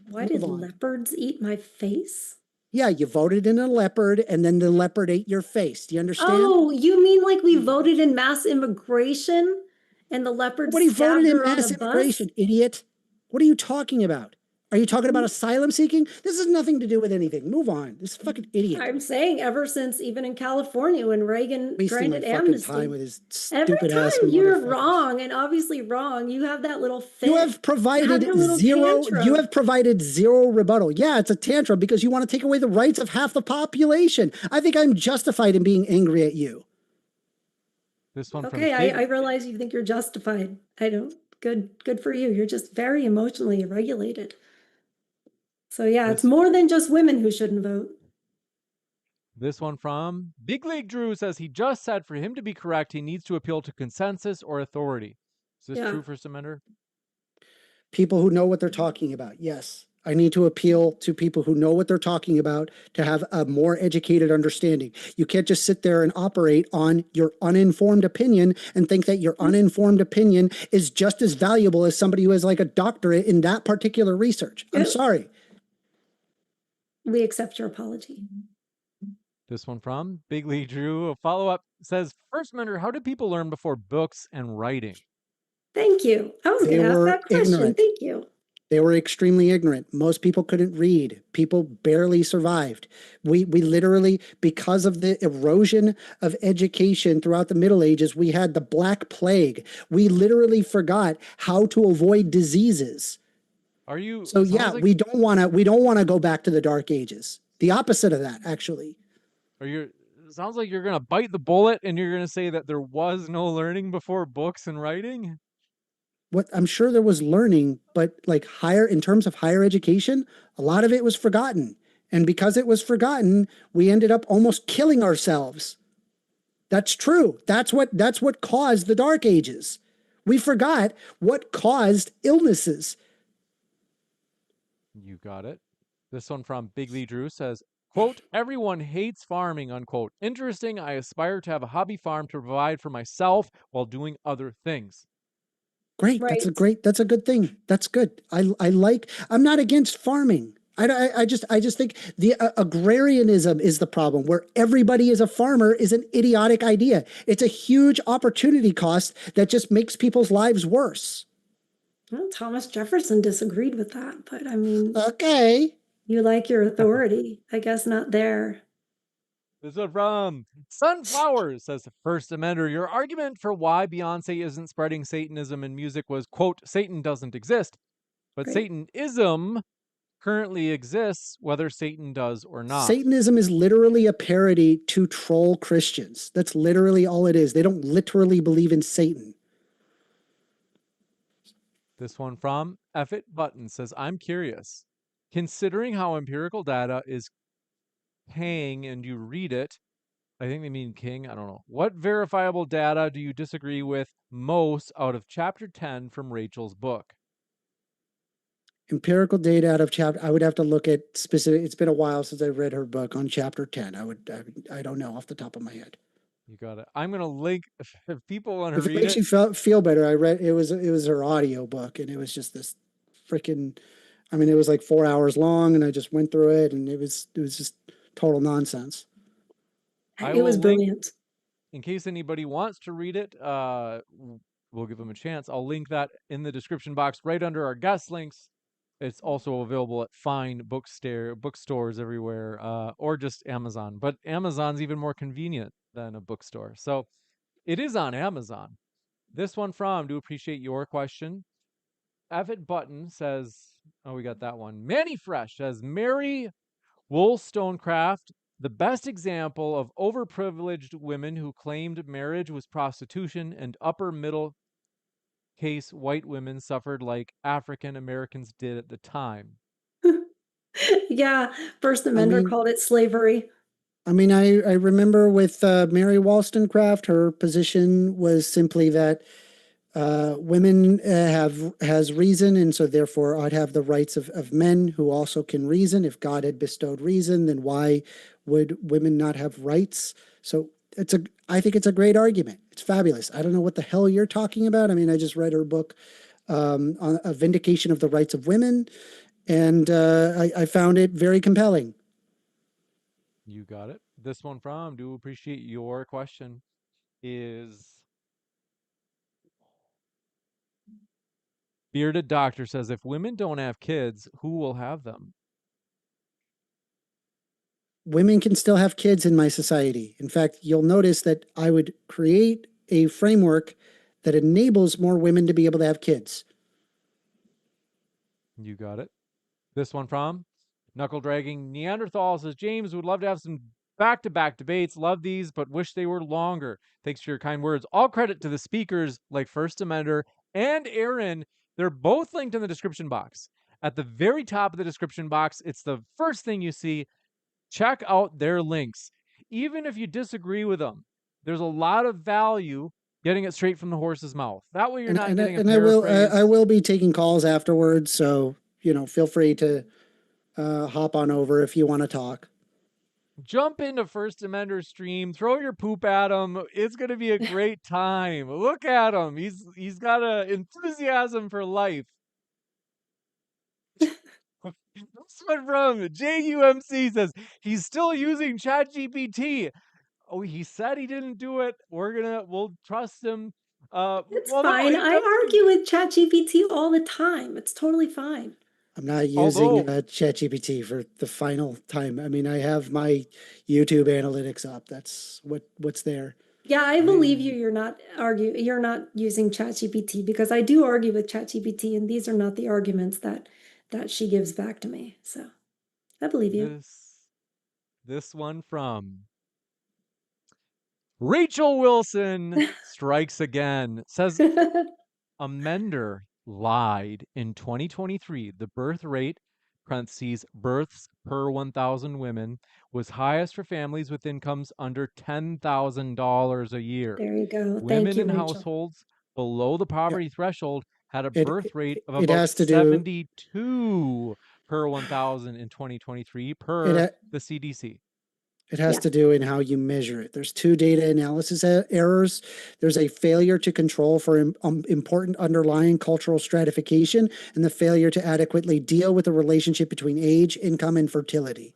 Why did leopards eat my face? Yeah, you voted in a leopard and then the leopard ate your face. Do you understand? Oh, you mean like we voted in mass immigration and the leopard Nobody stabbed voted in her on mass the bus? immigration, idiot. What are you talking about? Are you talking about asylum seeking? This has nothing to do with anything. Move on. This fucking idiot. I'm saying ever since, even in California when Reagan Wasting my granted fucking amnesty. time with his Every stupid ass time you're motherfuckers. wrong, and obviously wrong, you have that little fit. You have provided zero. You have provided zero rebuttal. Yeah, it's a tantrum because you want to take away the rights of half the population. I think I'm justified in being angry at you. This one Okay, I realize you think you're justified. I don't. Good for you. You're just very emotionally regulated. So yeah, it's more than just women who shouldn't vote. This one from Big League Drew says he just said for him to be correct, he needs to appeal to consensus or authority. Is this true, First Amender? People who know what they're talking about. Yes. I need to appeal to people who know what they're talking about to have a more educated understanding. You can't just sit there and operate on your uninformed opinion and think that your uninformed opinion is just as valuable as somebody who has like a doctorate in that particular research. I'm sorry. We accept your apology. This one from Big League Drew, a follow-up, says, First Amender, how did people learn before books and writing? Thank you. I was going to ask that question. Ignorant. Thank you. They were extremely ignorant. Most people couldn't read. People barely survived. We literally, because of the erosion of education throughout the Middle Ages, we had the Black Plague. We literally forgot how to avoid diseases. Are you? So yeah, like, we don't want to go back to the Dark Ages. The opposite of that, actually. Sounds like you're going to bite the bullet and you're going to say that there was no learning before books and writing? What I'm sure there was learning, but like in terms of higher education, a lot of it was forgotten. And because it was forgotten, we ended up almost killing ourselves. That's true. That's what caused the Dark Ages. We forgot what caused illnesses. You got it. This one from Big Lee Drew says, quote, everyone hates farming, unquote. Interesting. I aspire to have a hobby farm to provide for myself while doing other things. Great. Right. That's a good thing. That's good. I'm not against farming. I just think the agrarianism is the problem, where everybody is a farmer is an idiotic idea. It's a huge opportunity cost that just makes people's lives worse. Well, Thomas Jefferson disagreed with that, but I mean, okay. You like your authority. I guess not there. This is from Sunflowers, says the First Amender. Your argument for why Beyonce isn't spreading Satanism in music was, quote, Satan doesn't exist. But Great. Satanism currently exists whether Satan does or not. Satanism is literally a parody to troll Christians. That's literally all it is. They don't literally believe in Satan. This one from F It Button says, I'm curious. Considering how empirical data is paying and you read it, I think they mean king. I don't know. What verifiable data do you disagree with most out of chapter 10 from Rachel's book? Empirical data out of chapter. I would have to look at specific. It's been a while since I read her book on chapter 10. I don't know off the top of my head. You got it. I'm going to link if people want to If it read makes it. you feel better, I read it was her audio book, and it was just this freaking. I mean, it was like 4 hours long, and I just went through it, and it was just total nonsense. I It was will link brilliant. in case anybody wants to read it. We'll give them a chance. I'll link that in the description box right under our guest links. It's also available at fine bookstores everywhere, or just Amazon. But Amazon's even more convenient than a bookstore. So it is on Amazon. This one from, do appreciate your question. Evitt Button says, oh, we got that one. Manny Fresh says, Mary Wollstonecraft, the best example of overprivileged women who claimed marriage was prostitution and upper middle case white women suffered like African Americans did at the time. Yeah, First I Amender mean, called it slavery. I remember with Mary Wollstonecraft, her position was simply that women has reason, and so therefore ought to have the rights of men who also can reason. If God had bestowed reason, then why would women not have rights? So I think it's a great argument. It's fabulous. I don't know what the hell you're talking about. I mean, I just read her book on a vindication of the rights of women, and I found it very compelling. You got it. This one from, do appreciate your question, is Bearded Doctor says, if women don't have kids, who will have them? Women can still have kids in my society. In fact, you'll notice that I would create a framework that enables more women to be able to have kids. You got it. This one from Knuckle Dragging Neanderthal says, James would love to have some back-to-back debates. Love these, but wish they were longer. Thanks for your kind words. All credit to the speakers like First Amender and Erin. They're both linked in the description box. At the very top of the description box, it's the first thing you see. Check out their links. Even if you disagree with them, there's a lot of value getting it straight from the horse's mouth. That way you're not getting a paraphrase. I will be taking calls afterwards, so feel free to hop on over if you want to talk. Jump into First Amender stream, throw your poop at him. It's gonna be a great time. Look at him. He's got a enthusiasm for life. This one from JUMC says he's still using ChatGPT. Oh, he said he didn't do it. We'll trust him. It's Well, no, fine. it I doesn't. argue with ChatGPT all the time. It's totally fine. I'm not using ChatGPT for the final time. I mean, I have my YouTube analytics up. That's what's there. Yeah, I believe you. You're not using ChatGPT, because I do argue with ChatGPT, and these are not the arguments that she gives back to me. So I believe you. This one from Rachel Wilson strikes again. Says Amender lied in 2023. The birth rate (parentheses births per 1,000 women) was highest for families with incomes under $10,000 a year. There you go. Women Thank you, in Rachel. households below the poverty threshold had a birth rate of it about has to do- 72 per 1,000 in 2023 per the CDC. It has to do in how you measure it. There's two data analysis errors. There's a failure to control for important underlying cultural stratification, and the failure to adequately deal with the relationship between age, income, and fertility.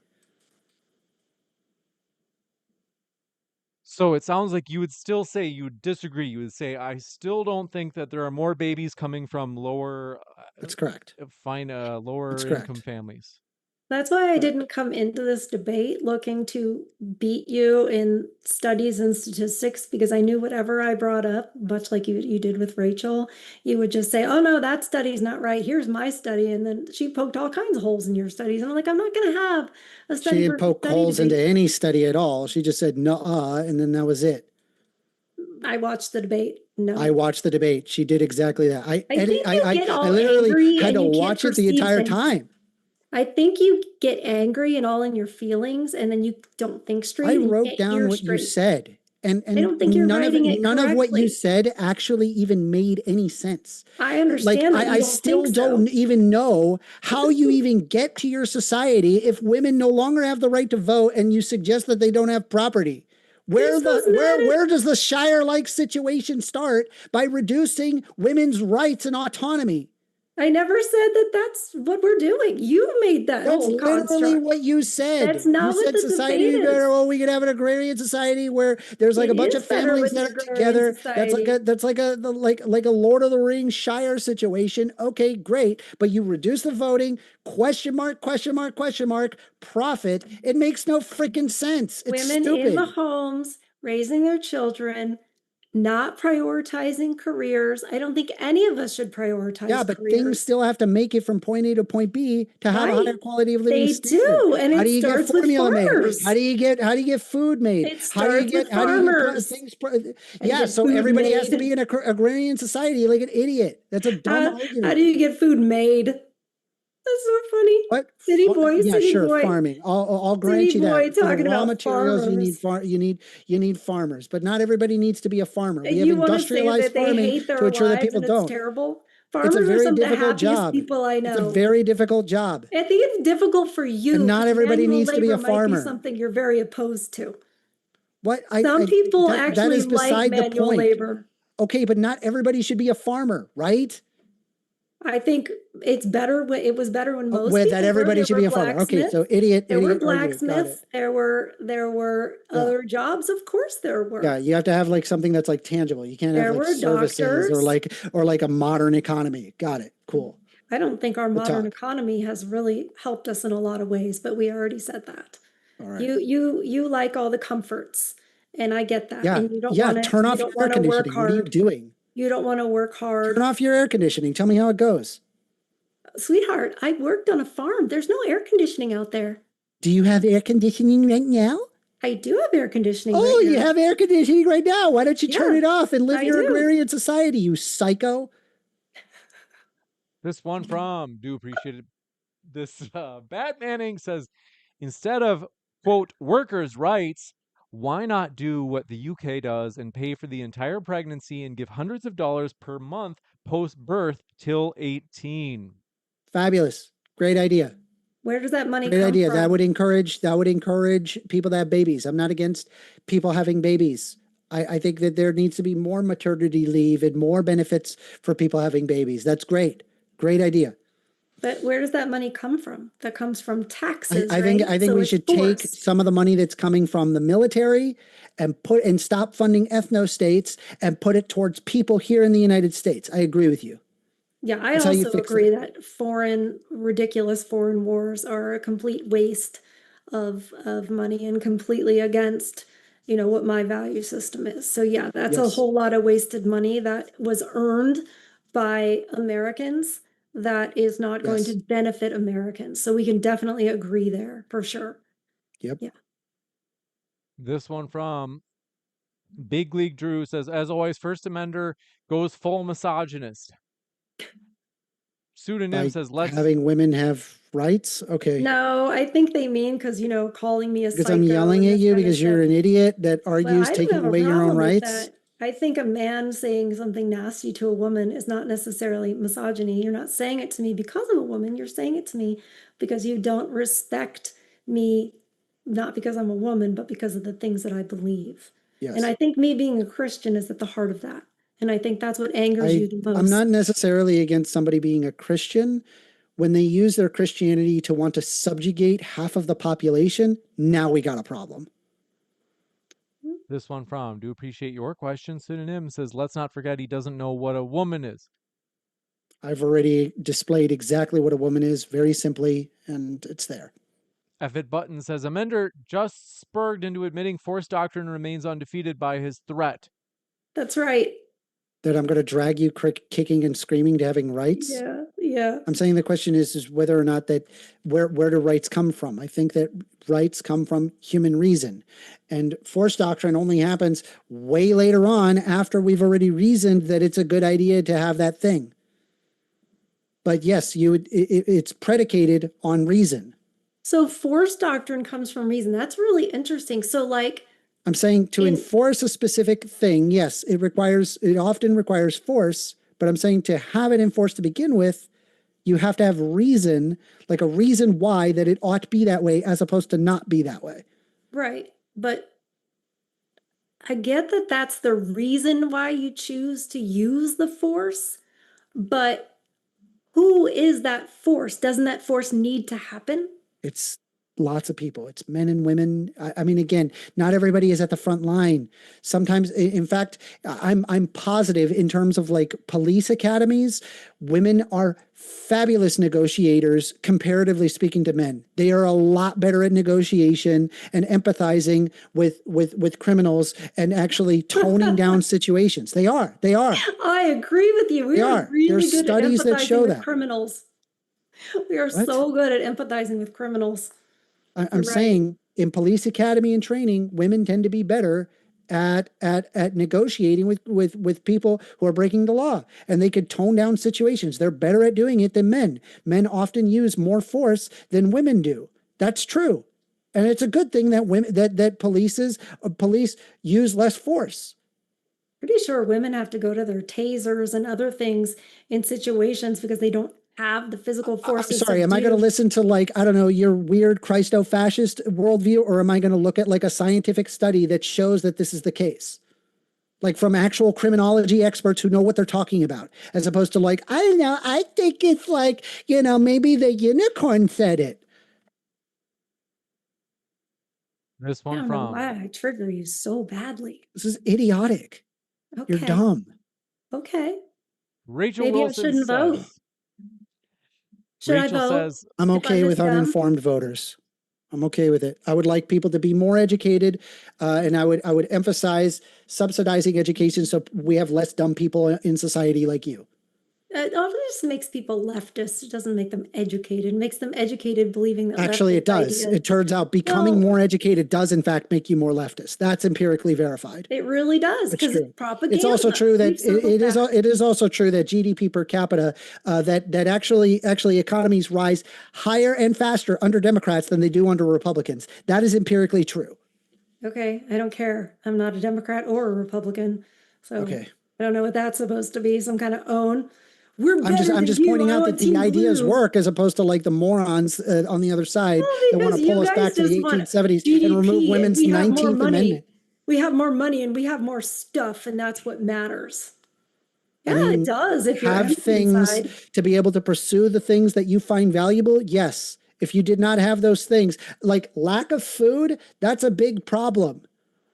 So it sounds like you would still say you would disagree. You would say, I still don't think that there are more babies coming from lower. That's correct. Lower income families. That's why I didn't come into this debate looking to beat you in studies and statistics, because I knew whatever I brought up, much like you did with Rachel, you would just say, oh no, that study's not right. Here's my study. And then she poked all kinds of holes in your studies. And I'm like, I'm not going to have a study. She didn't poke holes into any study at all. She just said, "Nuh-uh," and then that was it. I watched the debate. No. I watched the debate. She did exactly that. I literally had to watch it the entire time. I think you get angry and all in your feelings, and then you don't think straight I and you wrote can't down hear what you straight. said, and I don't think you're writing it none of what you correctly. said actually even made any sense. I Like understand that you I don't think still so. don't even know how you even get to your society if women no longer have the right to vote and you suggest that they don't have property. This was not a, Where does the Shire-like situation start by reducing women's rights and autonomy? I never said that that's what we're doing. You made that That's whole literally construct. what you That's said. You not what said the society debate would be better. is. Oh, we could have an agrarian society where there's like It a bunch is of better families with that an are agrarian together. society. That's like a Lord of the Rings Shire situation. Okay, great. But you reduce the voting, question mark, question mark, question mark, profit. It makes no freaking sense. It's Women in the stupid. homes raising their children, not prioritizing careers. I don't think any of us should Yeah, prioritize but things careers. still have to make it from point A to point B to have a Right. higher quality of living They standard. do. And How it do you get starts with formula made? farmers. How do you get food made? It starts with how do you get farmers things? and Yeah, get so food everybody has to made. be in a agrarian society like an idiot. That's a dumb How do argument. you get food made? That's so funny. What? Yeah, City sure, boy, farming. I'll grant city you that. boy For the talking raw about materials, farmers. you need farmers, but not everybody needs to be a farmer. We And have you want to say industrialized that they farming hate to their ensure that lives people and it's don't. terrible? It's a Farmers are very some of the difficult happiest job. people I It's a know. very difficult job. I think it's difficult for And you not because everybody manual needs to be labor a might be farmer. something you're very opposed to. What Some people that actually is like beside the manual point. labor. Okay, but not everybody should be a farmer, right? I think it's better when it was better when most With that, people were. everybody There should were be a farmer. Okay, so blacksmiths. There were idiot argument. Got it. blacksmiths. There were Yeah. other jobs. Of course there Yeah, were. you have to have like something that's like tangible. You can't have There like were services doctors. or like a modern economy. Got it. Cool. I don't think our Good modern talk. economy has really helped us in a lot of ways, but we already said that. All right. You like all the comforts, and I get that. Yeah. And you don't Yeah. want to Turn you off your don't air want to work conditioning. What are you hard. doing? You don't want to work Turn hard. off your air conditioning. Tell me how it goes. Sweetheart, I worked on a farm. There's no air conditioning out there. Do you have air conditioning right now? I do have air conditioning Oh, right you now. have air conditioning right now. Why don't you turn Yeah, it off and live I your do. agrarian society, you psycho? This one from, do appreciate it. This Bat Manning says, instead of, quote, workers' rights, why not do what the UK does and pay for the entire pregnancy and give hundreds of dollars per month post birth till 18? Fabulous. Great idea. Where does that money Great come idea. from? That would encourage people to have babies. I'm not against people having babies. I think that there needs to be more maternity leave and more benefits for people having babies. That's great. Great idea. But where does that money come from? That comes from taxes, right? I think So we it's should take forced. some of the money that's coming from the military and stop funding ethno states and put it towards people here in the United States. I agree with you. Yeah, I That's how you also fix agree that. that ridiculous foreign wars are a complete waste of money and completely against, what my value system is. So yeah, that's a Yes. whole lot of wasted money that was earned by Americans that is not going to Yes. benefit Americans. So we can definitely agree there for sure. Yep. Yeah. This one from Big League Drew says, as always, First Amender goes full misogynist. Pseudonym By says, let's. having women have rights. Okay. No, I think they mean because, calling me a Because psycho I'm yelling and at this you kind of because you're stuff. an idiot that Well, argues I don't taking have a away your own problem with rights. that. I think a man saying something nasty to a woman is not necessarily misogyny. You're not saying it to me because I'm a woman. You're saying it to me because you don't respect me, not because I'm a woman, but because of the things that I believe. And I Yes. think me being a Christian is at the heart of that. And I think that's what angers you the I'm most. not necessarily against somebody being a Christian. When they use their Christianity to want to subjugate half of the population, now we got a problem. This one from, do appreciate your question. Pseudonym says, let's not forget he doesn't know what a woman is. I've already displayed exactly what a woman is very simply, and it's there. F-It Button says, Amender just spurred into admitting forced doctrine remains undefeated by his threat. That's right. That I'm going to drag you kicking and screaming to having rights. Yeah, yeah. I'm saying the question is whether or not that where do rights come from? I think that rights come from human reason, and forced doctrine only happens way later on after we've already reasoned that it's a good idea to have that thing. But yes, it's predicated on reason. So force doctrine comes from reason. That's really interesting. So like, I'm saying to enforce a specific thing, yes, it often requires force, but I'm saying to have it enforced to begin with, you have to have reason, like a reason why that it ought to be that way as opposed to not be that way. right. But I get that that's the reason why you choose to use the force, but who is that force? Doesn't that force need to happen? It's lots of people. It's men and women. I mean, again, not everybody is at the front line. Sometimes, in fact, I'm positive in terms of like police academies, women are fabulous negotiators, comparatively speaking to men. They are a lot better at negotiation and empathizing with criminals and actually toning down situations. They are. I agree with you. We are really There's good at studies that empathizing show with that. criminals. We are What? so good at empathizing with criminals. I'm You're right. saying in police academy and training, women tend to be better at negotiating with people who are breaking the law, and they could tone down situations. They're better at doing it than men. Men often use more force than women do. That's true, and it's a good thing that women that police use less force. Pretty sure women have to go to their tasers and other things in situations because they don't have the physical force. Sorry, am I going to listen to like, I don't know, your weird Christo-fascist worldview, or am I going to look at like a scientific study that shows that this is the case? Like from actual criminology experts who know what they're talking about, as opposed to like, I don't know, I think it's like, maybe the unicorn said it. This I one don't know from why I trigger you so badly. This is idiotic. Okay. You're dumb. Okay. Rachel Maybe I Wilson shouldn't vote. says. Should I Rachel vote? says, I'm if okay I'm with this dumb? uninformed voters. I'm okay with it. I would like people to be more educated, and I would emphasize subsidizing education so we have less dumb people in society like you. It just makes people leftist. It doesn't make them educated. It makes them educated believing that Actually, it does. It turns out becoming more educated does, in fact, make you more leftist. That's empirically verified. It really does, It's because true. it's propaganda. It's also true that it is also true that GDP per capita, that actually economies rise higher and faster under Democrats than they do under Republicans. That is empirically true. Okay, I don't care. I'm not a Democrat or a Republican, so Okay. I don't know what that's supposed to be. Some kind of own. I'm just pointing out that the ideas work, as opposed to like the morons on the other side that want to pull us back to the 1870s and remove women's 19th Amendment. We have more money and we have more stuff, and that's what matters. Yeah, it does. If you have things inside. to be able to pursue the things that you find valuable, yes. If you did not have those things, like lack of food, that's a big problem.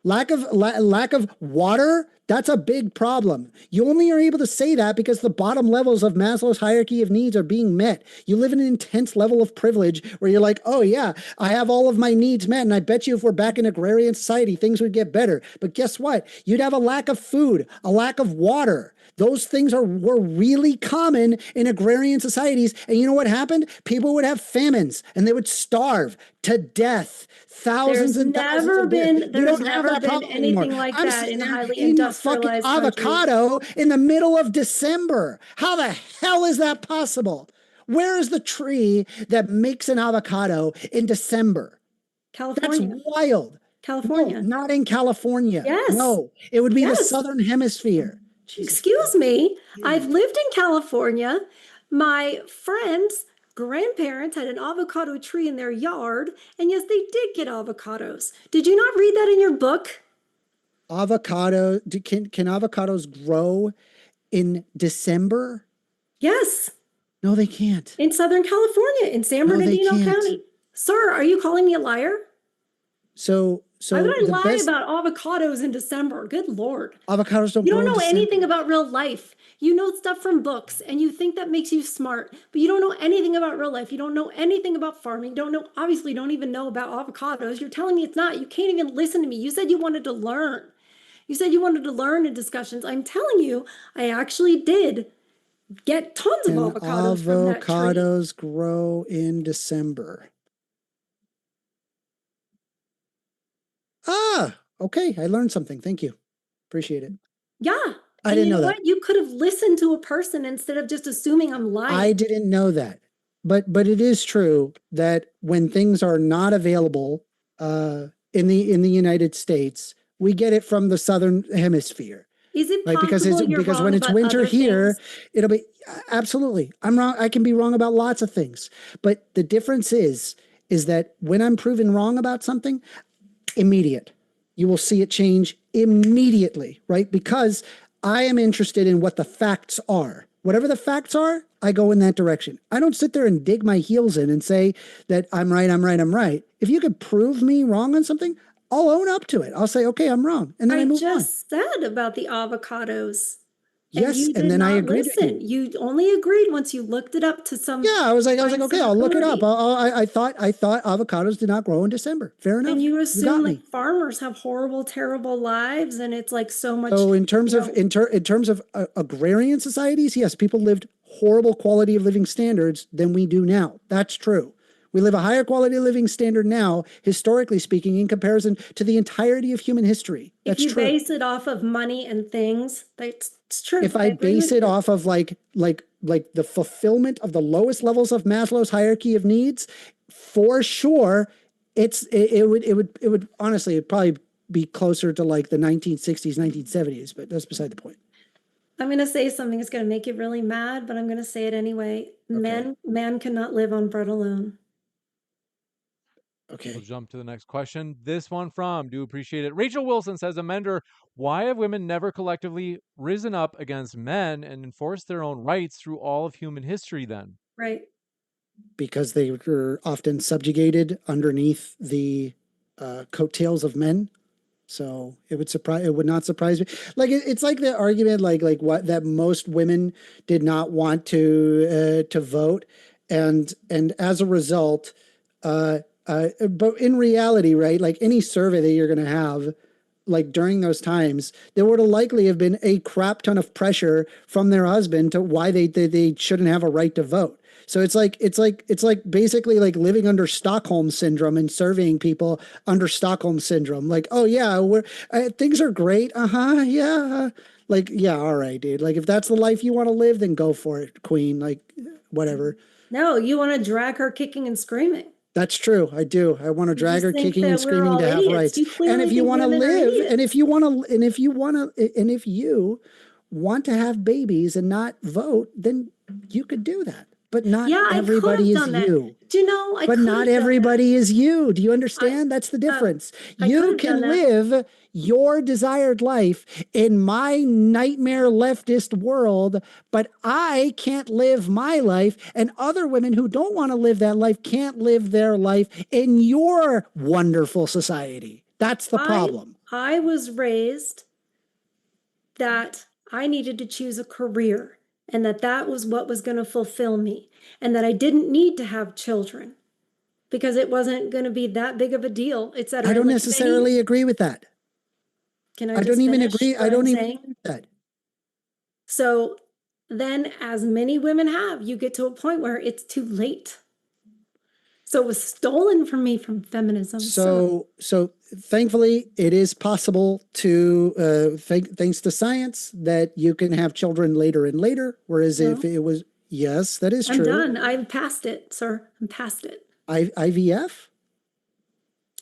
Lack of water, that's a big problem. You only are able to say that because the bottom levels of Maslow's hierarchy of needs are being met. You live in an intense level of privilege where you're like, oh yeah, I have all of my needs met, and I bet you if we're back in agrarian society, things would get better. But guess what? You'd have a lack of food, a lack of water. Those things were really common in agrarian societies. And you know what happened? People would have famines and they would starve to death. Thousands and thousands of deaths. There's never been anything like that in highly industrialized avocado in the middle of December. How the hell is that possible? Where is the tree that makes an avocado in December? California. That's wild. California. No, not in California. Yes. No, it would be the Southern Hemisphere. Excuse me. I've lived in California. My friends' grandparents had an avocado tree in their yard, and yes, they did get avocados. Did you not read that in your book? Can avocados grow in December? Yes. No, they can't. In Southern California, in San Bernardino County. Sir, are you calling me a liar? So why would I lie about avocados in December? Good Lord. Avocados don't You grow don't know in December. anything about real life. You know stuff from books, and you think that makes you smart, but you don't know anything about real life. You don't know anything about farming. You obviously don't even know about avocados. You're telling me it's not. You can't even listen to me. You said you wanted to learn. You said you wanted to learn in discussions. I'm telling you, I actually did get tons of avocados from that tree. Avocados grow in December. Ah, okay. I learned something. Thank you. Appreciate it. Yeah. I And didn't you know know that. what? You could have listened to a person instead of just assuming I'm lying. I didn't know that. But it is true that when things are not available in the United States, we get it from the southern hemisphere. Is it Right, possible you're because wrong when it's about winter other here, things? it'll be absolutely. I'm wrong. I can be wrong about lots of things, but the difference is that when I'm proven wrong about something, immediate. You will see it change immediately, right? Because I am interested in what the facts are. Whatever the facts are, I go in that direction. I don't sit there and dig my heels in and say that I'm right, I'm right, I'm right. If you could prove me wrong on something, I'll own up to it. I'll say, okay, I'm wrong. And then I move on. just said about the avocados. And Yes, you and did then I not agreed with listen. You only agreed once you looked it up to some. Yeah, I was like, find okay, some I'll look it up. authority. I thought avocados did not grow in December. Fair enough. And you You assume got like me. farmers have horrible, terrible lives, and it's like so much. So in terms you of know, in terms of agrarian societies, yes, people lived horrible quality of living standards than we do now. That's true. We live a higher quality of living standard now, historically speaking, in comparison to the entirety of human history. if That's you true. base it off of money and things, that's it's true. If I agree base with it you. off of like the fulfillment of the lowest levels of Maslow's hierarchy of needs, for sure, it would honestly it'd probably be closer to like the 1960s, 1970s, but that's beside the point. I'm going to say something that's going to make you really mad, but I'm going to say it anyway. Okay. Man cannot live on bread alone. Okay. We'll jump to the next question. This one from, do appreciate it. Rachel Wilson says, Amender, why have women never collectively risen up against men and enforced their own rights through all of human history then? Right. Because they were often subjugated underneath the coattails of men. So it would not surprise me. Like it's like the argument, like what that most women did not want to vote, and as a result, but in reality, right? Like any survey that you're going to have, like during those times, there would have likely have been a crap ton of pressure from their husband to why they shouldn't have a right to vote. So it's like basically like living under Stockholm syndrome and surveying people under Stockholm syndrome. Like, oh yeah, things are great. Yeah. Like, yeah, all right, dude. Like, if that's the life you want to live, then go for it, queen. Like, whatever. No, you want to drag her kicking and screaming. That's true. I do. I want to drag her kicking and screaming to have rights. And if you want to live, and if you want to have babies and not vote, then you could do that. But not everybody is you. Do you know? But not everybody is you. Do you understand? That's the difference. You can live your desired life in my nightmare leftist world, but I can't live my life, and other women who don't want to live that life can't live their life in your wonderful society. That's the problem. I was raised that I needed to choose a career, and that was what was going to fulfill me, and that I didn't need to have children because it wasn't going to be that big of a deal. It's that I don't necessarily agree with that. Can I? I don't even agree. I don't even agree with that. So then, as many women have, you get to a point where it's too late. So it was stolen from me from feminism. So thankfully, it is possible to, thanks to science, that you can have children later and later. Whereas if it was, yes, that is true. I'm done. I'm past it, sir. I'm past it. IVF?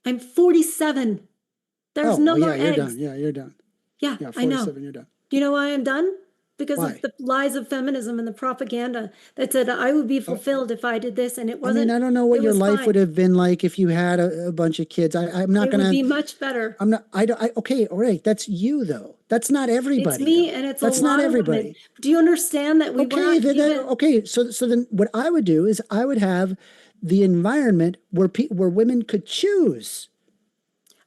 I'm 47. There's no more eggs. You're done. Yeah, you're done. Yeah, 47, I know. You're done. Do you know why I'm done? Because of the lies of feminism and the propaganda that said I would be fulfilled if I did this, and it wasn't. I mean, I don't know what your life would have been like if you had a bunch of kids. I'm not going to. It would be much better. I'm not. Okay, all right. That's you though. That's not everybody. It's me, and it's that's not everybody. Do you understand that we? Okay, so then what I would do is I would have the environment where women could choose.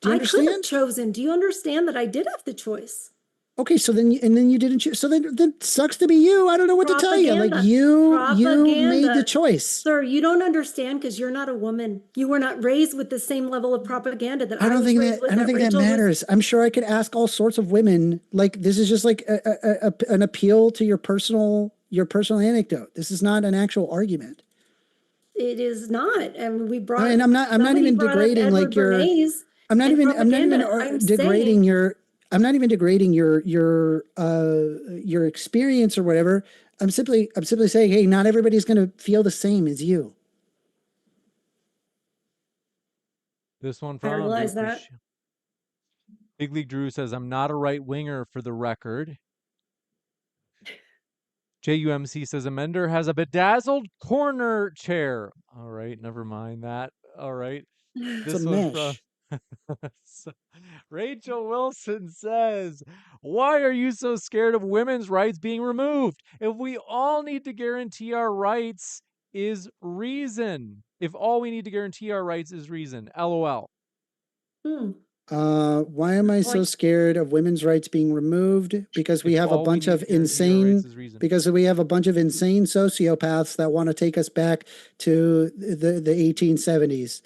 Do you understand? I could have chosen. Do you understand that I did have the choice? Okay, so then you didn't choose. So then sucks to be you. I don't know what to tell you. Like you made the choice. Sir, you don't understand because you're not a woman. You were not raised with the same level of propaganda that I was raised with. I don't think that matters. I'm sure I could ask all sorts of women. Like this is just like an appeal to your personal anecdote. This is not an actual argument. It is not, and we brought. And I'm not even degrading like your. I'm not even degrading your. degrading your experience or whatever. I'm simply saying, hey, not everybody's going to feel the same as you. This one I from realize that. Big League Drew says, I'm not a right winger for the record. JUMC says, Amender has a bedazzled corner chair. All right, never mind that. All right. It's a This one from mesh. Rachel Wilson says, why are you so scared of women's rights being removed? If we all need to guarantee our rights is reason. If all we need to guarantee our rights is reason. LOL. Why am I so scared of women's rights being removed? Because we have a bunch of insane sociopaths that want to take us back to the 1870s.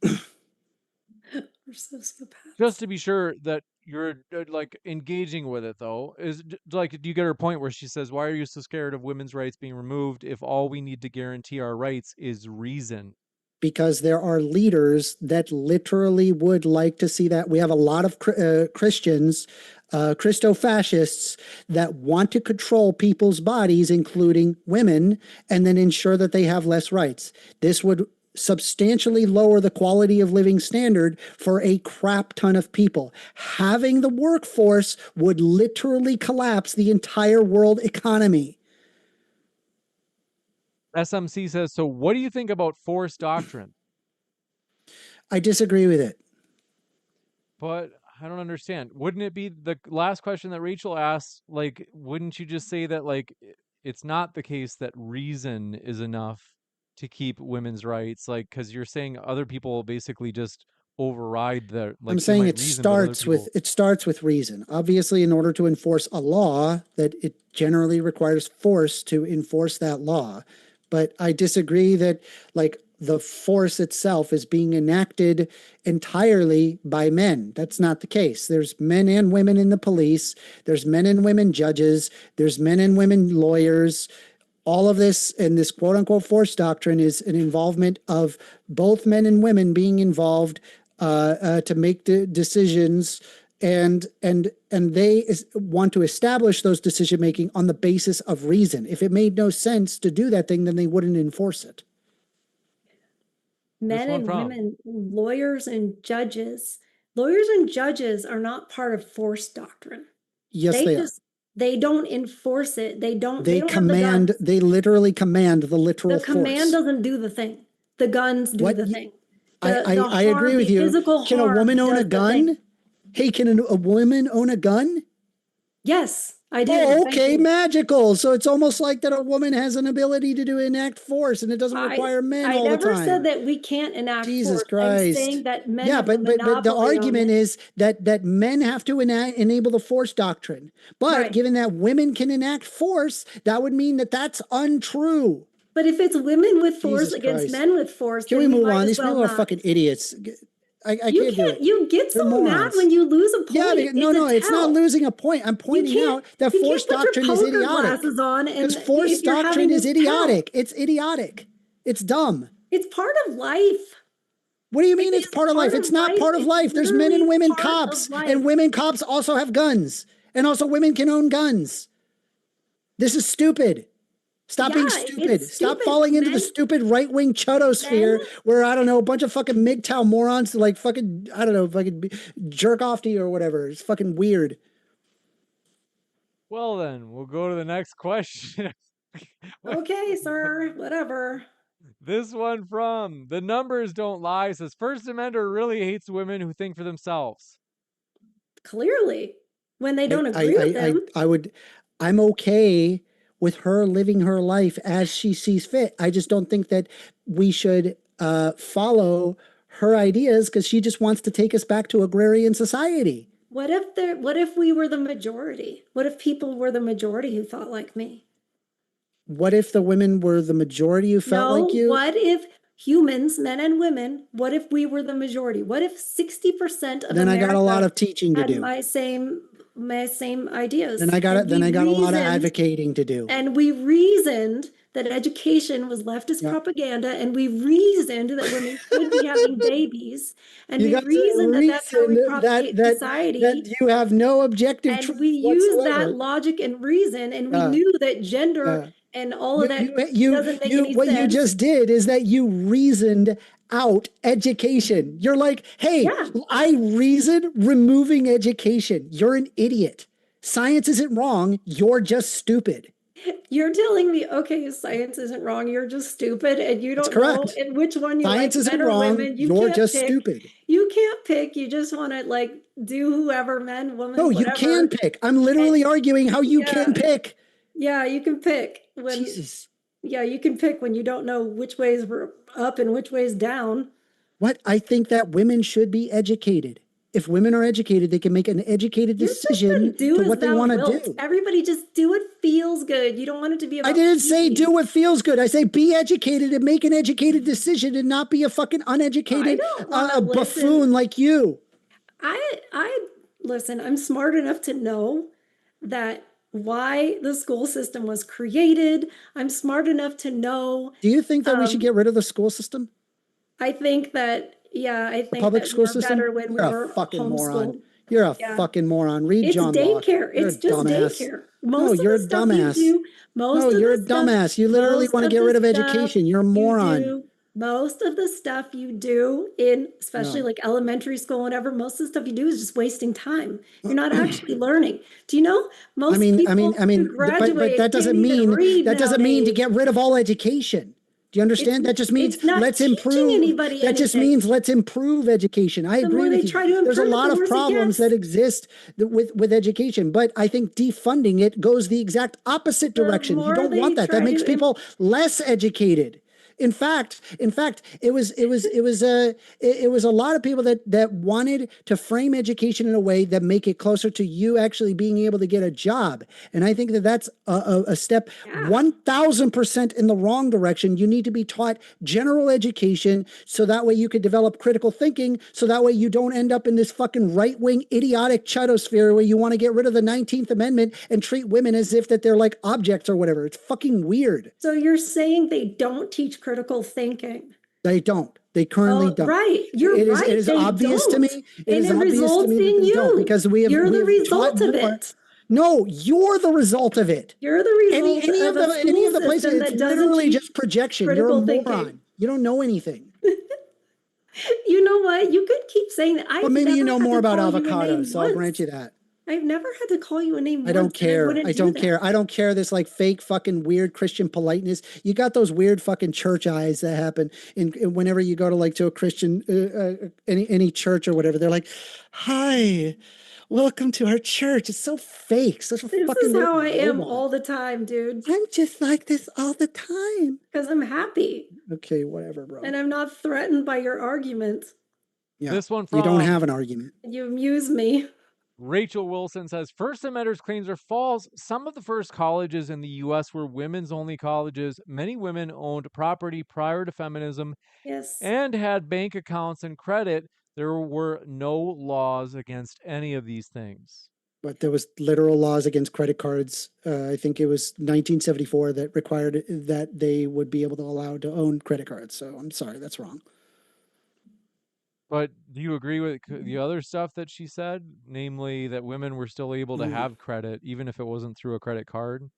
We're sociopaths. Just to be sure that you're like engaging with it, though, is like, do you get her point where she says, why are you so scared of women's rights being removed if all we need to guarantee our rights is reason? Because there are leaders that literally would like to see that. We have a lot of Christians, Christo-fascists, that want to control people's bodies, including women, and then ensure that they have less rights. This would substantially lower the quality of living standard for a crap ton of people. Having the workforce would literally collapse the entire world economy. SMC says, so what do you think about force doctrine? I disagree with it. But I don't understand. Wouldn't it be the last question that Rachel asked? Like, wouldn't you just say that, like, it's not the case that reason is enough to keep women's rights? Like, because you're saying other people basically just override the, like, I'm saying it starts with reason. Obviously, in order to enforce a law, that it generally requires force to enforce that law. But I disagree that, like, the force itself is being enacted entirely by men. That's not the case. There's men and women in the police. There's men and women judges. There's men and women lawyers. All of this and this quote unquote force doctrine is an involvement of both men and women being involved to make the decisions, and they want to establish those decision making on the basis of reason. If it made no sense to do that thing, then they wouldn't enforce it. Men and women, lawyers and judges. Lawyers and judges are not part of force doctrine. Yes, they are. They don't enforce it. They don't command. They literally command the literal force. The command doesn't do the thing. The guns do the thing. I agree with you. Can a woman own a gun? Hey, can a woman own a gun? Yes, I do. Oh, okay, magical. So it's almost like that a woman has an ability to enact force, and it doesn't require men all the time. I never said that we can't enact force. Jesus Christ. I'm saying that men but the argument is that men have to enable the force doctrine. But given that women can enact force, that would mean that that's untrue. But if it's women with force against men with force, can we move on? These people are fucking idiots. I can't do it. You get so mad when you lose a point. Yeah, it's not losing a point. I'm pointing out that force doctrine is idiotic. Because force doctrine is idiotic. It's idiotic. It's dumb. It's part of life. What do you mean it's part of life? It's not part of life. There's men and women cops, and women cops also have guns, and also women can own guns. This is stupid. Stop being stupid. Stop falling into the stupid right-wing chudosphere where, I don't know, a bunch of fucking MGTOW morons to, like, fucking, I don't know, fucking jerk off to you or whatever. It's fucking weird. Well, then, we'll go to the next question. Okay, sir. Whatever. This one from The Numbers Don't Lie says, First Amender really hates women who think for themselves. Clearly. When they don't agree with them. I'm okay with her living her life as she sees fit. I just don't think that we should follow her ideas because she just wants to take us back to agrarian society. What if we were the majority? What if people were the majority who thought like me? What if the women were the majority who felt like you? What if humans, men and women, what if we were the majority? What if 60% of Then I got a lot of teaching to do. My same ideas. Then I got a lot of advocating to do. And we reasoned that education was leftist Yeah. propaganda, and we reasoned that women should be having babies, and You we guys reasoned that that's how we reason propagate society. that you have no objective And truth we used that whatsoever. logic and reason, and we Yeah. knew that gender Yeah. and all of that You doesn't make any what you sense. just did is that you reasoned out education. You're like, hey, Yeah. I reason removing education. You're an idiot. Science isn't wrong. You're just stupid. You're telling me, okay, science isn't wrong. You're just stupid, and you That's don't know correct. in which one you Science like, isn't men or wrong. women. You You're can't just pick. stupid. You can't pick. You just want to like do whoever, men, women, No, whatever. you can pick. I'm literally arguing how you can pick. Yeah, you can pick when. Jesus. Yeah, you can pick when you don't know which ways were up and which ways down. What? I think that women should be educated. If women are educated, they can make an educated decision to what they want to do. Everybody just do what feels good. You don't want it to be about I didn't say peace. do what feels good. I say be educated and make an educated decision and not be a fucking uneducated buffoon like you. I listen, I'm smart enough to know that why the school system was created. I'm smart enough to know. Do you think that we should get rid of the school system? I think that, yeah, I think the public that school we're system? better when You're we're a fucking moron. homeschooled. You're a fucking moron. Read It's John Locke. daycare. You're It's a just dumbass. daycare. No, you're a dumbass. No, you're a dumbass. You literally want to get rid of education. You're a moron. Most of the stuff you do in, especially like elementary school, whatever, most of the stuff you do is just wasting time. You're not actually learning. Do you know? Most people who graduate but that doesn't mean to get rid of all education. Do you understand? That just means let's improve. That just means let's improve education. I agree with you. There's a lot of problems that exist with education, but I think defunding it goes the exact opposite direction. You don't want that. That makes people less educated. In fact, it was a lot of people that wanted to frame education in a way that make it closer to you actually being able to get a job. And I think that that's a step 1000% in the wrong direction. You need to be taught general education so that way you could develop critical thinking. So that way you don't end up in this fucking right-wing idiotic chutosphere where you want to get rid of the 19th Amendment and treat women as if that they're like objects or whatever. It's fucking weird. So you're saying they don't teach critical thinking? They don't. They currently don't. Right. You're right. It is obvious to me. It results in you. Because you're the result of it. No, you're the result of it. You're the result of any of the places. It's literally just projection. You're a moron. You don't know anything. You know what? You could keep saying that. But maybe you know more about avocados, so I'll grant you that. I've never had to call you a name. I don't care. I don't care. I don't care. This like fake fucking weird Christian politeness. You got those weird fucking church eyes that happen in whenever you go to a Christian any church or whatever. They're like, "Hi, welcome to our church." It's so fake. Such a this fucking. This is how I am all the time, dude. I'm just like this all the time because I'm happy. Okay, whatever, bro. And I'm not threatened by your arguments. Yeah. This one from you don't have an argument. You amuse me. Rachel Wilson says, First Amenders claims are false. Some of the first colleges in the U.S. were women's-only colleges. Many women owned property prior to feminism and had bank accounts and credit. There were no laws against any of these things. But there was literal laws against credit cards. I think it was 1974 that required that they would be able to allow to own credit cards. So I'm sorry, that's wrong. But do you agree with the other stuff that she said? Namely, that women were still able to have credit, even if it wasn't through a credit card?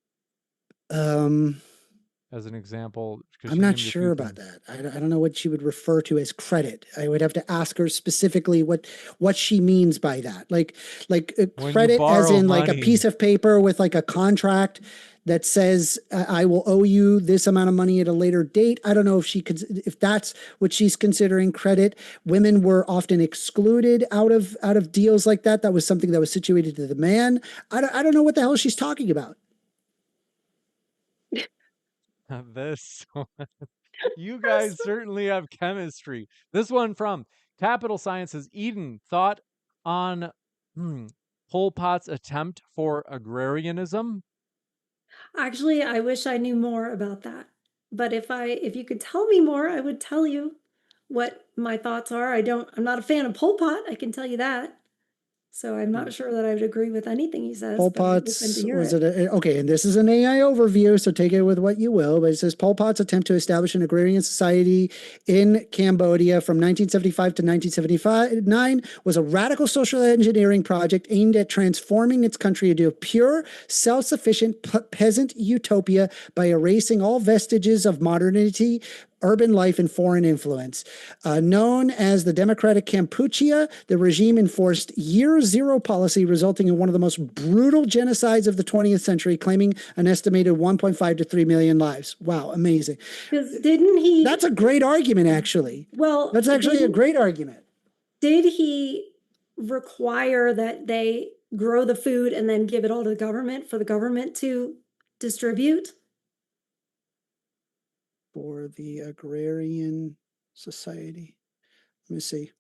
As an example. I'm not sure about that. I don't know what she would refer to as credit. I would have to ask her specifically what she means by that. Like credit as in like a piece of paper with like a contract that says I will owe you this amount of money at a later date. I don't know if that's what she's considering credit. Women were often excluded out of deals like that. That was something that was situated to the man. I don't know what the hell she's talking about. You guys certainly have chemistry. This one from Capital Sciences. Eden, thought on Pol Pot's attempt for agrarianism? Actually, I wish I knew more about that. But if you could tell me more, I would tell you what my thoughts are. I'm not a fan of Pol Pot, I can tell you that. So I'm not sure that I would agree with anything he says, Pol but I'm open to Pot's, hear was it. okay, and this is an AI overview, so take it with what you will, but it says Pol Pot's attempt to establish an agrarian society in Cambodia from 1975 to 1979 was a radical social engineering project aimed at transforming its country into a pure, self-sufficient peasant utopia by erasing all vestiges of modernity, urban life, and foreign influence. Known as the Democratic Kampuchea, the regime enforced Year Zero policy, resulting in one of the most brutal genocides of the 20th century, claiming an estimated 1.5 to 3 million lives. Wow, amazing. Because didn't he? That's a great argument, actually. Well, That's actually a great argument. Did he require that they grow the food and then give it all to the government for the government to distribute? For the agrarian society. Let me see.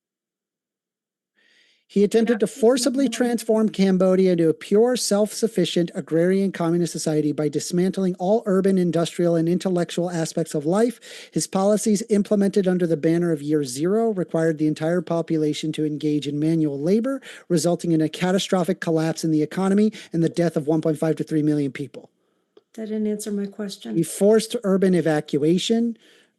He attempted to forcibly transform Cambodia into a pure, self-sufficient agrarian communist society by dismantling all urban, industrial, and intellectual aspects of life. His policies, implemented under the banner of Year Zero, required the entire population to engage in manual labor, resulting in a catastrophic collapse in the economy and the death of 1.5 to 3 million people. That didn't answer my question. He forced urban evacuation.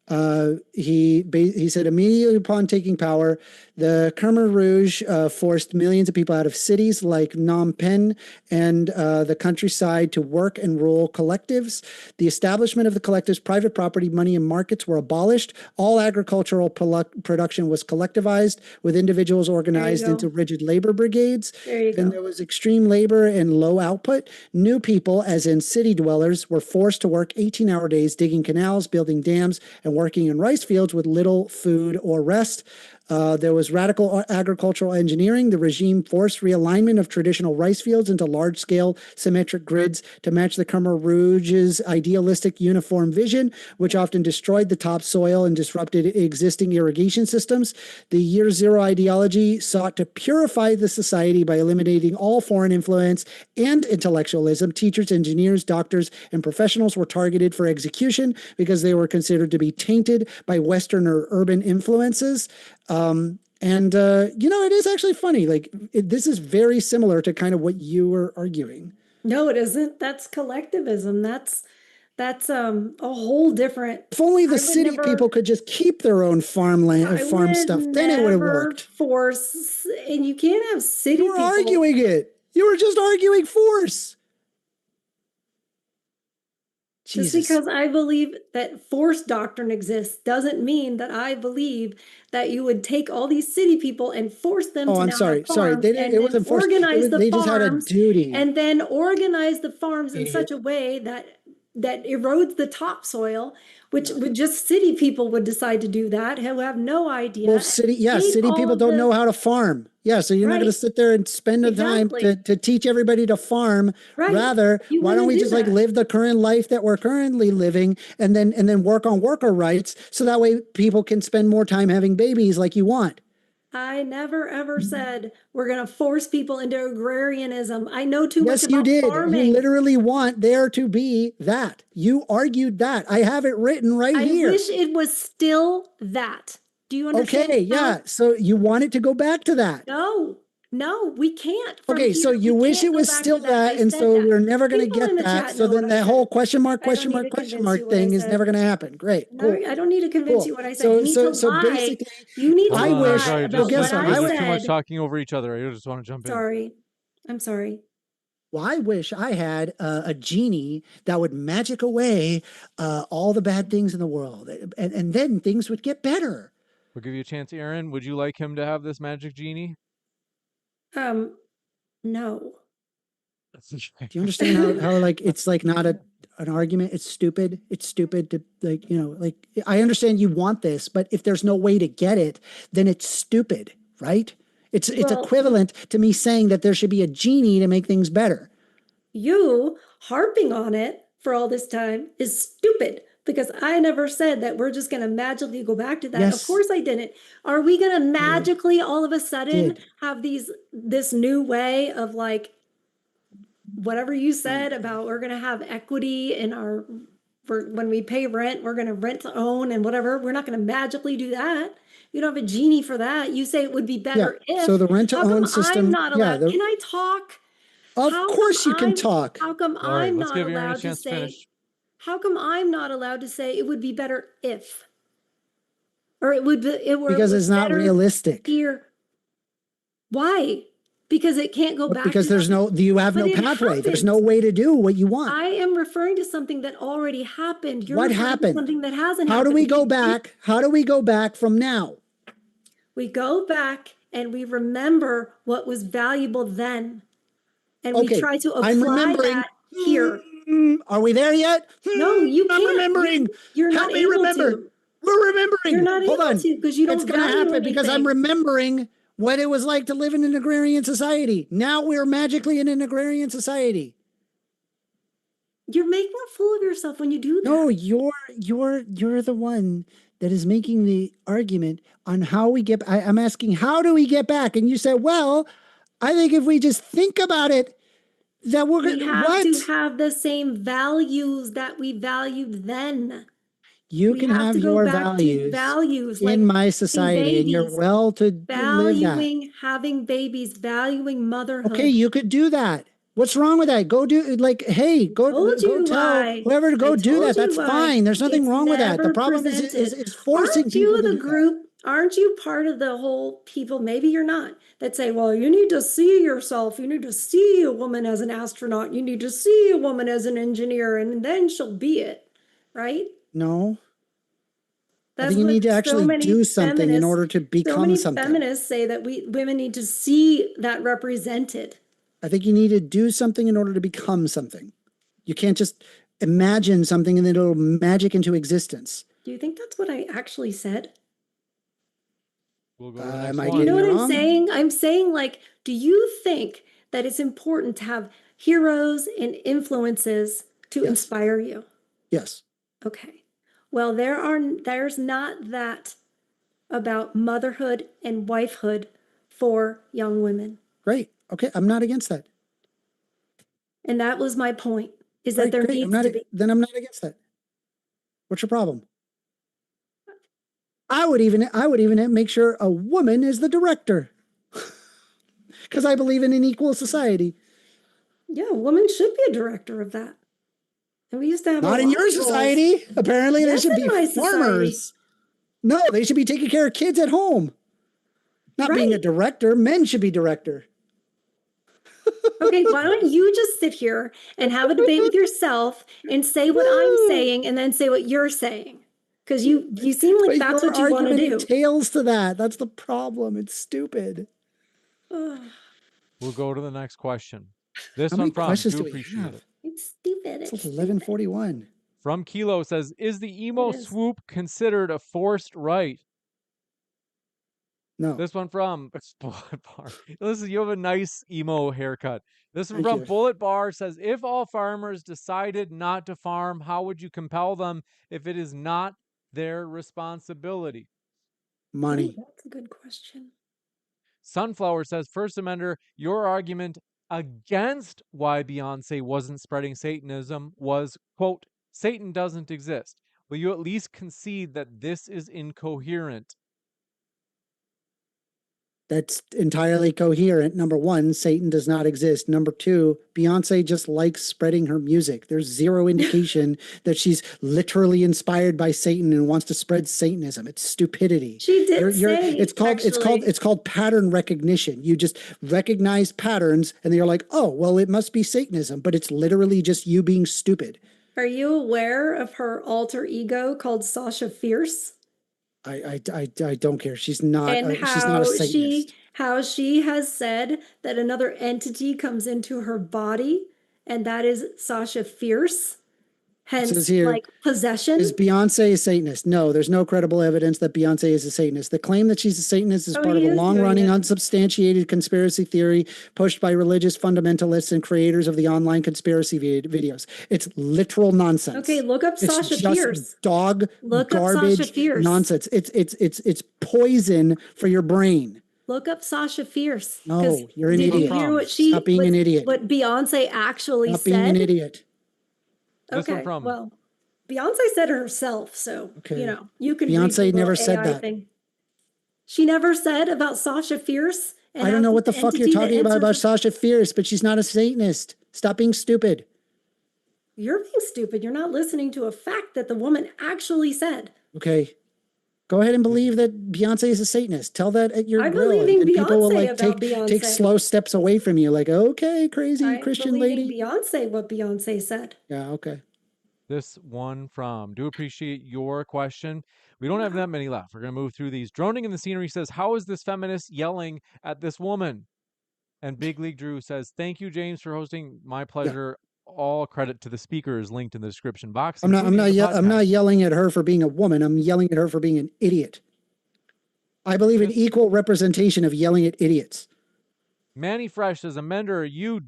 He said immediately upon taking power, the Khmer Rouge forced millions of people out of cities like Phnom Penh and the countryside to work and rule collectives. The establishment of the collectives, private property, money, and markets were abolished. All agricultural production was collectivized, with individuals organized into rigid labor brigades. And there was extreme labor and low output. New people, as in city dwellers, were forced to work 18-hour days digging canals, building dams, and working in rice fields with little food or rest. There was radical agricultural engineering. The regime forced realignment of traditional rice fields into large-scale symmetric grids to match the Khmer Rouge's idealistic uniform vision, which often destroyed the topsoil and disrupted existing irrigation systems. The Year Zero ideology sought to purify the society by eliminating all foreign influence and intellectualism. Teachers, engineers, doctors, and professionals were targeted for execution because they were considered to be tainted by Western or urban influences. It is actually funny. Like, this is very similar to kind of what you were arguing. No, it isn't. That's collectivism. That's a whole different. If only the city people could just keep their own farmland, farm stuff, then it would have worked. Force, and you can't have city people. You were arguing it. You were just arguing force. Jesus. Just because I believe that force doctrine exists doesn't mean that I believe that you would take all these city people and force them to I'm sorry. It wasn't forced. They just had a duty. And then organize the farms in such a way that erodes the topsoil, which would just city people would decide to do that, who have no idea. Well, city people don't know how to farm. Yeah, so you're not going to sit there and spend the time to teach everybody to farm. Right. Rather, why don't we just live the current life that we're currently living, and then work on worker rights, so that way people can spend more time having babies like you want. I never ever said we're going to force people into agrarianism. I know too much about farming. Yes, you did. You literally want there to be that. You argued that. I have it written right here. I wish it was still that. Do you understand? Okay, yeah. So you want it to go back to that. No, we can't. Okay, so you wish it was still that, and so we're never going to get that. So then that whole question mark thing is never going to happen. Great. No, cool. I don't need to convince you what I said. You need to lie. Basically, you need to lie about what I said. Too much talking over each other. I just want to jump in. I'm sorry. Well, I wish I had a genie that would magic away all the bad things in the world, and then things would get better. We'll give you a chance, Erin. Would you like him to have this magic genie? No. Do you understand how like it's like not an argument? It's stupid. It's stupid to I understand you want this, but if there's no way to get it, then it's stupid, right? It's equivalent to me saying that there should be a genie to make things better. You harping on it for all this time is stupid. Because I never said that we're just going to magically go back to that. Yes. Of course I didn't. Are we going to magically all of a sudden have this new way of whatever you said about we're going to have equity in when we pay rent, we're going to rent to own and whatever. We're not going to magically do that. You don't have a genie for that. You say it would be better if. So the rent-to-own system. I'm not allowed? Can I talk? Of course you can talk. How come All right, I'm let's not give Erin a allowed to chance to say? finish. How come I'm not allowed to say it would be better if? Or it would be Because it's not realistic. Here. Why? Because it can't go back. Because you have no pathway. There's no way to do what you want. I am referring to something that already happened. You're what referring happened? to something that hasn't How happened. do we go back? How do we go back from now? We go back and we remember what was valuable then. And we try to apply that here. Are we there yet? No, you can't. I'm remembering. You're Help not me able remember. to. We're remembering. You're not Hold able on. to because you don't It's going to value happen because I'm anything. remembering what it was like to live in an agrarian society. Now we're magically in an agrarian society. You're making a fool of yourself when you do that. No, you're the one that is making the argument on how we get. I'm asking, how do we get back? And you said, well, I think if we just think about it, that we're going to have the same values that we valued then. You can have your values in my society, and you're well to live that. Having babies, valuing motherhood. Okay, you could do that. What's wrong with that? Go do, hey, go tell whoever to go do that. That's fine. There's nothing wrong with that. The problem is forcing people to do that. Aren't you part of the whole people, maybe you're not, that say, well, you need to see yourself. You need to see a woman as an astronaut. You need to see a woman as an engineer, and then she'll be it, right? No. I think you need to actually do something in order to become something. Feminists say that women need to see that represented. I think you need to do something in order to become something. You can't just imagine something and then it'll magic into existence. Do you think that's what I actually said? We'll go to the next one. You know what I'm saying? I'm saying, like, do you think that it's important to have heroes and influences to inspire you? Yes. Okay. Well, there's not that about motherhood and wifehood for young women. Great. Okay. I'm not against that. And that was my point, is that there needs to be. Then I'm not against that. What's your problem? I would even make sure a woman is the director. Because I believe in an equal society. Yeah, a woman should be a director of that. And we used to have not in your society. Apparently, there should be farmers. No, they should be taking care of kids at home. Not being a director. Men should be director. Okay, why don't you just sit here and have a debate with yourself and say what I'm saying and then say what you're saying? Because you seem like that's what you want to do. Tails to that. That's the problem. It's stupid. We'll go to the next question. This one from do appreciate it. It's stupid. It's 11:41. From Kilo says, is the emo swoop considered a forced right? No. This one from Bullet Bar. Listen, you have a nice emo haircut. This one from Bullet Bar says, if all farmers decided not to farm, how would you compel them if it is not their responsibility? Money. That's a good question. Sunflower says, First Amender, your argument against why Beyonce wasn't spreading Satanism was, quote, Satan doesn't exist. Will you at least concede that this is incoherent? That's entirely coherent. Number one, Satan does not exist. Number two, Beyonce just likes spreading her music. There's zero indication that she's literally inspired by Satan and wants to spread Satanism. It's stupidity. She did say it's called pattern recognition. You just recognize patterns and you're like, oh, well, it must be Satanism, but it's literally just you being stupid. Are you aware of her alter ego called Sasha Fierce? I don't care. She's not. She's not a Satanist. How she has said that another entity comes into her body, and that is Sasha Fierce. Hence, like possession. Is Beyonce a Satanist? No, there's no credible evidence that Beyonce is a Satanist. The claim that she's a Satanist is part of a long-running, unsubstantiated conspiracy theory pushed by religious fundamentalists and creators of the online conspiracy videos. It's literal nonsense. Okay, look up Sasha Fierce. Garbage nonsense. It's poison for your brain. Look up Sasha Fierce. No, you're an idiot. Did you hear Stop being an idiot. What Beyonce actually said? Stop being an idiot. Okay, well, Beyonce said it herself, so, you know, you can Beyonce never said AI that. thing. She never said about Sasha Fierce. I don't know what the fuck you're talking about Sasha Fierce, but she's not a Satanist. Stop being stupid. You're being stupid. You're not listening to a fact that the woman actually said. Okay. Go ahead and believe that Beyonce is a Satanist. Tell that at your grill. I'm believing and people will Beyonce like about Beyonce. take slow steps away from you. Like, okay, crazy I'm Christian believing lady. Beyonce, what Beyonce said. Yeah, okay. This one from, do appreciate your question. We don't have that many left. We're going to move through these. Droning in the Scenery says, how is this feminist yelling at this woman? And Big League Drew says, thank you, James, for hosting. My pleasure. Yeah. All credit to the speakers linked in the description box. I'm not yelling at her for being a woman. I'm yelling at her for being an idiot. I believe in equal representation of yelling at idiots. Manny Fresh says, Amender, you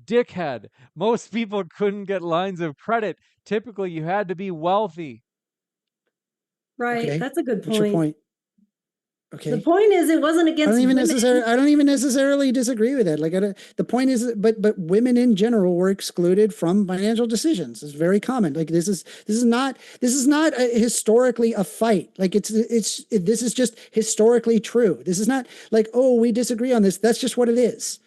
dickhead. Most people couldn't get lines of credit. Typically, you had to be wealthy. Right. Okay. That's a good point. What's your point? Okay. The point is, it wasn't against women. I don't even necessarily disagree with that. Like, the point is, but women in general were excluded from financial decisions. It's very common. Like, this is not historically a fight. Like, this is just historically true. This is not like, oh, we disagree on this. That's just what it is.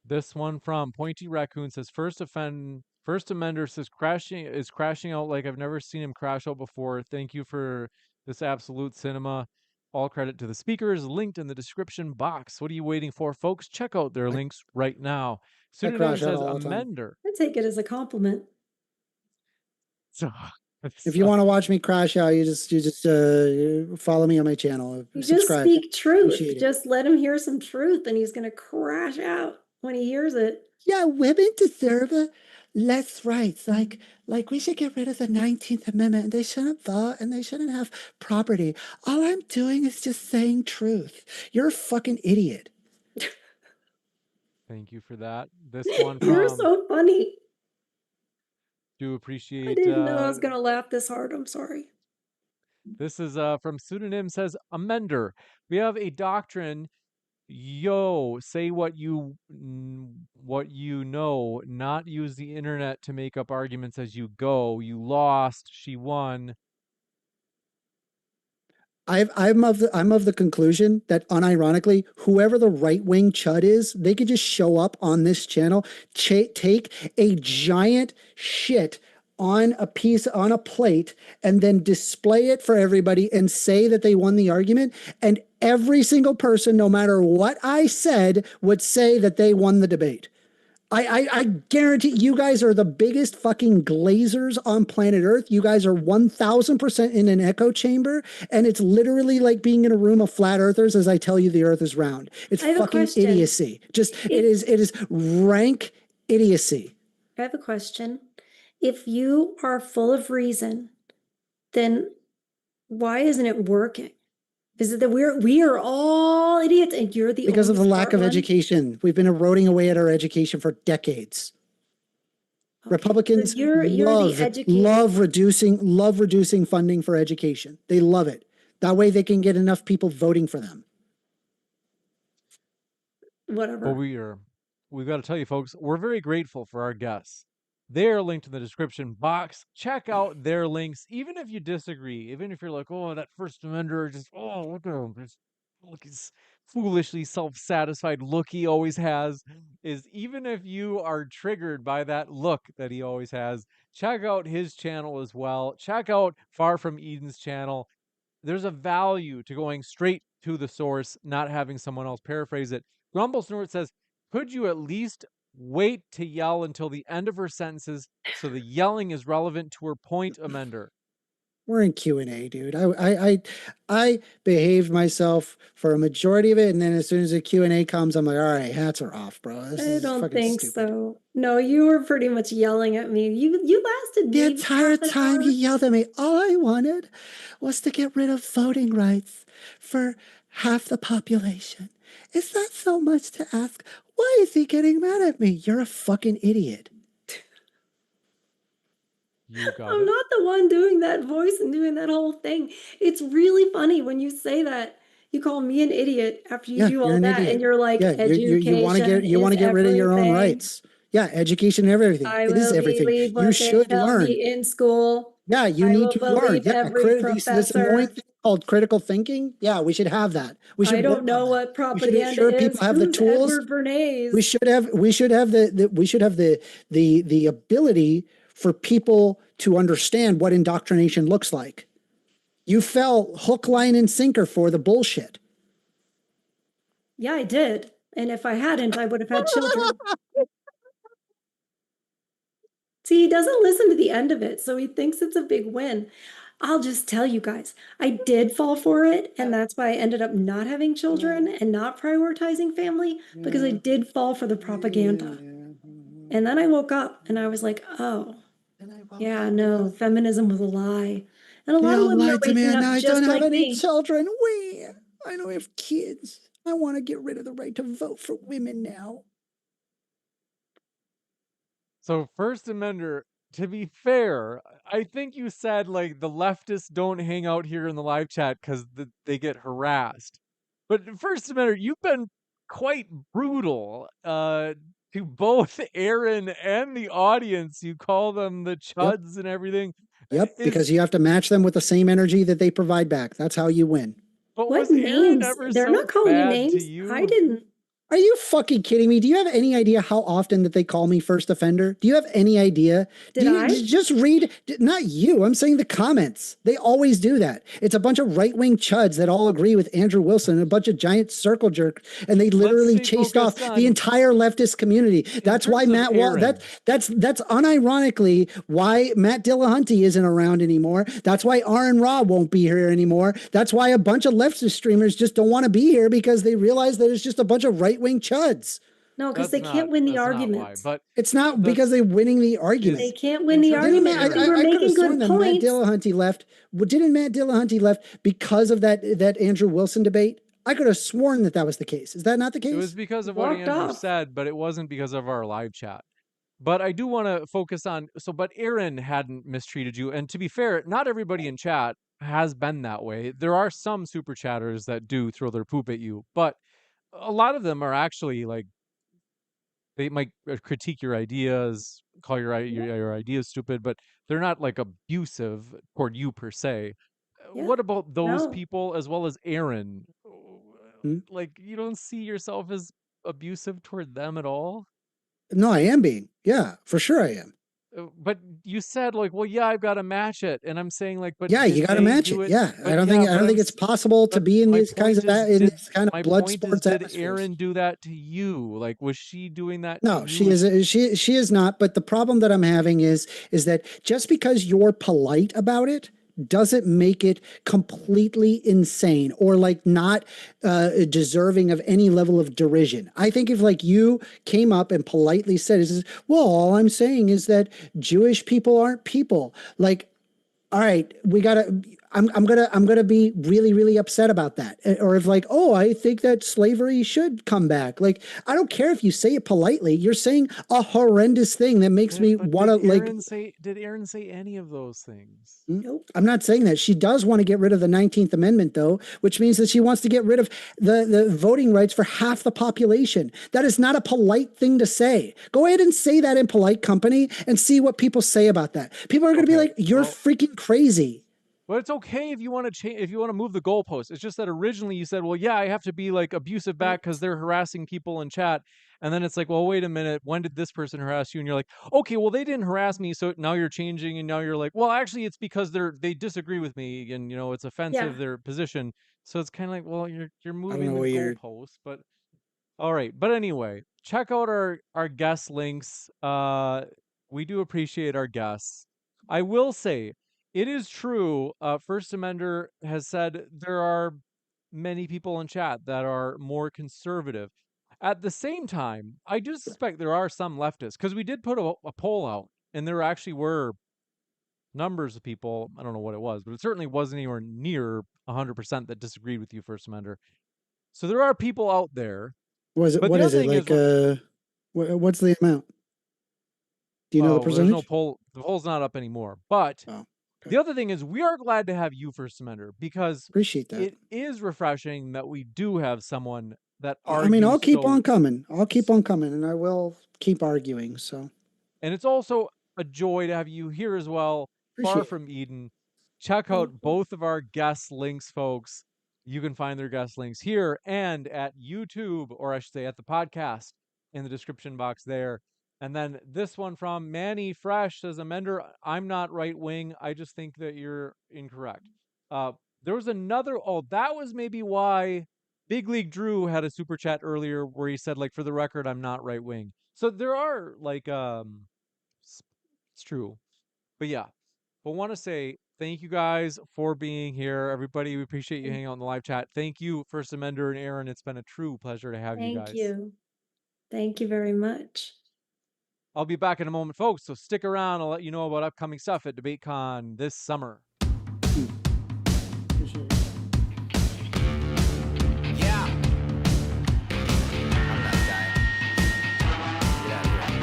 This one from Pointy Raccoon says, First Amender says crashing out like I've never seen him crash out before. Thank you for this absolute cinema. All credit to the speakers linked in the description box. What are you waiting for, folks? Check out their links right now. Pseudonym says Amender. I take it as a compliment. So, if you want to watch me crash out, you just follow me on my channel. You subscribe. Just speak truth. Just let him hear some truth, and he's going to crash out when he hears it. Yeah, women deserve less rights. Like we should get rid of the 19th Amendment. They shouldn't vote and they shouldn't have property. All I'm doing is just saying truth. You're a fucking idiot. Thank you for that. This one from, You're so funny. Do appreciate. I didn't know I was going to laugh this hard. I'm sorry. This is from Pseudonym says, Amender. We have a doctrine. Yo, say what you know, not use the internet to make up arguments as you go. You lost, she won. I'm of the conclusion that unironically, whoever the right-wing chud is, they could just show up on this channel, take a giant shit on a plate and then display it for everybody and say that they won the argument. And every single person, no matter what I said, would say that they won the debate. I guarantee you guys are the biggest fucking glazers on planet Earth. You guys are 1000% in an echo chamber. And it's literally like being in a room of flat earthers as I tell you the earth is round. It's fucking idiocy. It is rank idiocy. I have a question. If you are full of reason, then why isn't it working? Is it that we are all idiots and you're the because of the lack of education? We've been eroding away at our education for decades. Okay. Republicans love reducing funding for education. They love it. That way they can get enough people voting for them. Whatever. Well, we've got to tell you, folks, we're very grateful for our guests. They're linked in the description box. Check out their links, even if you disagree, even if you're like, oh, that First Amender, just, oh, look at him. Look, his foolishly self-satisfied look he always has. Even if you are triggered by that look that he always has, check out his channel as well. Check out Far From Eden's channel. There's a value to going straight to the source, not having someone else paraphrase it. Grumble Snort says, could you at least wait to yell until the end of her sentences so the yelling is relevant to her point, Amender? We're in Q&A, dude. I behaved myself for a majority of it, and then as soon as the Q&A comes, I'm like, all right, hats are off, bro. I don't think so. No, you were pretty much yelling at me. You lasted the entire time you yelled at me. All I wanted was to get rid of voting rights for half the population. Is that so much to ask? Why is he getting mad at me? You're a fucking idiot. I'm not the one doing that voice and doing that whole thing. It's really funny when you say that. You call me an idiot after you do all that, and you're like, education. You want to get rid of your own rights. Yeah, education and everything. It is everything. You should learn in school. Yeah, you need to learn. Yeah, this annoying thing called critical thinking. Yeah, we should have that. We should I don't work know on what that. We should propaganda ensure is. people have the Who's tools. Edward Bernays? We should have the ability for people to understand what indoctrination looks like. You fell hook, line, and sinker for the bullshit. Yeah, I did. And if I hadn't, I would have had children. See, he doesn't listen to the end of it, so he thinks it's a big win. I'll just tell you guys, I did fall for it, and that's why I ended up not having children and not prioritizing family, because I did fall for the propaganda. And then I woke up and I was like, oh, yeah, no, feminism was a lie. And a lot of women are waking up just like me. Children. I don't have kids. I want to get rid of the right to vote for women now. So, First Amender, to be fair, I think you said like the leftists don't hang out here in the live chat because they get harassed. But First Amender, you've been quite brutal to both Erin and the audience. You call them the chuds and everything. Yep, because you have to match them with the same energy that they provide back. That's how you win. But What was Erin names? ever They're so not calling you bad names. to you? I didn't. Are you fucking kidding me? Do you have any idea how often that they call me first offender? Do you have any idea? Did I? Just read, not you, I'm saying the comments. They always do that. It's a bunch of right-wing chuds that all agree with Andrew Wilson and a bunch of giant circle jerks, and they literally chased off the entire leftist community. That's why that's unironically why Matt Dillahunty isn't around anymore. That's why Aaron Ra won't be here anymore. That's why a bunch of leftist streamers just don't want to be here because they realize that it's just a bunch of right-wing chuds. No, because they can't win the argument. But it's not because they're winning the argument. They can't win the argument. I think we're making good points. Matt Dillahunty left. Didn't Matt Dillahunty left because of that Andrew Wilson debate? I could have sworn that was the case. Is that not the case? It was because of what Andrew said, but it wasn't because of our live chat. But I do want to focus on, but Erin hadn't mistreated you. And to be fair, not everybody in chat has been that way. There are some super chatters that do throw their poop at you, but a lot of them are actually like, they might critique your ideas, call your ideas stupid, but they're not like abusive toward you per se. Yeah. What about those people as well as Erin? Like, you don't see yourself as abusive toward them at all? No, I am being. Yeah, for sure I am. But you said like, well, yeah, I've got to match it, and I'm saying like, but yeah, you got to match it. Yeah, I don't think it's possible to be in these kinds of this kind of blood sports atmospheres. Did Erin do that to you? Like, was she doing that? No, she is not. But the problem that I'm having is that just because you're polite about it doesn't make it completely insane or like not deserving of any level of derision. I think if like you came up and politely said, well, all I'm saying is that Jewish people aren't people. Like, all right, I'm gonna be really, really upset about that. Or if like, oh, I think that slavery should come back. Like, I don't care if you say it politely. You're saying a horrendous thing that makes me want to like. Did Erin say any of those things? Nope. I'm not saying that. She does want to get rid of the 19th Amendment, though, which means that she wants to get rid of the voting rights for half the population. That is not a polite thing to say. Go ahead and say that in polite company and see what people say about that. People are going to be like, "You're freaking crazy." Well, it's okay if you want to change, if you want to move the goalpost. It's just that originally you said, well, yeah, I have to be like abusive back because they're harassing people in chat. And then it's like, well, wait a minute. When did this person harass you? And you're like, okay, well, they didn't harass me. So now you're changing. And now you're like, well, actually, it's because they disagree with me. And, it's offensive, their position. So it's kind of like, well, you're moving the goalpost. But all right. But anyway, check out our guest links. We do appreciate our guests. I will say, it is true. First Amender has said there are many people in chat that are more conservative. At the same time, I do suspect there are some leftists, because we did put a poll out, and there actually were numbers of people, I don't know what it was, but it certainly wasn't anywhere near 100% that disagreed with you, First Amender. So there are people out there. What is it like? What's the amount? Do you know the percentage? There's no poll. The poll's not up anymore. But the other thing is, we are glad to have you, First Amender, because appreciate that. It is refreshing that we do have someone that argues. I mean, I'll keep on coming. I'll keep on coming, and I will keep arguing. So, and it's also a joy to have you here as well, far from Eden. Check out Thank you. both of our guest links, folks. You can find their guest links here and at YouTube, or I should say at the podcast in the description box there. And then this one from Manny Fresh says, Amender, I'm not right wing. I just think that you're incorrect. There was another, that was maybe why Big League Drew had a super chat earlier where he said, like, for the record, I'm not right wing. So there are like, it's true. But yeah, but want to say thank you guys for being here. Everybody, we appreciate you hanging out in the live chat. Thank you, First Amender and Erin. It's been a true pleasure to have you Thank guys. you. Thank you very much. I'll be back in a moment, folks, so stick around. I'll let you know about upcoming stuff at DebateCon this summer. Appreciate it. Yeah. I'm that guy. Get out of here.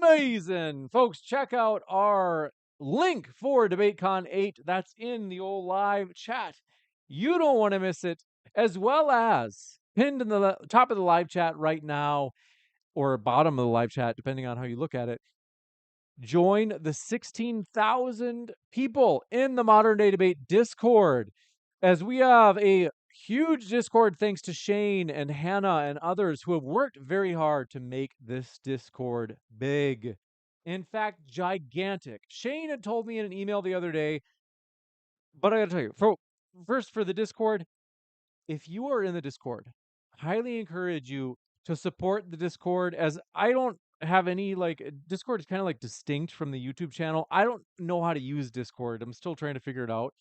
Amazing! Folks, check out our link for DebateCon 8. That's in the old live chat. You don't want to miss it, as well as pinned in the top of the live chat right now, or bottom of the live chat, depending on how you look at it. Join the 16,000 people in the Modern Day Debate Discord, as we have a huge Discord thanks to Shane and Hannah and others who have worked very hard to make this Discord big. In fact, gigantic. Shane had told me in an email the other day, but I gotta tell you, first for the Discord, if you are in the Discord, highly encourage you to support the Discord, as I don't have any, like, Discord is kind of like distinct from the YouTube channel. I don't know how to use Discord. I'm still trying to figure it out.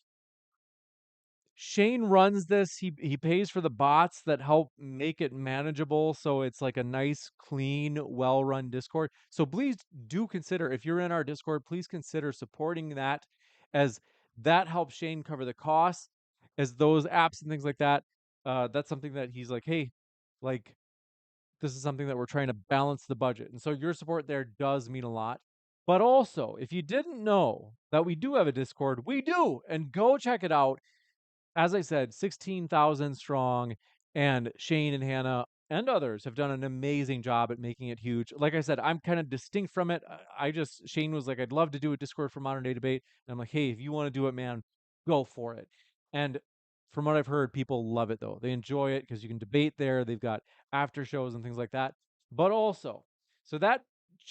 Shane runs this. He pays for the bots that help make it manageable, so it's like a nice, clean, well-run Discord. So please do consider, if you're in our Discord, please consider supporting that, as that helps Shane cover the costs, as those apps and things like that. That's something that he's like, hey, like, this is something that we're trying to balance the budget. And so your support there does mean a lot. But also, if you didn't know that we do have a Discord, we do, and go check it out. As I said, 16,000 strong, and Shane and Hannah and others have done an amazing job at making it huge. Like I said, I'm kind of distinct from it. Shane was like, I'd love to do a Discord for Modern Day Debate. And I'm like, hey, if you want to do it, man, go for it. And from what I've heard, people love it though. They enjoy it because you can debate there. They've got after shows and things like that. But also, so that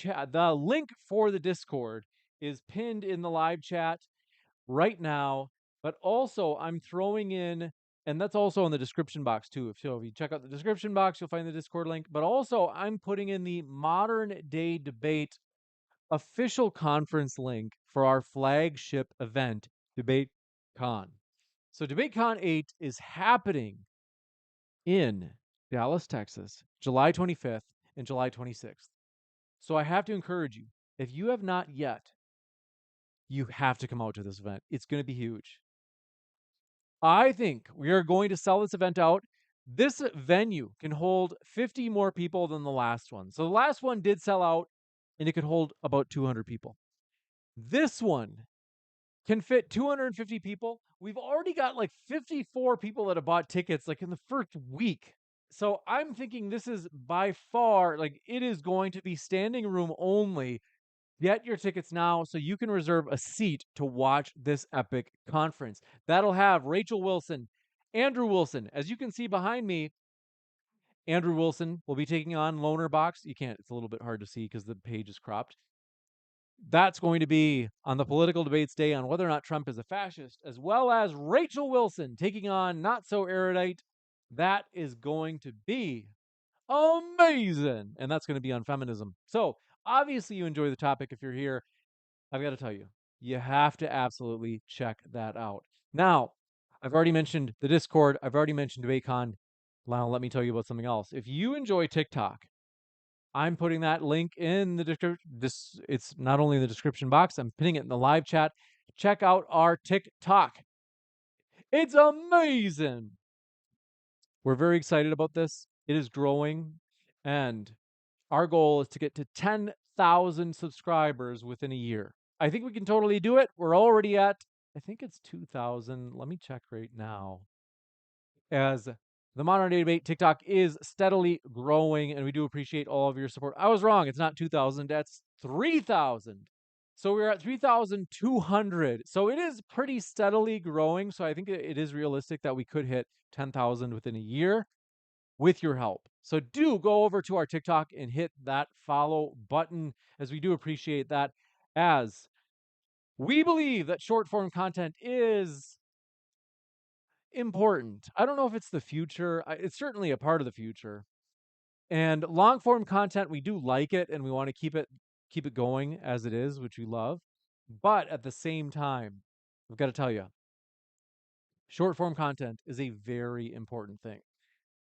the link for the Discord is pinned in the live chat right now. But also, I'm throwing in, and that's also in the description box too. If you check out the description box, you'll find the Discord link. But also, I'm putting in the Modern Day Debate official conference link for our flagship event, DebateCon. So DebateCon 8 is happening in Dallas, Texas, July 25th and July 26th. So I have to encourage you, if you have not yet, you have to come out to this event. It's going to be huge. I think we are going to sell this event out. This venue can hold 50 more people than the last one. So the last one did sell out, and it could hold about 200 people. This one can fit 250 people. We've already got like 54 people that have bought tickets like in the first week. So I'm thinking this is by far, like, it is going to be standing room only. Get your tickets now so you can reserve a seat to watch this epic conference. That'll have Rachel Wilson, Andrew Wilson. As you can see behind me, Andrew Wilson will be taking on Loner Box. You can't, it's a little bit hard to see because the page is cropped. That's going to be on the Political Debates Day on whether or not Trump is a fascist, as well as Rachel Wilson taking on Not So Erudite. That is going to be amazing. And that's going to be on feminism. So obviously you enjoy the topic if you're here. I've got to tell you, you have to absolutely check that out. Now, I've already mentioned the Discord. I've already mentioned DebateCon. Now, let me tell you about something else. If you enjoy TikTok, I'm putting that link in the description. It's not only in the description box, I'm pinning it in the live chat. Check out our TikTok. It's amazing. We're very excited about this. It is growing, and our goal is to get to 10,000 subscribers within a year. I think we can totally do it. We're already at I think it's 2,000. Let me check right now. As the Modern Day Debate TikTok is steadily growing, and we do appreciate all of your support. I was wrong. It's not 2,000. That's 3,000. So we're at 3,200. So it is pretty steadily growing. So I think it is realistic that we could hit 10,000 within a year with your help. So do go over to our TikTok and hit that follow button, as we do appreciate that, as we believe that short form content is important. I don't know if it's the future. It's certainly a part of the future. And long form content, we do like it, and we want to keep it going as it is, which we love. But at the same time, I've got to tell you, short form content is a very important thing.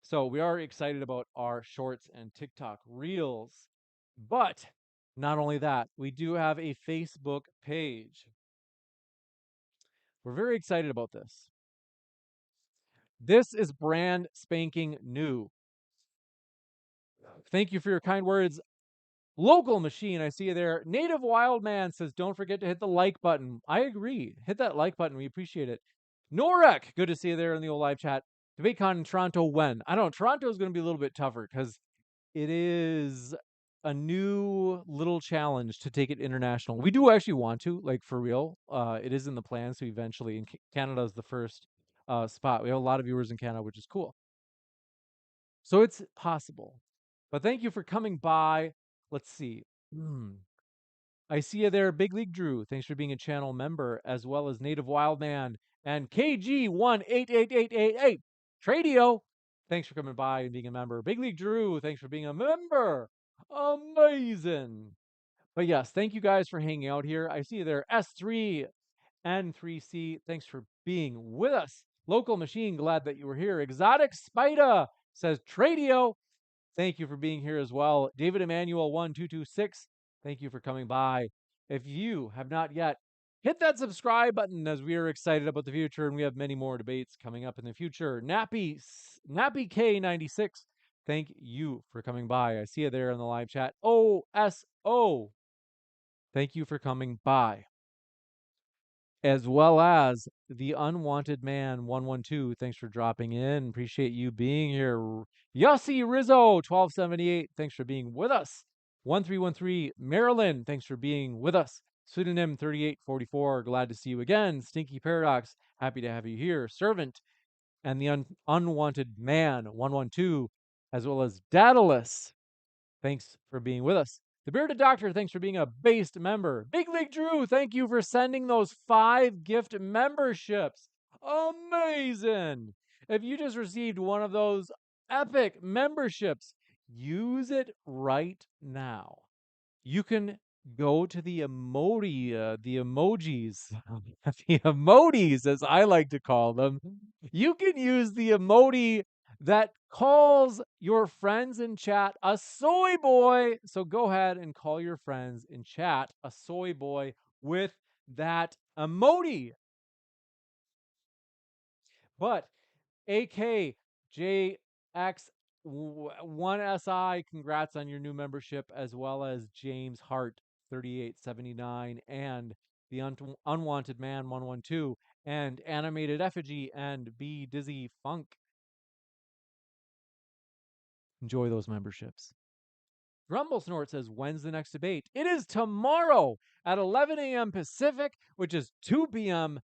So we are excited about our shorts and TikTok reels. But not only that, we do have a Facebook page. We're very excited about this. This is brand spanking new. Thank you for your kind words. Local Machine, I see you there. Native Wild Man says, don't forget to hit the like button. I agree. Hit that like button. We appreciate it. Norek, good to see you there in the old live chat. DebateCon in Toronto when? I don't know. Toronto is going to be a little bit tougher because it is a new little challenge to take it international. We do actually want to, like for real. It is in the plans to eventually. And Canada is the first spot. We have a lot of viewers in Canada, which is cool. So it's possible. But thank you for coming by. Let's see. I see you there, Big League Drew. Thanks for being a channel member, as well as Native Wildman and KG188888. Tradio, thanks for coming by and being a member. Big League Drew, thanks for being a member. Amazing. But yes, thank you guys for hanging out here. I see you there, S3 and 3C. Thanks for being with us. Local Machine, glad that you were here. Exotic Spider says Tradio. Thank you for being here as well. David Emmanuel 1226, thank you for coming by. If you have not yet, hit that subscribe button, as we are excited about the future, and we have many more debates coming up in the future. Nappy K96, thank you for coming by. I see you there in the live chat. OSO, thank you for coming by. As well as the Unwanted Man 112. Thanks for dropping in. Appreciate you being here. Yossi Rizzo 1278. Thanks for being with us. 1313 Maryland. Thanks for being with us. Pseudonym 3844. Glad to see you again. Stinky Paradox. Happy to have you here. Servant and the Unwanted Man 112, as well as Daedalus. Thanks for being with us. The Bearded Doctor, thanks for being a based member. Big League Drew, thank you for sending those 5 gift memberships. Amazing. If you just received one of those epic memberships, use it right now. You can go to the emojis, the emotis, as I like to call them. You can use the emoji that calls your friends in chat a soy boy. So go ahead and call your friends in chat a soy boy with that emoji. But AKJX1SI, congrats on your new membership, as well as James Hart 3879 and the Unwanted Man 112 and Animated Effigy and B Dizzy Funk. Enjoy those memberships. Rumble Snort says, when's the next debate? It is tomorrow at 11 a.m. Pacific, which is 2 p.m.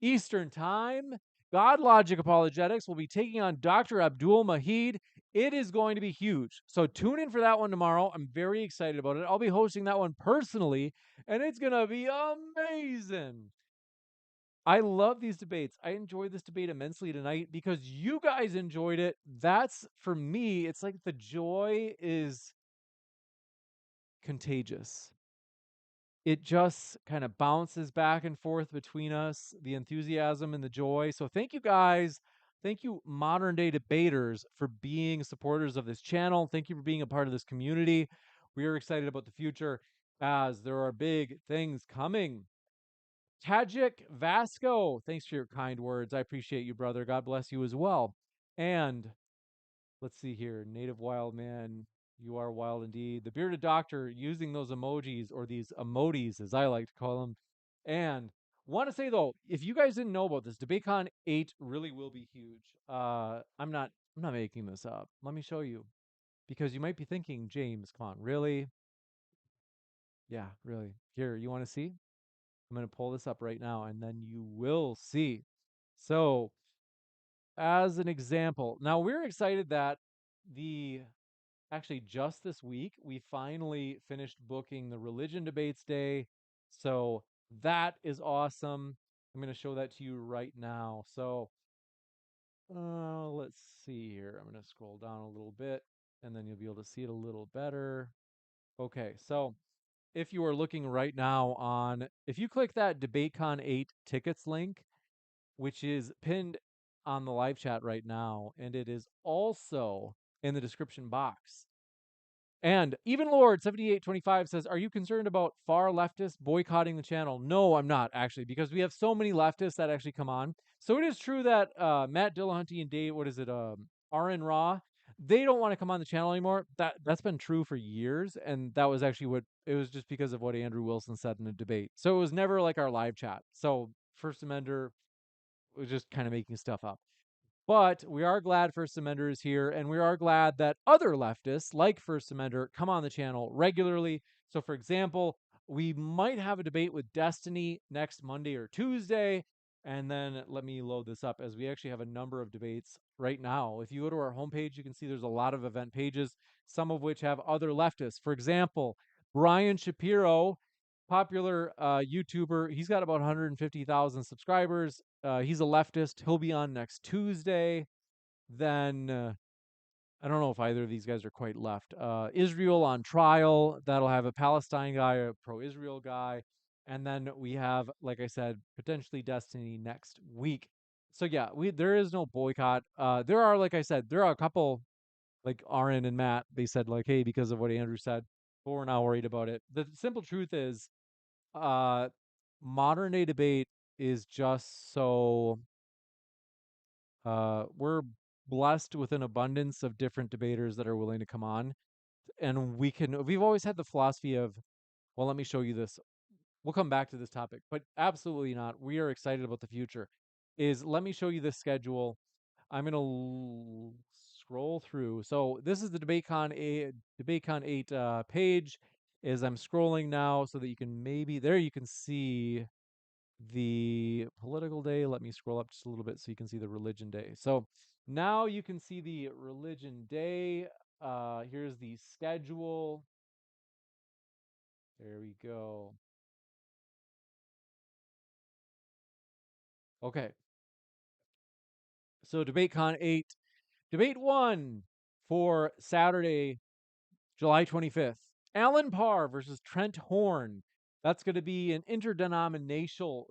Eastern Time. God Logic Apologetics will be taking on Dr. Abdul Mahid. It is going to be huge. So tune in for that one tomorrow. I'm very excited about it. I'll be hosting that one personally, and it's going to be amazing. I love these debates. I enjoyed this debate immensely tonight because you guys enjoyed it. That's, for me, it's like the joy is contagious. It just kind of bounces back and forth between us, the enthusiasm and the joy. So thank you guys. Thank you, modern day debaters, for being supporters of this channel. Thank you for being a part of this community. We are excited about the future as there are big things coming. Tajik Vasco, thanks for your kind words. I appreciate you, brother. God bless you as well. And let's see here. Native Wild Man, you are wild indeed. The Bearded Doctor using those emojis, or these emotis as I like to call them. And Want to say though, if you guys didn't know about this, DebateCon 8 really will be huge. I'm not making this up. Let me show you. Because you might be thinking, James, come on, really? Yeah, really. Here, you want to see? I'm going to pull this up right now and then you will see. So, as an example, now we're excited that the actually just this week we finally finished booking the religion debates day. So, that is awesome. I'm going to show that to you right now. So, let's see here. I'm going to scroll down a little bit and then you'll be able to see it a little better. Okay, so if you are looking right now if you click that DebateCon 8 tickets link, which is pinned on the live chat right now, and it is also in the description box. And even Lord 7825 says, "Are you concerned about far leftists boycotting the channel?" No, I'm not actually, because we have so many leftists that actually come on. So it is true that Matt Dillahunty and Dave, Erin Raw, they don't want to come on the channel anymore. That's been true for years, and that was actually what it was, just because of what Andrew Wilson said in a debate. So it was never like our live chat. So First Amender was just kind of making stuff up. But we are glad First Amender is here, and we are glad that other leftists like First Amender come on the channel regularly. So, for example, we might have a debate with Destiny next Monday or Tuesday. And then let me load this up, as we actually have a number of debates right now. If you go to our homepage, you can see there's a lot of event pages, some of which have other leftists. For example, Brian Shapiro, popular YouTuber. He's got about 150,000 subscribers. He's a leftist. He'll be on next Tuesday. Then I don't know if either of these guys are quite left. Israel on Trial. That'll have a Palestine guy, a pro-Israel guy. And then we have, like I said, potentially Destiny next week. So yeah, there is no boycott. There are, like I said, there are a couple, like Aaron and Matt. They said like, hey, because of what Andrew said, but we're not worried about it. The simple truth is, uh, modern day debate is just so we're blessed with an abundance of different debaters that are willing to come on, and we've always had the philosophy of, well, let me show you this. We'll come back to this topic, but absolutely not. We are excited about the future. Is let me show you this schedule. I'm gonna scroll through. So this is the DebateCon 8 page. As I'm scrolling now, so that you can you can see the political day. Let me scroll up just a little bit so you can see the religion day. So now you can see the religion day. Here's the schedule. There we go. Okay. So DebateCon 8, debate 1 for Saturday, July 25th. Alan Parr versus Trent Horn. That's going to be an interdenominational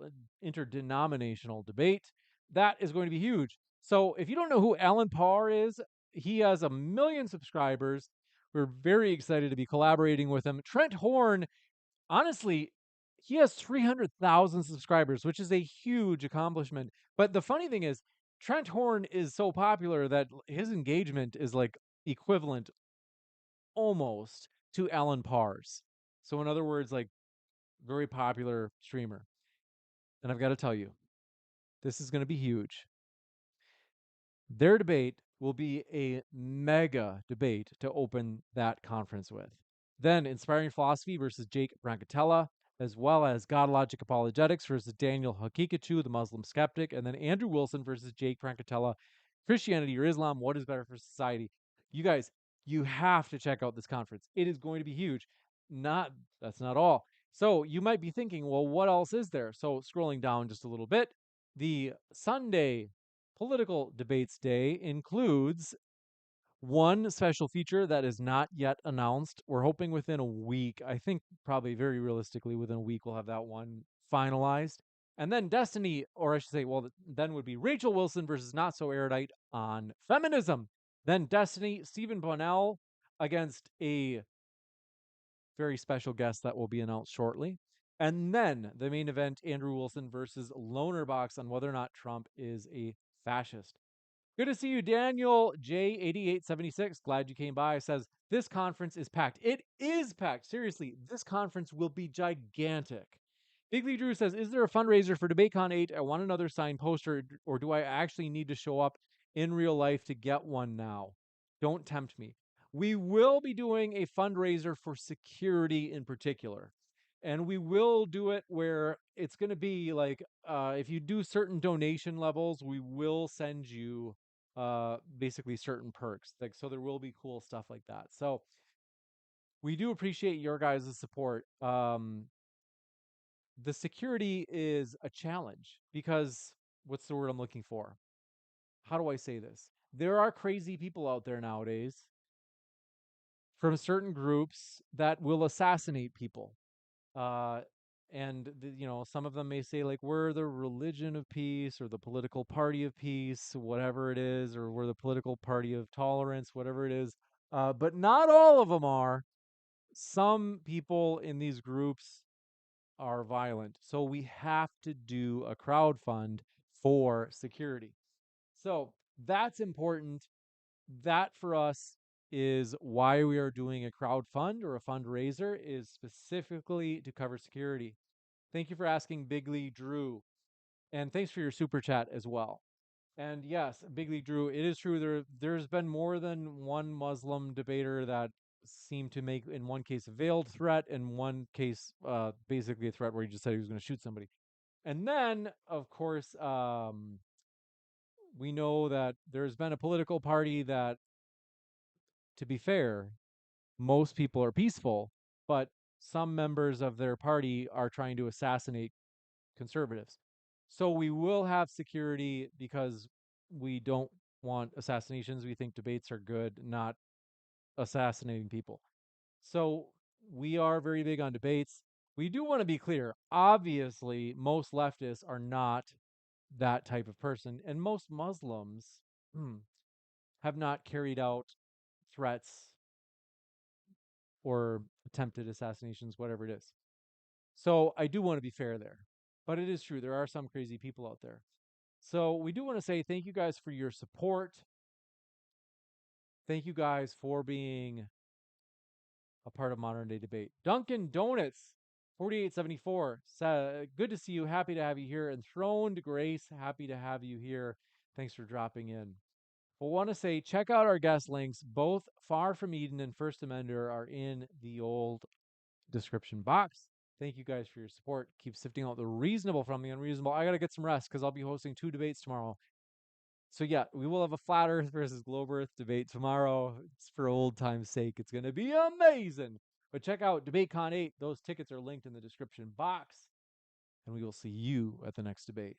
debate. That is going to be huge. So if you don't know who Alan Parr is, he has 1 million subscribers. We're very excited to be collaborating with him. Trent Horn, honestly, he has 300,000 subscribers, which is a huge accomplishment. But the funny thing is, Trent Horn is so popular that his engagement is like equivalent almost to Alan Parr's. So in other words, like, very popular streamer. And I've got to tell you, this is going to be huge. Their debate will be a mega debate to open that conference with. Then Inspiring Philosophy versus Jake Brancatella, as well as God Logic Apologetics versus Daniel Hakikachu, the Muslim skeptic, and then Andrew Wilson versus Jake Brancatella, Christianity or Islam, what is better for society? You guys, you have to check out this conference. It is going to be huge. That's not all. So you might be thinking, well, what else is there? So scrolling down just a little bit, the Sunday Political Debates Day includes one special feature that is not yet announced. We're hoping within a week. I think probably very realistically within a week we'll have that one finalized. And then Destiny, or I should say, well, then would be Rachel Wilson versus Not So Erudite on feminism. Then Destiny, Stephen Bonnell against a very special guest that will be announced shortly. And then the main event, Andrew Wilson versus Loner Box on whether or not Trump is a fascist. Good to see you, Daniel J8876. Glad you came by. Says this conference is packed. It is packed. Seriously, this conference will be gigantic. Big Lee Drew says, is there a fundraiser for DebateCon 8? I want another signed poster, or do I actually need to show up in real life to get one now? Don't tempt me. We will be doing a fundraiser for security in particular. And we will do it where it's going to be like, if you do certain donation levels, we will send you basically certain perks. Like, so there will be cool stuff like that. So we do appreciate your guys' support. The security is a challenge because what's the word I'm looking for? How do I say this? There are crazy people out there nowadays from certain groups that will assassinate people. Uh, some of them may say, like, we're the religion of peace or the political party of peace, whatever it is, or we're the political party of tolerance, whatever it is. But not all of them are. Some people in these groups are violent. So we have to do a crowd fund for security. So that's important. That for us is why we are doing a crowd fund or a fundraiser, is specifically to cover security. Thank you for asking, Big Lee Drew. And thanks for your super chat as well. And yes, Big Lee Drew, it is true. There's been more than one Muslim debater that seemed to make, in one case, a veiled threat, in one case, basically a threat where he just said he was going to shoot somebody. And then, of course, we know that there's been a political party that, to be fair, most people are peaceful, but some members of their party are trying to assassinate conservatives. So we will have security because we don't want assassinations. We think debates are good, not assassinating people. So we are very big on debates. We do want to be clear. Obviously, most leftists are not that type of person, and most Muslims have not carried out threats or attempted assassinations, whatever it is. So I do want to be fair there. But it is true, there are some crazy people out there. So we do want to say thank you guys for your support. Thank you guys for being a part of Modern Day Debate. Dunkin' Donuts 4874 said, good to see you. Happy to have you here. Enthroned Grace, happy to have you here. Thanks for dropping in. I want to say, check out our guest links. Both Far From Eden and First Amender are in the old description box. Thank you guys for your support. Keep sifting out the reasonable from the unreasonable. I got to get some rest because I'll be hosting 2 debates tomorrow. So yeah, we will have a flat earth versus globe earth debate tomorrow. It's for old time's sake. It's going to be amazing. But check out DebateCon 8. Those tickets are linked in the description box. And we will see you at the next debate.